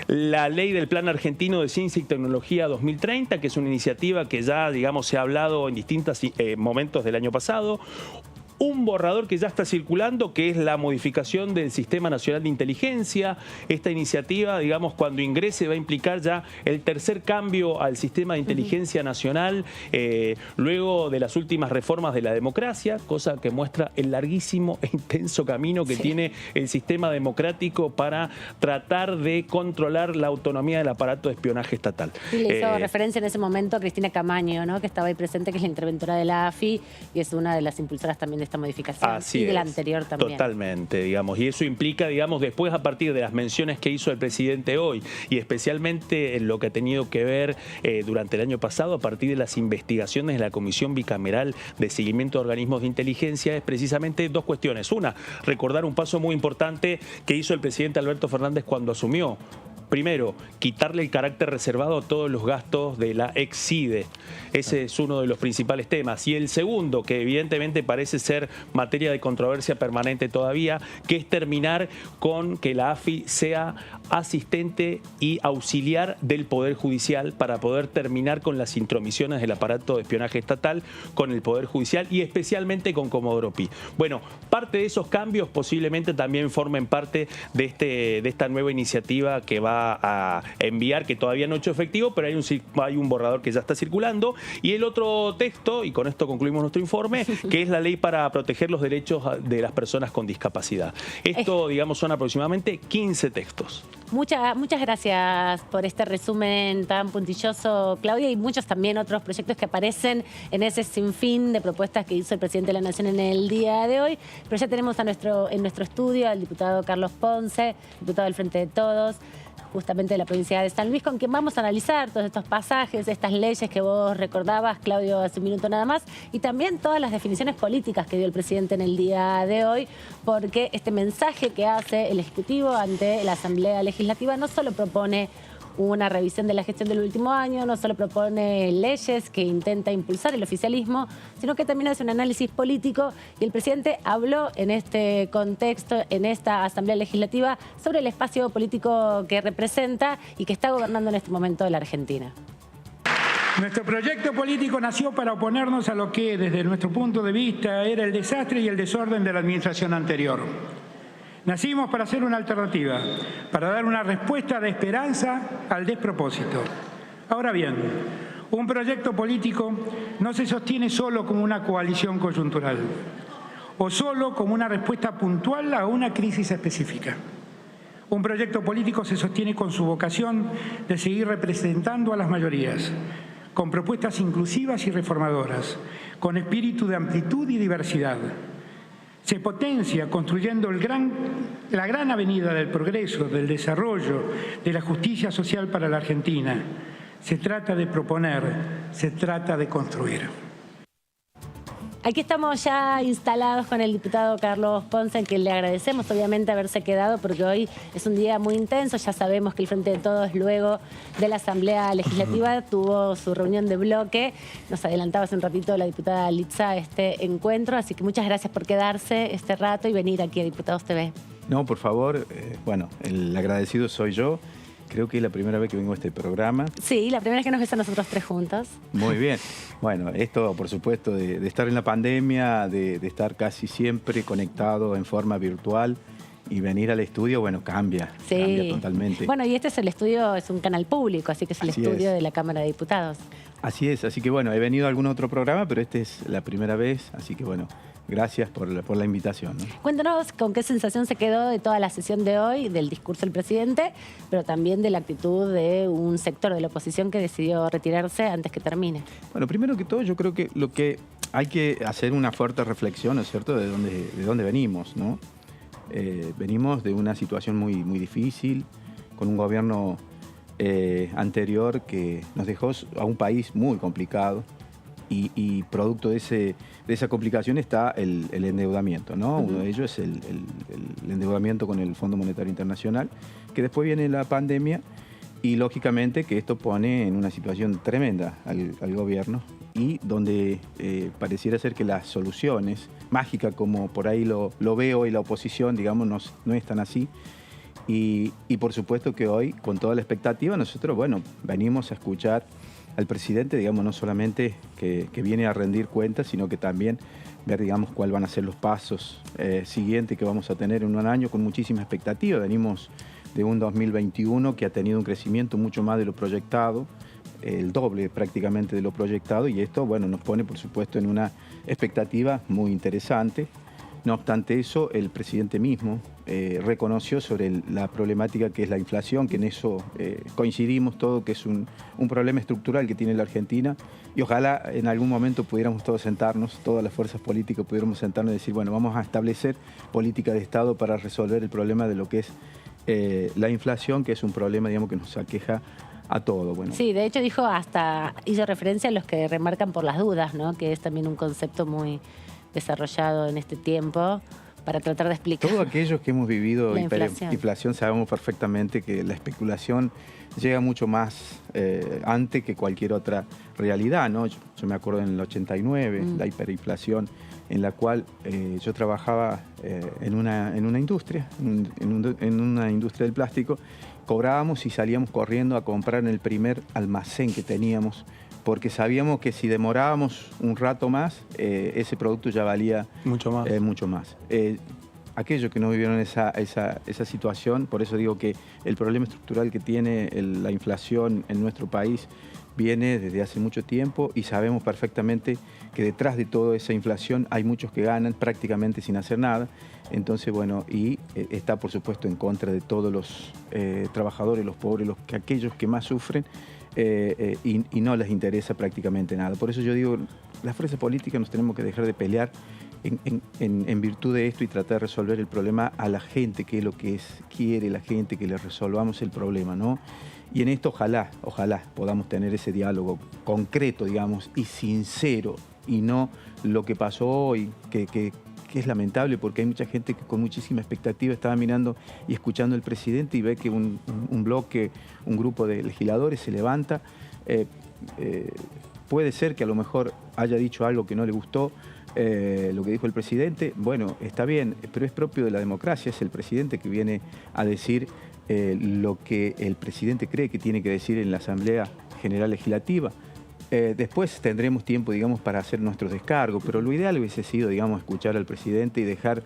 Speaker 4: la Ley del Plan Argentino de Ciencia y Tecnología 2030, que es una iniciativa que ya, digamos, se ha hablado en distintos momentos del año pasado, un borrador que ya está circulando, que es la modificación del Sistema Nacional de Inteligencia. Esta iniciativa, digamos, cuando ingrese va a implicar ya el tercer cambio al Sistema de Inteligencia Nacional, luego de las últimas reformas de la democracia, cosa que muestra el larguísimo e intenso camino que tiene el sistema democrático para tratar de controlar la autonomía del aparato de espionaje estatal.
Speaker 2: Sí, le hizo referencia en ese momento a Cristina Camaño, ¿no?, que estaba ahí presente, que es la interventora de la AFI y es una de las impulsoras también de esta modificación.
Speaker 4: Así
Speaker 2: y de la
Speaker 4: es,
Speaker 2: anterior también.
Speaker 4: Totalmente, digamos. Y eso implica, digamos, después a partir de las menciones que hizo el presidente hoy y especialmente en lo que ha tenido que ver durante el año pasado a partir de las investigaciones de la Comisión Bicameral de Seguimiento de Organismos de Inteligencia, es precisamente dos cuestiones. Una, recordar un paso muy importante que hizo el presidente Alberto Fernández cuando asumió. primero, quitarle el carácter reservado a todos los gastos de la ex-CIDE. Ese es uno de los principales temas. Y el segundo, que evidentemente parece ser materia de controversia permanente todavía, que es terminar con que la AFI sea asistente y auxiliar del Poder Judicial para poder terminar con las intromisiones del aparato de espionaje estatal con el Poder Judicial y especialmente con Comodoro Pi. Bueno, parte de esos cambios posiblemente también formen parte de esta nueva iniciativa que va a enviar, que todavía no ha hecho efectivo, pero hay un borrador que ya está circulando. Y el otro texto, y con esto concluimos nuestro informe, que es la ley para proteger los derechos de las personas con discapacidad. Esto, digamos, son aproximadamente 15 textos.
Speaker 2: Muchas gracias por este resumen tan puntilloso, Claudia, y muchos también otros proyectos que aparecen en ese sinfín de propuestas que hizo el presidente de la Nación en el día de hoy. Pero ya tenemos en nuestro estudio al diputado Carlos Ponce, diputado del Frente de Todos, justamente de la provincia de San Luis, con quien vamos a analizar todos estos pasajes, estas leyes que vos recordabas, Claudio, hace un minuto nada más, y también todas las definiciones políticas que dio el presidente en el día de hoy, porque este mensaje que hace el Ejecutivo ante la Asamblea Legislativa no solo propone una revisión de la gestión del último año, no solo propone leyes que intenta impulsar el oficialismo, sino que también hace un análisis político, y el presidente habló en este contexto, en esta Asamblea Legislativa, sobre el espacio político que representa y que está gobernando en este momento de la Argentina.
Speaker 6: Nuestro proyecto político nació para oponernos a lo que, desde nuestro punto de vista, era el desastre y el desorden de la administración anterior. Nacimos para hacer una alternativa, para dar una respuesta de esperanza al despropósito. Ahora bien, un proyecto político no se sostiene solo como una coalición coyuntural o solo como una respuesta puntual a una crisis específica. Un proyecto político se sostiene con su vocación de seguir representando a las mayorías, con propuestas inclusivas y reformadoras, con espíritu de amplitud y diversidad. Se potencia construyendo la gran avenida del progreso, del desarrollo, de la justicia social para la Argentina. Se trata de proponer, se trata de construir.
Speaker 2: Aquí estamos ya instalados con el diputado Carlos Ponce, en quien le agradecemos obviamente haberse quedado, porque hoy es un día muy intenso. Ya sabemos que el Frente de Todos, luego de la Asamblea Legislativa, tuvo su reunión de bloque. Nos adelantaba hace un ratito la diputada Litza este encuentro, así que muchas gracias por quedarse este rato y venir aquí a Diputados TV.
Speaker 21: No, por favor, bueno, el agradecido soy yo. Creo que es la primera vez que vengo a este programa.
Speaker 2: Sí, la primera vez que nos ves a nosotros tres juntos.
Speaker 21: Muy bien. Bueno, esto, por supuesto, de estar en la pandemia, de estar casi siempre conectado en forma virtual y venir al estudio, bueno, cambia totalmente.
Speaker 2: Bueno, y este es el estudio, es un canal público, así que es el estudio de la Cámara de Diputados.
Speaker 21: Así es, así que bueno, he venido a algún otro programa, pero este es la primera vez, así que bueno, gracias por la invitación, ¿no?
Speaker 2: Cuéntanos con qué sensación se quedó de toda la sesión de hoy, del discurso del presidente, pero también de la actitud de un sector de la oposición que decidió retirarse antes que termine.
Speaker 21: Bueno, primero que todo, yo creo que lo que hay que hacer una fuerte reflexión, ¿no es cierto?, de dónde venimos, ¿no? Venimos de una situación muy difícil, con un gobierno anterior que nos dejó a un país muy complicado. Y producto de esa complicación está el endeudamiento, ¿no? Uno de ellos es el endeudamiento con el Fondo Monetario Internacional, que después viene la pandemia y lógicamente que esto pone en una situación tremenda al gobierno y donde pareciera ser que las soluciones mágicas, como por ahí lo veo y la oposición, digamos, no es tan así. Y por supuesto que hoy, con toda la expectativa, nosotros, bueno, venimos a escuchar al presidente, digamos, no solamente que viene a rendir cuentas, sino que también ver, digamos, cuáles van a ser los pasos siguientes que vamos a tener en un año con muchísima expectativa. Venimos de un 2021 que ha tenido un crecimiento mucho más de lo proyectado, el doble prácticamente de lo proyectado, y esto, bueno, nos pone, por supuesto, en una expectativa muy interesante. No obstante eso, el presidente mismo reconoció sobre la problemática que es la inflación, que en eso coincidimos todo, que es un problema estructural que tiene la Argentina, y ojalá en algún momento pudiéramos todos sentarnos, todas las fuerzas políticas pudiéramos sentarnos y decir, bueno, vamos a establecer política de Estado para resolver el problema de lo que es la inflación, que es un problema, digamos, que nos aqueja a todo. Bueno.
Speaker 2: Sí, de hecho hizo referencia a los que remarcan por las dudas, ¿no? Que es también un concepto muy desarrollado en este tiempo para tratar de explicar.
Speaker 21: Todos aquellos que hemos vivido
Speaker 2: la
Speaker 21: hiperinflación sabemos perfectamente que la especulación llega mucho más antes que cualquier otra realidad, ¿no? Yo me acuerdo en el 89, la hiperinflación en la cual yo trabajaba en una industria, en una industria del plástico. Cobrábamos y salíamos corriendo a comprar en el primer almacén que teníamos, porque sabíamos que si demorábamos un rato más, ese producto ya valía mucho más. Aquellos que no vivieron esa situación, por eso digo que el problema estructural que tiene la inflación en nuestro país viene desde hace mucho tiempo y sabemos perfectamente que detrás de toda esa inflación hay muchos que ganan prácticamente sin hacer nada. Entonces, bueno, y está por supuesto en contra de todos los trabajadores, los pobres, aquellos que más sufren y no les interesa prácticamente nada. Por eso yo digo, las fuerzas políticas nos tenemos que dejar de pelear en virtud de esto y tratar de resolver el problema a la gente, que es lo que quiere la gente, que le resolvamos el problema, ¿no? Y en esto ojalá podamos tener ese diálogo concreto, digamos, y sincero, y no lo que pasó hoy, que es lamentable porque hay mucha gente que con muchísima expectativa estaba mirando y escuchando al presidente y ve que un bloque, un grupo de legisladores se levanta. Puede ser que a lo mejor haya dicho algo que no le gustó, lo que dijo el presidente. Bueno, está bien, pero es propio de la democracia, es el presidente que viene a decir lo que el presidente cree que tiene que decir en la Asamblea General Legislativa. Después tendremos tiempo, digamos, para hacer nuestros descargos, pero lo ideal hubiese sido, digamos, escuchar al presidente y dejar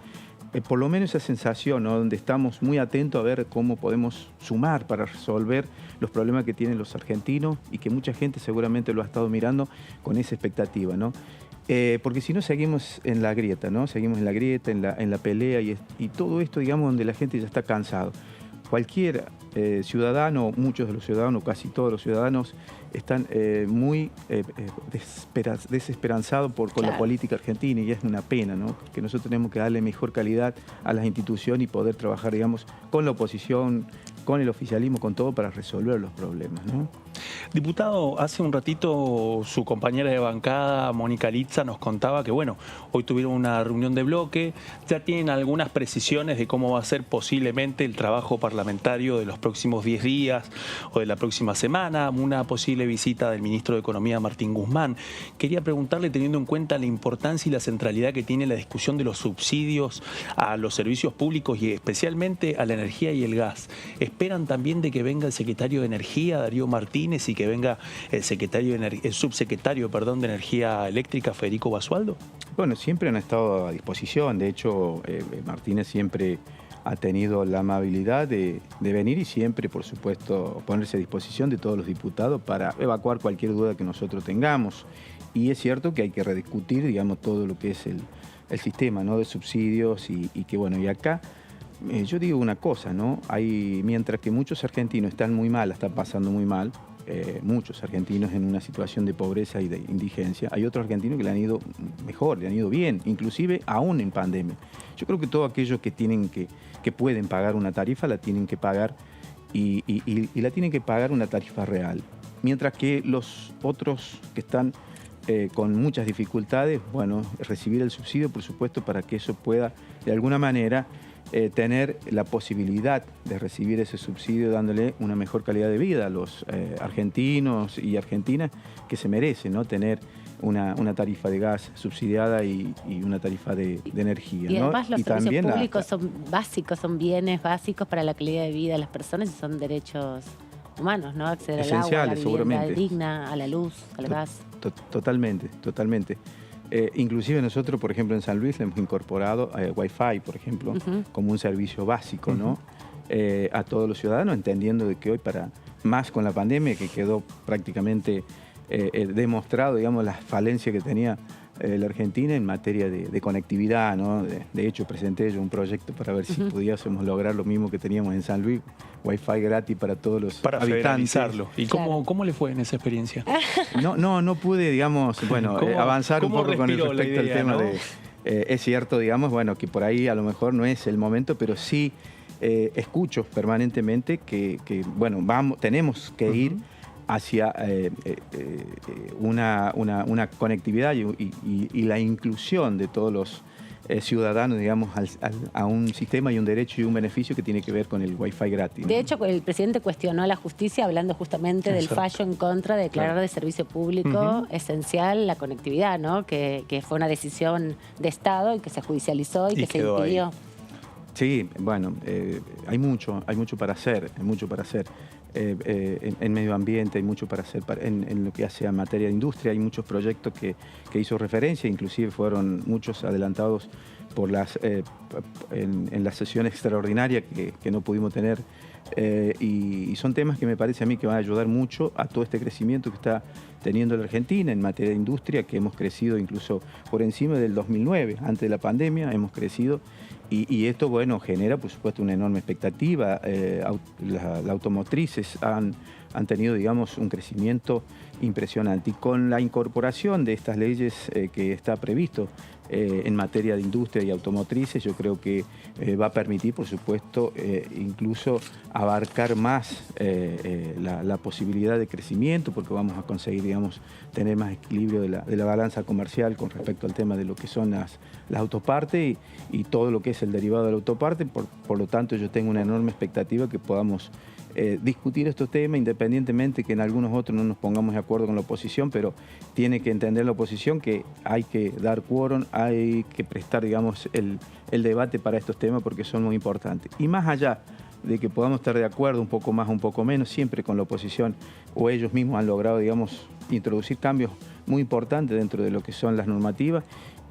Speaker 21: por lo menos esa sensación, ¿no? Donde estamos muy atentos a ver cómo podemos sumar para resolver los problemas que tienen los argentinos y que mucha gente seguramente lo ha estado mirando con esa expectativa, ¿no? Porque si no seguimos en la grieta, ¿no? Seguimos en la grieta, en la pelea y todo esto, digamos, donde la gente ya está cansado. Cualquier ciudadano, muchos de los ciudadanos, casi todos los ciudadanos, están muy desesperanzados con la política argentina y es una pena, ¿no? Que nosotros tenemos que darle mejor calidad a las instituciones y poder trabajar, digamos, con la oposición, con el oficialismo, con todo para resolver los problemas, ¿no?
Speaker 4: Diputado, hace un ratito su compañera de bancada, Mónica Litza, nos contaba que, bueno, hoy tuvieron una reunión de bloque, ya tienen algunas precisiones de cómo va a ser posiblemente el trabajo parlamentario de los próximos 10 días o de la próxima semana, una posible visita del ministro de Economía, Martín Guzmán. Quería preguntarle, teniendo en cuenta la importancia y la centralidad que tiene la discusión de los subsidios a los servicios públicos y especialmente a la energía y el gas, ¿esperan también de que venga el secretario de Energía, Darío Martínez, y que venga el subsecretario de Energía Eléctrica, Federico Basualdo?
Speaker 21: Bueno, siempre han estado a disposición. De hecho, Martínez siempre ha tenido la amabilidad de venir y siempre, por supuesto, ponerse a disposición de todos los diputados para evacuar cualquier duda que nosotros tengamos. Y es cierto que hay que rediscutir, digamos, todo lo que es el sistema, ¿no?, de subsidios y que, bueno, y acá yo digo una cosa, ¿no? Mientras que muchos argentinos están muy mal, están pasando muy mal, muchos argentinos en una situación de pobreza y de indigencia, hay otros argentinos que le han ido mejor, le han ido bien, inclusive aún en pandemia. Yo creo que todos aquellos que pueden pagar una tarifa, la tienen que pagar y la tienen que pagar una tarifa real. Mientras que los otros que están con muchas dificultades, bueno, recibir el subsidio, por supuesto, para que eso pueda, de alguna manera, tener la posibilidad de recibir ese subsidio dándole una mejor calidad de vida a los argentinos y argentinas que se merecen, ¿no? Tener una tarifa de gas subsidiada y una tarifa de energía,
Speaker 2: y además,
Speaker 21: ¿no?
Speaker 2: los servicios públicos son básicos, son bienes básicos para la calidad de vida de las personas y son derechos humanos, ¿no? Acceder al agua, a la vivienda digna, a la luz, al gas.
Speaker 21: Totalmente. Inclusive nosotros, por ejemplo, en San Luis le hemos incorporado Wi-Fi, por ejemplo, como un servicio básico, ¿no? A todos los ciudadanos, entendiendo de que hoy, más con la pandemia, que quedó prácticamente demostrado, digamos, la falencia que tenía la Argentina en materia de conectividad, ¿no? De hecho, presenté yo un proyecto para ver si pudiésemos lograr lo mismo que teníamos en San Luis, Wi-Fi gratis para todos los habitantes.
Speaker 4: Federalizarlo. ¿Y cómo le fue en esa experiencia?
Speaker 21: No pude, digamos, bueno, avanzar un poco con respecto al tema, ¿no? Es cierto, digamos, bueno, que por ahí a lo mejor no es el momento, pero sí escucho permanentemente que bueno, tenemos que ir hacia una conectividad y la inclusión de todos ciudadanos, digamos, a un sistema y un derecho y un beneficio que tiene que ver con el Wi-Fi gratis.
Speaker 2: De hecho, el presidente cuestionó a la justicia hablando justamente del fallo en contra de declarar de servicio público esencial la conectividad, ¿no? Que fue una decisión de Estado y que se judicializó y que se impidió.
Speaker 21: Sí, bueno, hay mucho para hacer, en medio ambiente hay mucho para hacer, en lo que hace a materia de industria hay muchos proyectos que hizo referencia, inclusive fueron muchos adelantados por en la sesión extraordinaria que no pudimos tener, y son temas que me parece a mí que van a ayudar mucho a todo este crecimiento que está teniendo la Argentina en materia de industria, que hemos crecido incluso por encima del 2009, antes de la pandemia hemos crecido. Y esto, bueno, genera, por supuesto, una enorme expectativa. Las automotrices han tenido, digamos, un crecimiento impresionante. Y con la incorporación de estas leyes que está previsto en materia de industria y automotrices, yo creo que va a permitir, por supuesto, incluso abarcar más la posibilidad de crecimiento, porque vamos a conseguir, digamos, tener más equilibrio de la balanza comercial con respecto al tema de lo que son las autopartes y todo lo que es el derivado de la autoparte. Por lo tanto, yo tengo una enorme expectativa que podamos discutir estos temas, independientemente que en algunos otros no nos pongamos de acuerdo con la oposición, pero tiene que entender la oposición que hay que dar quórum, hay que prestar, digamos, el debate para estos temas porque son muy importantes. Y más allá de que podamos estar de acuerdo un poco más, un poco menos, siempre con la oposición o ellos mismos han logrado, digamos, introducir cambios muy importantes dentro de lo que son las normativas.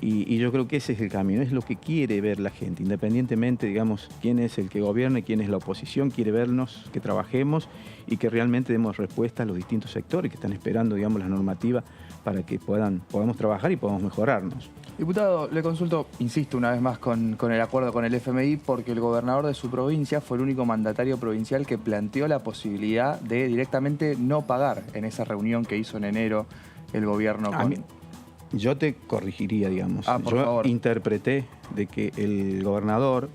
Speaker 21: Y yo creo que ese es el camino, es lo que quiere ver la gente, independientemente, digamos, quién es el que gobierna y quién es la oposición, quiere vernos, que trabajemos y que realmente demos respuesta a los distintos sectores que están esperando, digamos, la normativa para que podamos trabajar y podamos mejorarnos.
Speaker 5: Diputado, le consulto, insisto una vez más con el acuerdo con el FMI, porque el gobernador de su provincia fue el único mandatario provincial que planteó la posibilidad de directamente no pagar en esa reunión que hizo en enero el gobierno con...
Speaker 21: Yo te corregiría, digamos.
Speaker 5: Por favor.
Speaker 21: Interpreté de que el gobernador,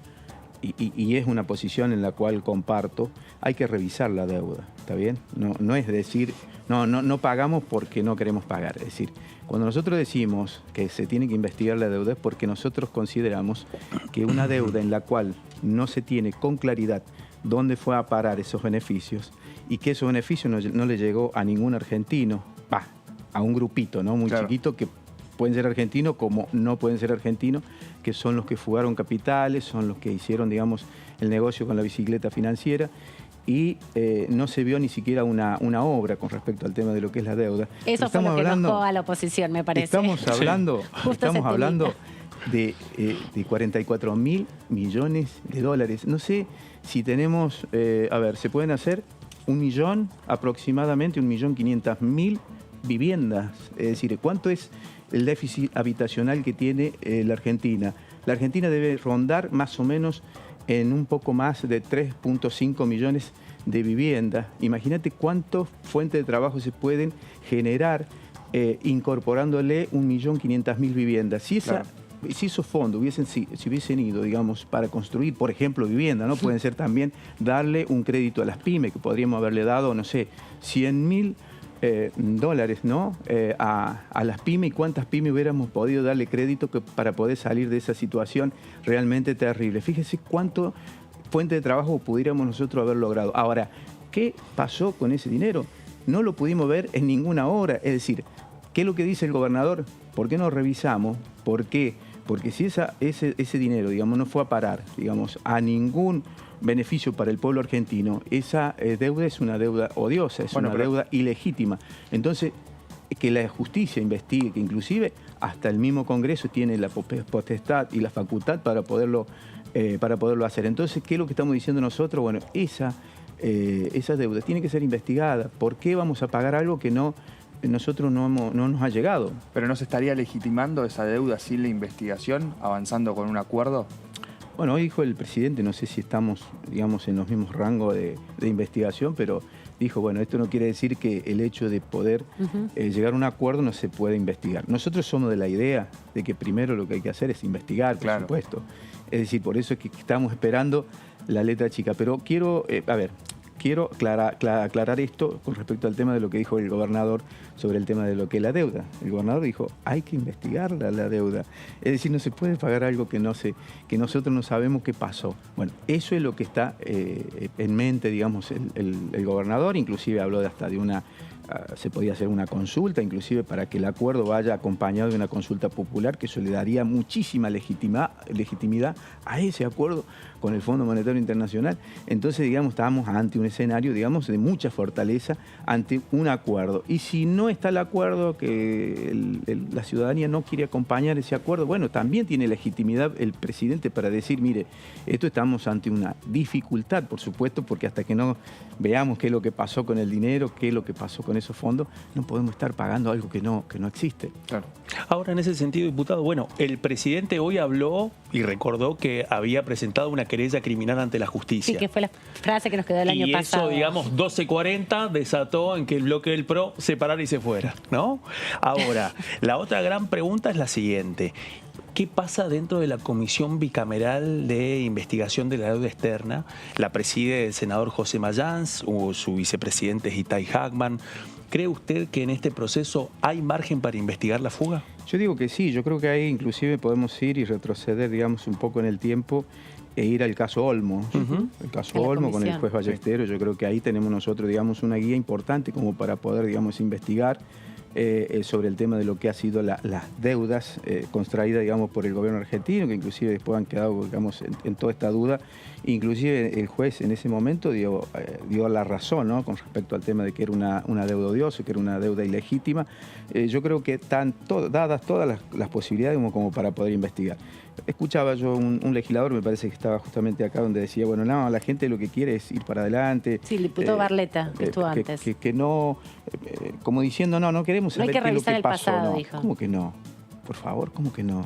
Speaker 21: y es una posición en la cual comparto, hay que revisar la deuda, ¿está bien? No es decir, no pagamos porque no queremos pagar. Es decir, cuando nosotros decimos que se tiene que investigar la deuda es porque nosotros consideramos que una deuda en la cual no se tiene con claridad dónde fue a parar esos beneficios y que esos beneficios no le llegó a ningún argentino, a un grupito, ¿no? Muy chiquito que pueden ser argentinos como no pueden ser argentinos, que son los que fugaron capitales, son los que hicieron, digamos, el negocio con la bicicleta financiera y no se vio ni siquiera una obra con respecto al tema de lo que es la deuda.
Speaker 2: Eso fue lo que enojó a la oposición, me parece.
Speaker 21: Estamos hablando de 44.000 millones de dólares. No sé si tenemos, se pueden hacer 1 millón, aproximadamente 1.500.000 viviendas. Es decir, ¿cuánto es el déficit habitacional que tiene la Argentina? La Argentina debe rondar más o menos en un poco más de 3.5 millones de viviendas. Imagínate cuántas fuentes de trabajo se pueden generar incorporándole 1.500.000 viviendas. Si esos fondos hubiesen ido, digamos, para construir, por ejemplo, vivienda, ¿no? Pueden ser también darle un crédito a las pymes, que podríamos haberle dado, no sé, 100.000 dólares, ¿no? A las pymes, y cuántas pymes hubiéramos podido darle crédito para poder salir de esa situación realmente terrible. Fíjese cuánto fuente de trabajo pudiéramos nosotros haber logrado. Ahora, ¿qué pasó con ese dinero? No lo pudimos ver en ninguna obra. Es decir, ¿qué es lo que dice el gobernador? ¿Por qué no revisamos? ¿Por qué? Porque si ese dinero, digamos, no fue a parar, digamos, a ningún beneficio para el pueblo argentino, esa deuda es una deuda odiosa, es una deuda ilegítima. Entonces, que la justicia investigue, que inclusive hasta el mismo Congreso tiene la potestad y la facultad para poderlo hacer. Entonces, ¿qué es lo que estamos diciendo nosotros? Bueno, esa deuda tiene que ser investigada. ¿Por qué vamos a pagar algo que nosotros no nos ha llegado?
Speaker 5: ¿Pero no se estaría legitimando esa deuda sin la investigación, avanzando con un acuerdo?
Speaker 21: Bueno, hoy dijo el presidente, no sé si estamos, digamos, en los mismos rangos de investigación, pero dijo, bueno, esto no quiere decir que el hecho de poder llegar a un acuerdo no se puede investigar. Nosotros somos de la idea de que primero lo que hay que hacer es investigar, por supuesto. Es decir, por eso es que estamos esperando la letra chica. Pero quiero, quiero aclarar esto con respecto al tema de lo que dijo el gobernador sobre el tema de lo que es la deuda. El gobernador dijo, hay que investigar la deuda. Es decir, no se puede pagar algo que nosotros no sabemos qué pasó. Bueno, eso es lo que está en mente, digamos, el gobernador. Inclusive habló hasta de se podía hacer una consulta, inclusive para que el acuerdo vaya acompañado de una consulta popular, que eso le daría muchísima legitimidad a ese acuerdo con el Fondo Monetario Internacional. Entonces, digamos, estábamos ante un escenario, digamos, de mucha fortaleza ante un acuerdo. Y si no está el acuerdo, que la ciudadanía no quiere acompañar ese acuerdo, bueno, también tiene legitimidad el presidente para decir, mire, esto estamos ante una dificultad, por supuesto, porque hasta que no veamos qué es lo que pasó con el dinero, qué es lo que pasó con esos fondos, no podemos estar pagando algo que no existe.
Speaker 4: Claro. Ahora, en ese sentido, diputado, bueno, el presidente hoy habló y recordó que había presentado una querella criminal ante la justicia.
Speaker 2: Sí, que fue la frase que nos quedó el año pasado.
Speaker 4: Y eso, digamos, 12:40 desató en que el bloque del PRO se parara y se fuera, ¿no? Ahora, la otra gran pregunta es la siguiente. ¿Qué pasa dentro de la Comisión Bicameral de Investigación de la Deuda Externa? La preside el senador José Mayans, su vicepresidente es Itay Hackman. ¿Cree usted que en este proceso hay margen para investigar la fuga?
Speaker 21: Yo digo que sí, yo creo que ahí inclusive podemos ir y retroceder, digamos, un poco en el tiempo e ir al caso Olmo. El caso Olmo con el juez Ballesteros, yo creo que ahí tenemos nosotros, digamos, una guía importante como para poder, digamos, investigar sobre el tema de lo que ha sido las deudas contraídas, digamos, por el gobierno argentino, que inclusive después han quedado, digamos, en toda esta duda. Inclusive el juez en ese momento dio la razón, ¿no?, con respecto al tema de que era una deuda odiosa, que era una deuda ilegítima. Yo creo que están dadas todas las posibilidades como para poder investigar. Escuchaba yo un legislador, me parece que estaba justamente acá, donde decía, bueno, no, la gente lo que quiere es ir para adelante.
Speaker 2: Sí, el diputado Barleta, que estuvo antes.
Speaker 21: Que no, como diciendo, no queremos saber qué es lo que pasó.
Speaker 2: Pasado,
Speaker 21: no.
Speaker 2: dijo.
Speaker 21: ¿Cómo que no? Por favor, ¿cómo que no?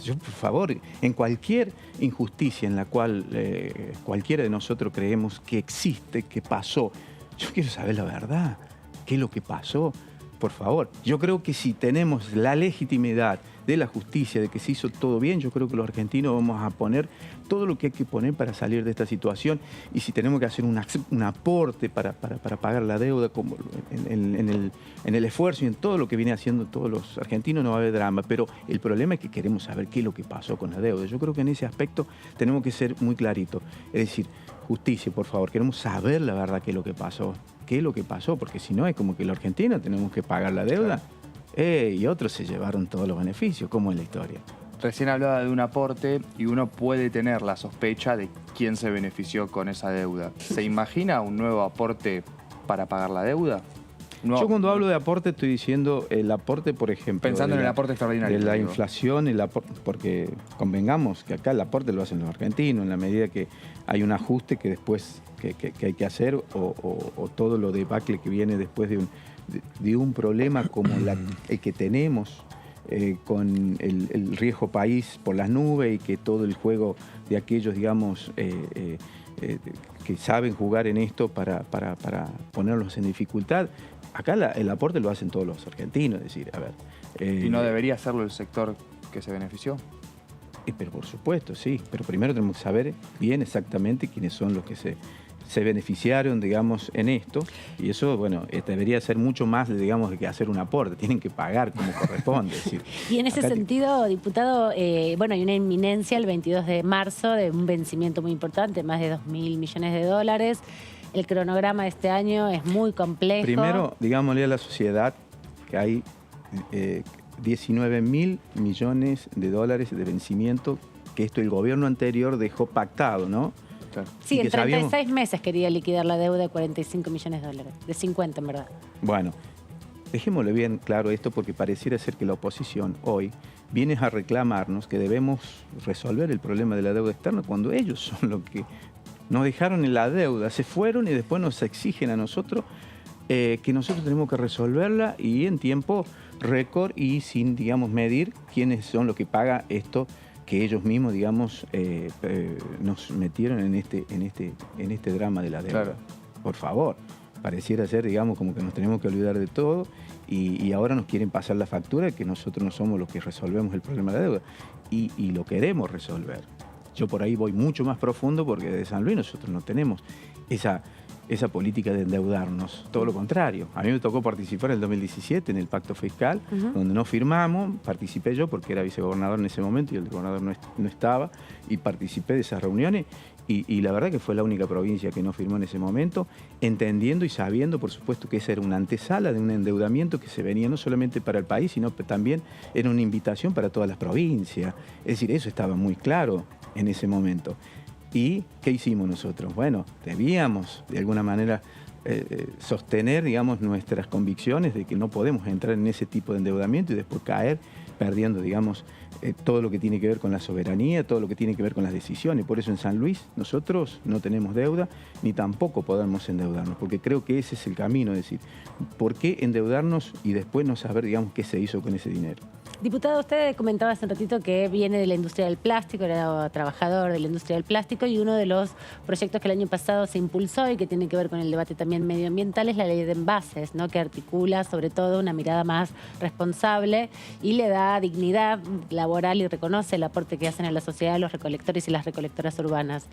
Speaker 21: Yo, por favor, en cualquier injusticia en la cual cualquiera de nosotros creemos que existe, que pasó, yo quiero saber la verdad. ¿Qué es lo que pasó? Por favor, yo creo que si tenemos la legitimidad de la justicia, de que se hizo todo bien, yo creo que los argentinos vamos a poner todo lo que hay que poner para salir de esta situación. Y si tenemos que hacer un aporte para pagar la deuda, como en el esfuerzo y en todo lo que viene haciendo todos los argentinos, no va a haber drama. Pero el problema es que queremos saber qué es lo que pasó con la deuda. Yo creo que en ese aspecto tenemos que ser muy claritos. Es decir, justicia, por favor, queremos saber la verdad qué es lo que pasó. ¿Qué es lo que pasó? Porque si no, es como que los argentinos tenemos que pagar la deuda. Y otros se llevaron todos los beneficios. ¿Cómo es la historia?
Speaker 5: Recién hablaba de un aporte y uno puede tener la sospecha de quién se benefició con esa deuda. ¿Se imagina un nuevo aporte para pagar la deuda?
Speaker 21: Yo cuando hablo de aporte estoy diciendo el aporte, por ejemplo...
Speaker 5: Pensando en el aporte extraordinario.
Speaker 21: De la inflación, porque convengamos que acá el aporte lo hacen los argentinos, en la medida que hay un ajuste que después que hay que hacer o todo lo debacle que viene después de un problema como el que tenemos con el riesgo país por las nubes y que todo el juego de aquellos, digamos, que saben jugar en esto para ponerlos en dificultad. Acá el aporte lo hacen todos los argentinos, es decir, a ver...
Speaker 5: ¿Y no debería hacerlo el sector que se benefició?
Speaker 21: Pero por supuesto, sí. Pero primero tenemos que saber bien exactamente quiénes son los que se beneficiaron, digamos, en esto. Y eso, bueno, debería ser mucho más, digamos, de que hacer un aporte. Tienen que pagar como corresponde. Es decir,
Speaker 2: y en ese sentido, diputado, bueno, hay una inminencia el 22 de marzo de un vencimiento muy importante, más de 2.000 millones de dólares. El cronograma de este año es muy complejo.
Speaker 21: Primero, digámosle a la sociedad que hay 19.000 millones de dólares de vencimiento que esto el gobierno anterior dejó pactado, ¿no?
Speaker 2: Claro. Sí, en 36 meses quería liquidar la deuda de 45 millones de dólares, de 50 en verdad.
Speaker 21: Bueno, dejémosle bien claro esto porque pareciera ser que la oposición hoy viene a reclamarnos que debemos resolver el problema de la deuda externa cuando ellos son los que nos dejaron en la deuda, se fueron y después nos exigen a nosotros que nosotros tenemos que resolverla y en tiempo récord y sin, digamos, medir quiénes son los que pagan esto que ellos mismos, digamos, nos metieron en este drama de la deuda. Claro. Por favor, pareciera ser, digamos, como que nos tenemos que olvidar de todo y ahora nos quieren pasar la factura de que nosotros no somos los que resolvemos el problema de la deuda y lo queremos resolver. Yo por ahí voy mucho más profundo porque de San Luis nosotros no tenemos esa política de endeudarnos. Todo lo contrario. A mí me tocó participar en el 2017 en el pacto fiscal, donde no firmamos. Participé yo porque era vicegobernador en ese momento y el gobernador no estaba, y participé de esas reuniones. Y la verdad que fue la única provincia que no firmó en ese momento, entendiendo y sabiendo, por supuesto, que esa era una antesala de un endeudamiento que se venía no solamente para el país, sino que también era una invitación para todas las provincias. Es decir, eso estaba muy claro en ese momento. ¿Y qué hicimos nosotros? Bueno, debíamos de alguna manera sostener, digamos, nuestras convicciones de que no podemos entrar en ese tipo de endeudamiento y después caer perdiendo, digamos, todo lo que tiene que ver con la soberanía, todo lo que tiene que ver con las decisiones. Por eso en San Luis nosotros no tenemos deuda, ni tampoco podemos endeudarnos, porque creo que ese es el camino, es decir, ¿por qué endeudarnos y después no saber, digamos, qué se hizo con ese dinero?
Speaker 2: Diputado, usted comentaba hace un ratito que viene de la industria del plástico, era trabajador de la industria del plástico, y uno de los proyectos que el año pasado se impulsó y que tiene que ver con el debate también medioambiental es la ley de envases, ¿no? Que articula sobre todo una mirada más responsable y le da dignidad laboral y reconoce el aporte que hacen a la sociedad los recolectores y las recolectoras urbanas.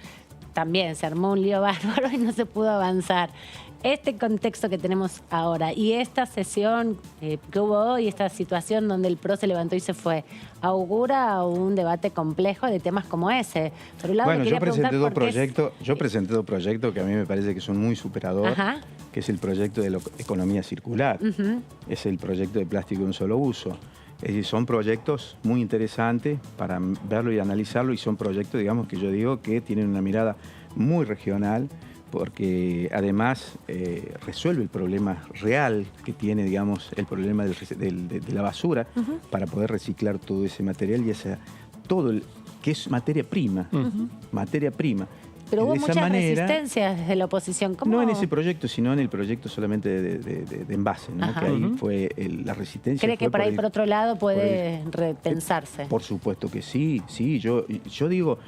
Speaker 2: También se armó un lío bárbaro y no se pudo avanzar. Este contexto que tenemos ahora y esta sesión que hubo hoy, esta situación donde el PRO se levantó y se fue, augura un debate complejo de temas como ese. Por un lado,
Speaker 21: bueno, yo presenté dos proyectos que a mí me parece que son muy superadores, que es el proyecto de la economía circular, es el proyecto de plástico de un solo uso. Es decir, son proyectos muy interesantes para verlo y analizarlo, y son proyectos, digamos, que yo digo que tienen una mirada muy regional, porque además resuelve el problema real que tiene, digamos, el problema de la basura, para poder reciclar todo ese material y todo que es materia prima, materia prima.
Speaker 2: Pero hubo muchas resistencias desde la oposición. ¿Cómo?
Speaker 21: No en ese proyecto, sino en el proyecto solamente de envase, ¿no? Que ahí fue la resistencia.
Speaker 2: ¿Cree que por ahí, por otro lado, puede repensarse?
Speaker 21: Por supuesto que sí, yo digo,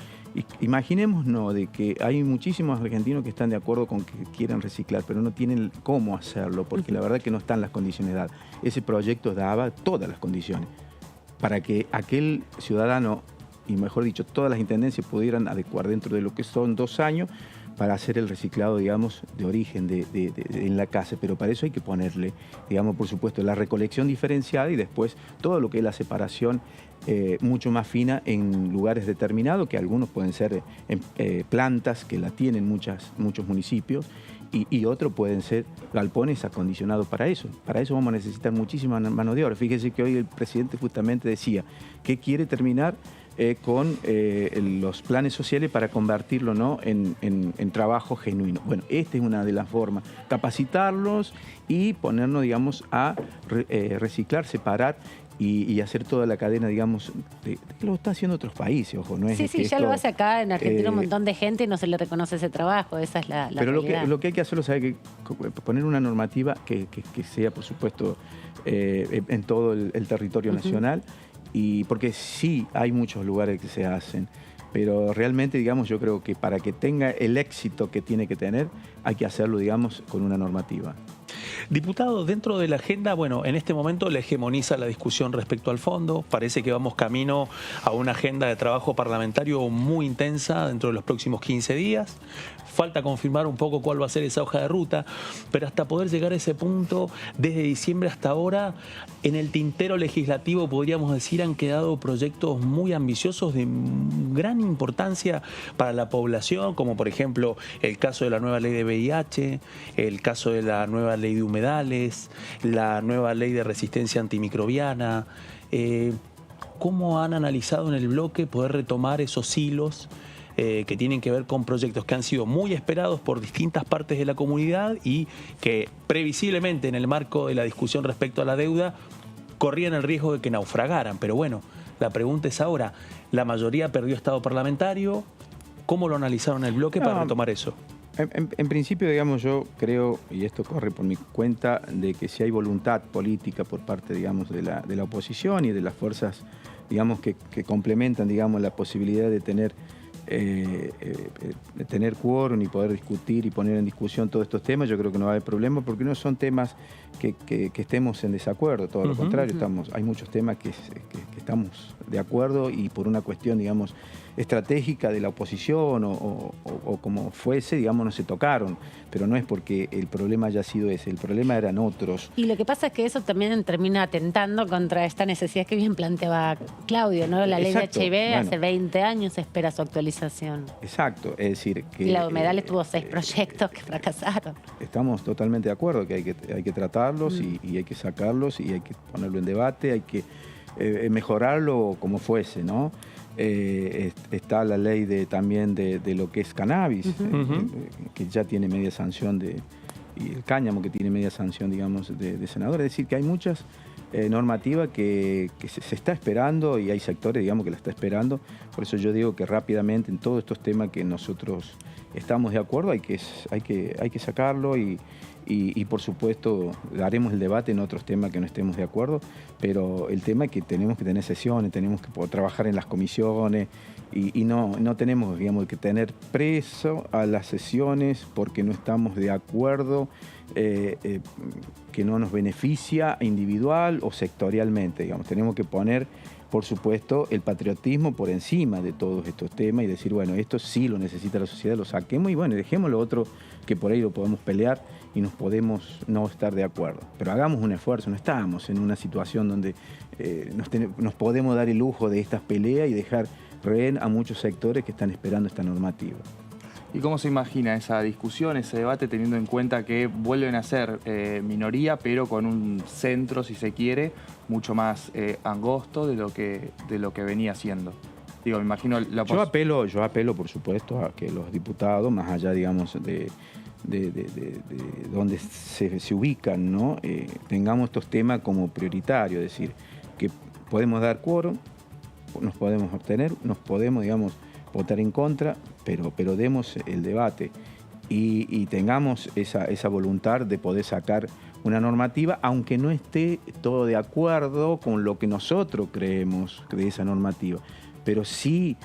Speaker 21: imaginémonos de que hay muchísimos argentinos que están de acuerdo con que quieren reciclar, pero no tienen cómo hacerlo, porque la verdad que no están las condiciones dadas. Ese proyecto daba todas las condiciones para que aquel ciudadano, y mejor dicho, todas las intendencias pudieran adecuar dentro de lo que son 2 años para hacer el reciclado, digamos, de origen en la casa. Pero para eso hay que ponerle, digamos, por supuesto, la recolección diferenciada y después todo lo que es la separación mucho más fina en lugares determinados, que algunos pueden ser plantas que la tienen muchos municipios, y otros pueden ser galpones acondicionados para eso. Para eso vamos a necesitar muchísima mano de obra. Fíjese que hoy el presidente justamente decía que quiere terminar con los planes sociales para convertirlo, ¿no?, en trabajo genuino. Bueno, esta es una de las formas, capacitarlos y ponernos, digamos, a reciclar, separar y hacer toda la cadena, digamos, que lo está haciendo otros países, ojo, no es
Speaker 2: Sí, ya lo hace acá en Argentina un montón de gente y no se le reconoce ese trabajo, esa es la
Speaker 21: pero
Speaker 2: realidad.
Speaker 21: lo que hay que hacerlo, ¿sabe? Que poner una normativa que sea, por supuesto, en todo el territorio nacional, y porque sí hay muchos lugares que se hacen, pero realmente, digamos, yo creo que para que tenga el éxito que tiene que tener, hay que hacerlo, digamos, con una normativa.
Speaker 4: Diputado, dentro de la agenda, bueno, en este momento le hegemoniza la discusión respecto al fondo. Parece que vamos camino a una agenda de trabajo parlamentario muy intensa dentro de los próximos 15 días. Falta confirmar un poco cuál va a ser esa hoja de ruta, pero hasta poder llegar a ese punto, desde diciembre hasta ahora, en el tintero legislativo, podríamos decir, han quedado proyectos muy ambiciosos de gran importancia para la población, como por ejemplo el caso de la nueva ley de VIH, el caso de la nueva ley de humedales, la nueva ley de resistencia antimicrobiana. ¿Cómo han analizado en el bloque poder retomar esos hilos que tienen que ver con proyectos que han sido muy esperados por distintas partes de la comunidad y que previsiblemente en el marco de la discusión respecto a la deuda corrían el riesgo de que naufragaran? Pero bueno, la pregunta es ahora, ¿la mayoría perdió estado parlamentario? ¿Cómo lo analizaron en el bloque para retomar eso?
Speaker 21: En principio, digamos, yo creo, y esto corre por mi cuenta, de que si hay voluntad política por parte, digamos, de la oposición y de las fuerzas, digamos, que complementan, digamos, la posibilidad de tener tener quórum y poder discutir y poner en discusión todos estos temas, yo creo que no va a haber problema porque no son temas que estemos en desacuerdo, todo lo contrario, hay muchos temas que estamos de acuerdo y por una cuestión, digamos, estratégica de la oposición o como fuese, digamos, no se tocaron, pero no es porque el problema haya sido ese, el problema eran otros.
Speaker 2: Y lo que pasa es que eso también termina atentando contra esta necesidad que bien planteaba Claudio, ¿no? La ley de HIV hace 20 años espera su actualización.
Speaker 21: Exacto, es decir que...
Speaker 2: Y la Humedales tuvo 6 proyectos que fracasaron.
Speaker 21: Estamos totalmente de acuerdo que hay que tratarlos y hay que sacarlos y hay que ponerlo en debate, hay que mejorarlo como fuese, ¿no? Está la ley también de lo que es cannabis, que ya tiene media sanción y el cáñamo que tiene media sanción, digamos, de senador. Es decir, que hay muchas normativas que se está esperando y hay sectores, digamos, que la está esperando. Por eso yo digo que rápidamente en todos estos temas que nosotros estamos de acuerdo hay que sacarlo y por supuesto haremos el debate en otros temas que no estemos de acuerdo, pero el tema es que tenemos que tener sesiones, tenemos que poder trabajar en las comisiones y no tenemos, digamos, que tener preso a las sesiones porque no estamos de acuerdo, que no nos beneficia individual o sectorialmente, digamos. Tenemos que poner, por supuesto, el patriotismo por encima de todos estos temas y decir, bueno, esto sí lo necesita la sociedad, lo saquemos y bueno, dejemos lo otro que por ahí lo podemos pelear y nos podemos no estar de acuerdo. Pero hagamos un esfuerzo, no estamos en una situación donde nos podemos dar el lujo de estas peleas y dejar rehén a muchos sectores que están esperando esta normativa.
Speaker 5: ¿Y cómo se imagina esa discusión, ese debate, teniendo en cuenta que vuelven a ser minoría, pero con un centro, si se quiere, mucho más angosto de lo que venía siendo? Digo, me imagino... Yo apelo, por supuesto, a que los diputados, más allá, digamos, de donde se ubican, ¿no? Tengamos estos temas como prioritarios, es decir, que podemos dar quórum, nos podemos abstener, nos podemos, digamos, votar en contra, pero demos el debate y tengamos esa voluntad de poder sacar una normativa, aunque no esté todo de acuerdo con lo que nosotros creemos de esa normativa. Pero sí,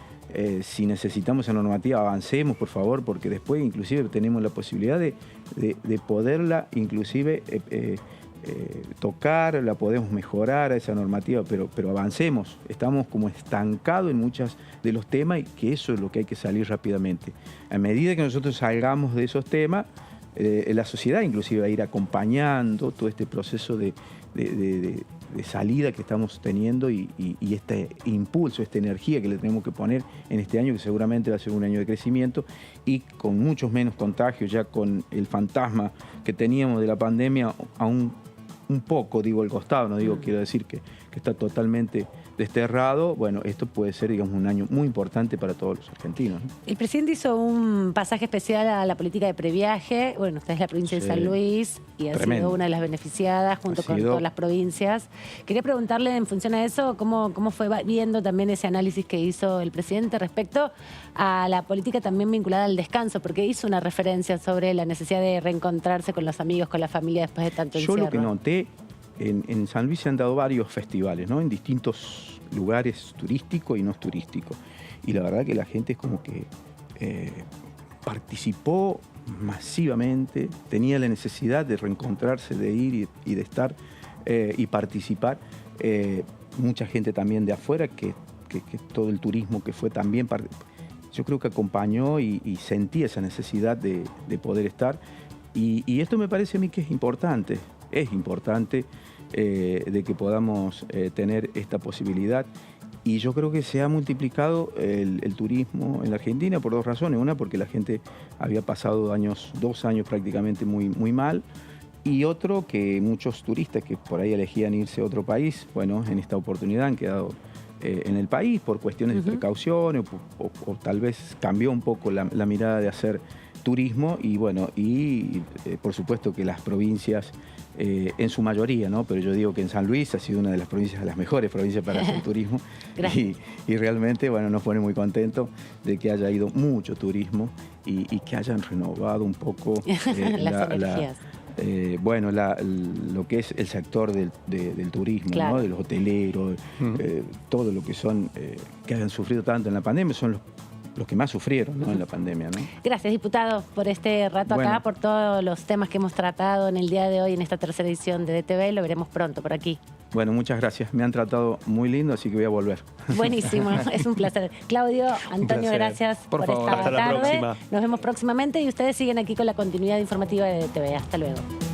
Speaker 5: si necesitamos esa normativa, avancemos, por favor, porque después inclusive tenemos la posibilidad de poderla inclusive tocar, la podemos mejorar a esa normativa, pero avancemos. Estamos como estancados en muchos de los temas y que eso es lo que hay que salir rápidamente. A medida que nosotros salgamos de esos temas, la sociedad inclusive va a ir acompañando todo este proceso de salida que estamos teniendo y este impulso, esta energía que le tenemos que poner en este año, que seguramente va a ser un año de crecimiento y con muchos menos contagios, ya con el fantasma que teníamos de la pandemia aún un poco, digo, al costado, no digo, quiero decir que está totalmente desterrado. Bueno, esto puede ser, digamos, un año muy importante para todos los argentinos, ¿no?
Speaker 2: El presidente hizo un pasaje especial a la política de previaje. Bueno, usted es la provincia de San Luis y ha sido una de las beneficiadas junto con todas las provincias. Quería preguntarle, en función a eso, cómo fue viendo también ese análisis que hizo el presidente respecto a la política también vinculada al descanso, porque hizo una referencia sobre la necesidad de reencontrarse con los amigos, con la familia después de tanto encierro.
Speaker 21: Yo lo que noté, en San Luis se han dado varios festivales, ¿no? En distintos lugares turísticos y no turísticos. Y la verdad que la gente es como que participó masivamente, tenía la necesidad de reencontrarse, de ir y de estar y participar. Mucha gente también de afuera, que todo el turismo que fue también, yo creo que acompañó y sentía esa necesidad de poder estar. Y esto me parece a mí que es importante de que podamos tener esta posibilidad. Y yo creo que se ha multiplicado el turismo en la Argentina por dos razones. Una, porque la gente había pasado 2 años prácticamente muy mal. Y otro, que muchos turistas que por ahí elegían irse a otro país, bueno, en esta oportunidad han quedado en el país por cuestiones de precaución o tal vez cambió un poco la mirada de hacer turismo. Y bueno, por supuesto que las provincias, en su mayoría, ¿no? Pero yo digo que en San Luis ha sido una de las mejores provincias para hacer turismo. y realmente, bueno, nos pone muy contentos de que haya ido mucho turismo y que hayan renovado un poco
Speaker 2: las energías.
Speaker 21: Lo que es el sector del turismo, ¿no? De los hoteleros, todo lo que son, que han sufrido tanto en la pandemia, son los que más sufrieron, ¿no? En la pandemia, ¿no?
Speaker 2: Gracias, diputado, por este rato acá,
Speaker 21: Bueno.
Speaker 2: por todos los temas que hemos tratado en el día de hoy en esta tercera edición de DTV. Lo veremos pronto por aquí.
Speaker 21: Bueno, muchas gracias. Me han tratado muy lindo, así que voy a volver.
Speaker 2: Buenísimo, es un placer. Claudio, Antonio,
Speaker 21: placer.
Speaker 2: gracias
Speaker 21: Por
Speaker 2: por
Speaker 21: favor.
Speaker 2: esta
Speaker 21: Hasta la
Speaker 2: tarde.
Speaker 21: próxima.
Speaker 2: Nos vemos próximamente y ustedes siguen aquí con la continuidad informativa de DTV. Hasta luego.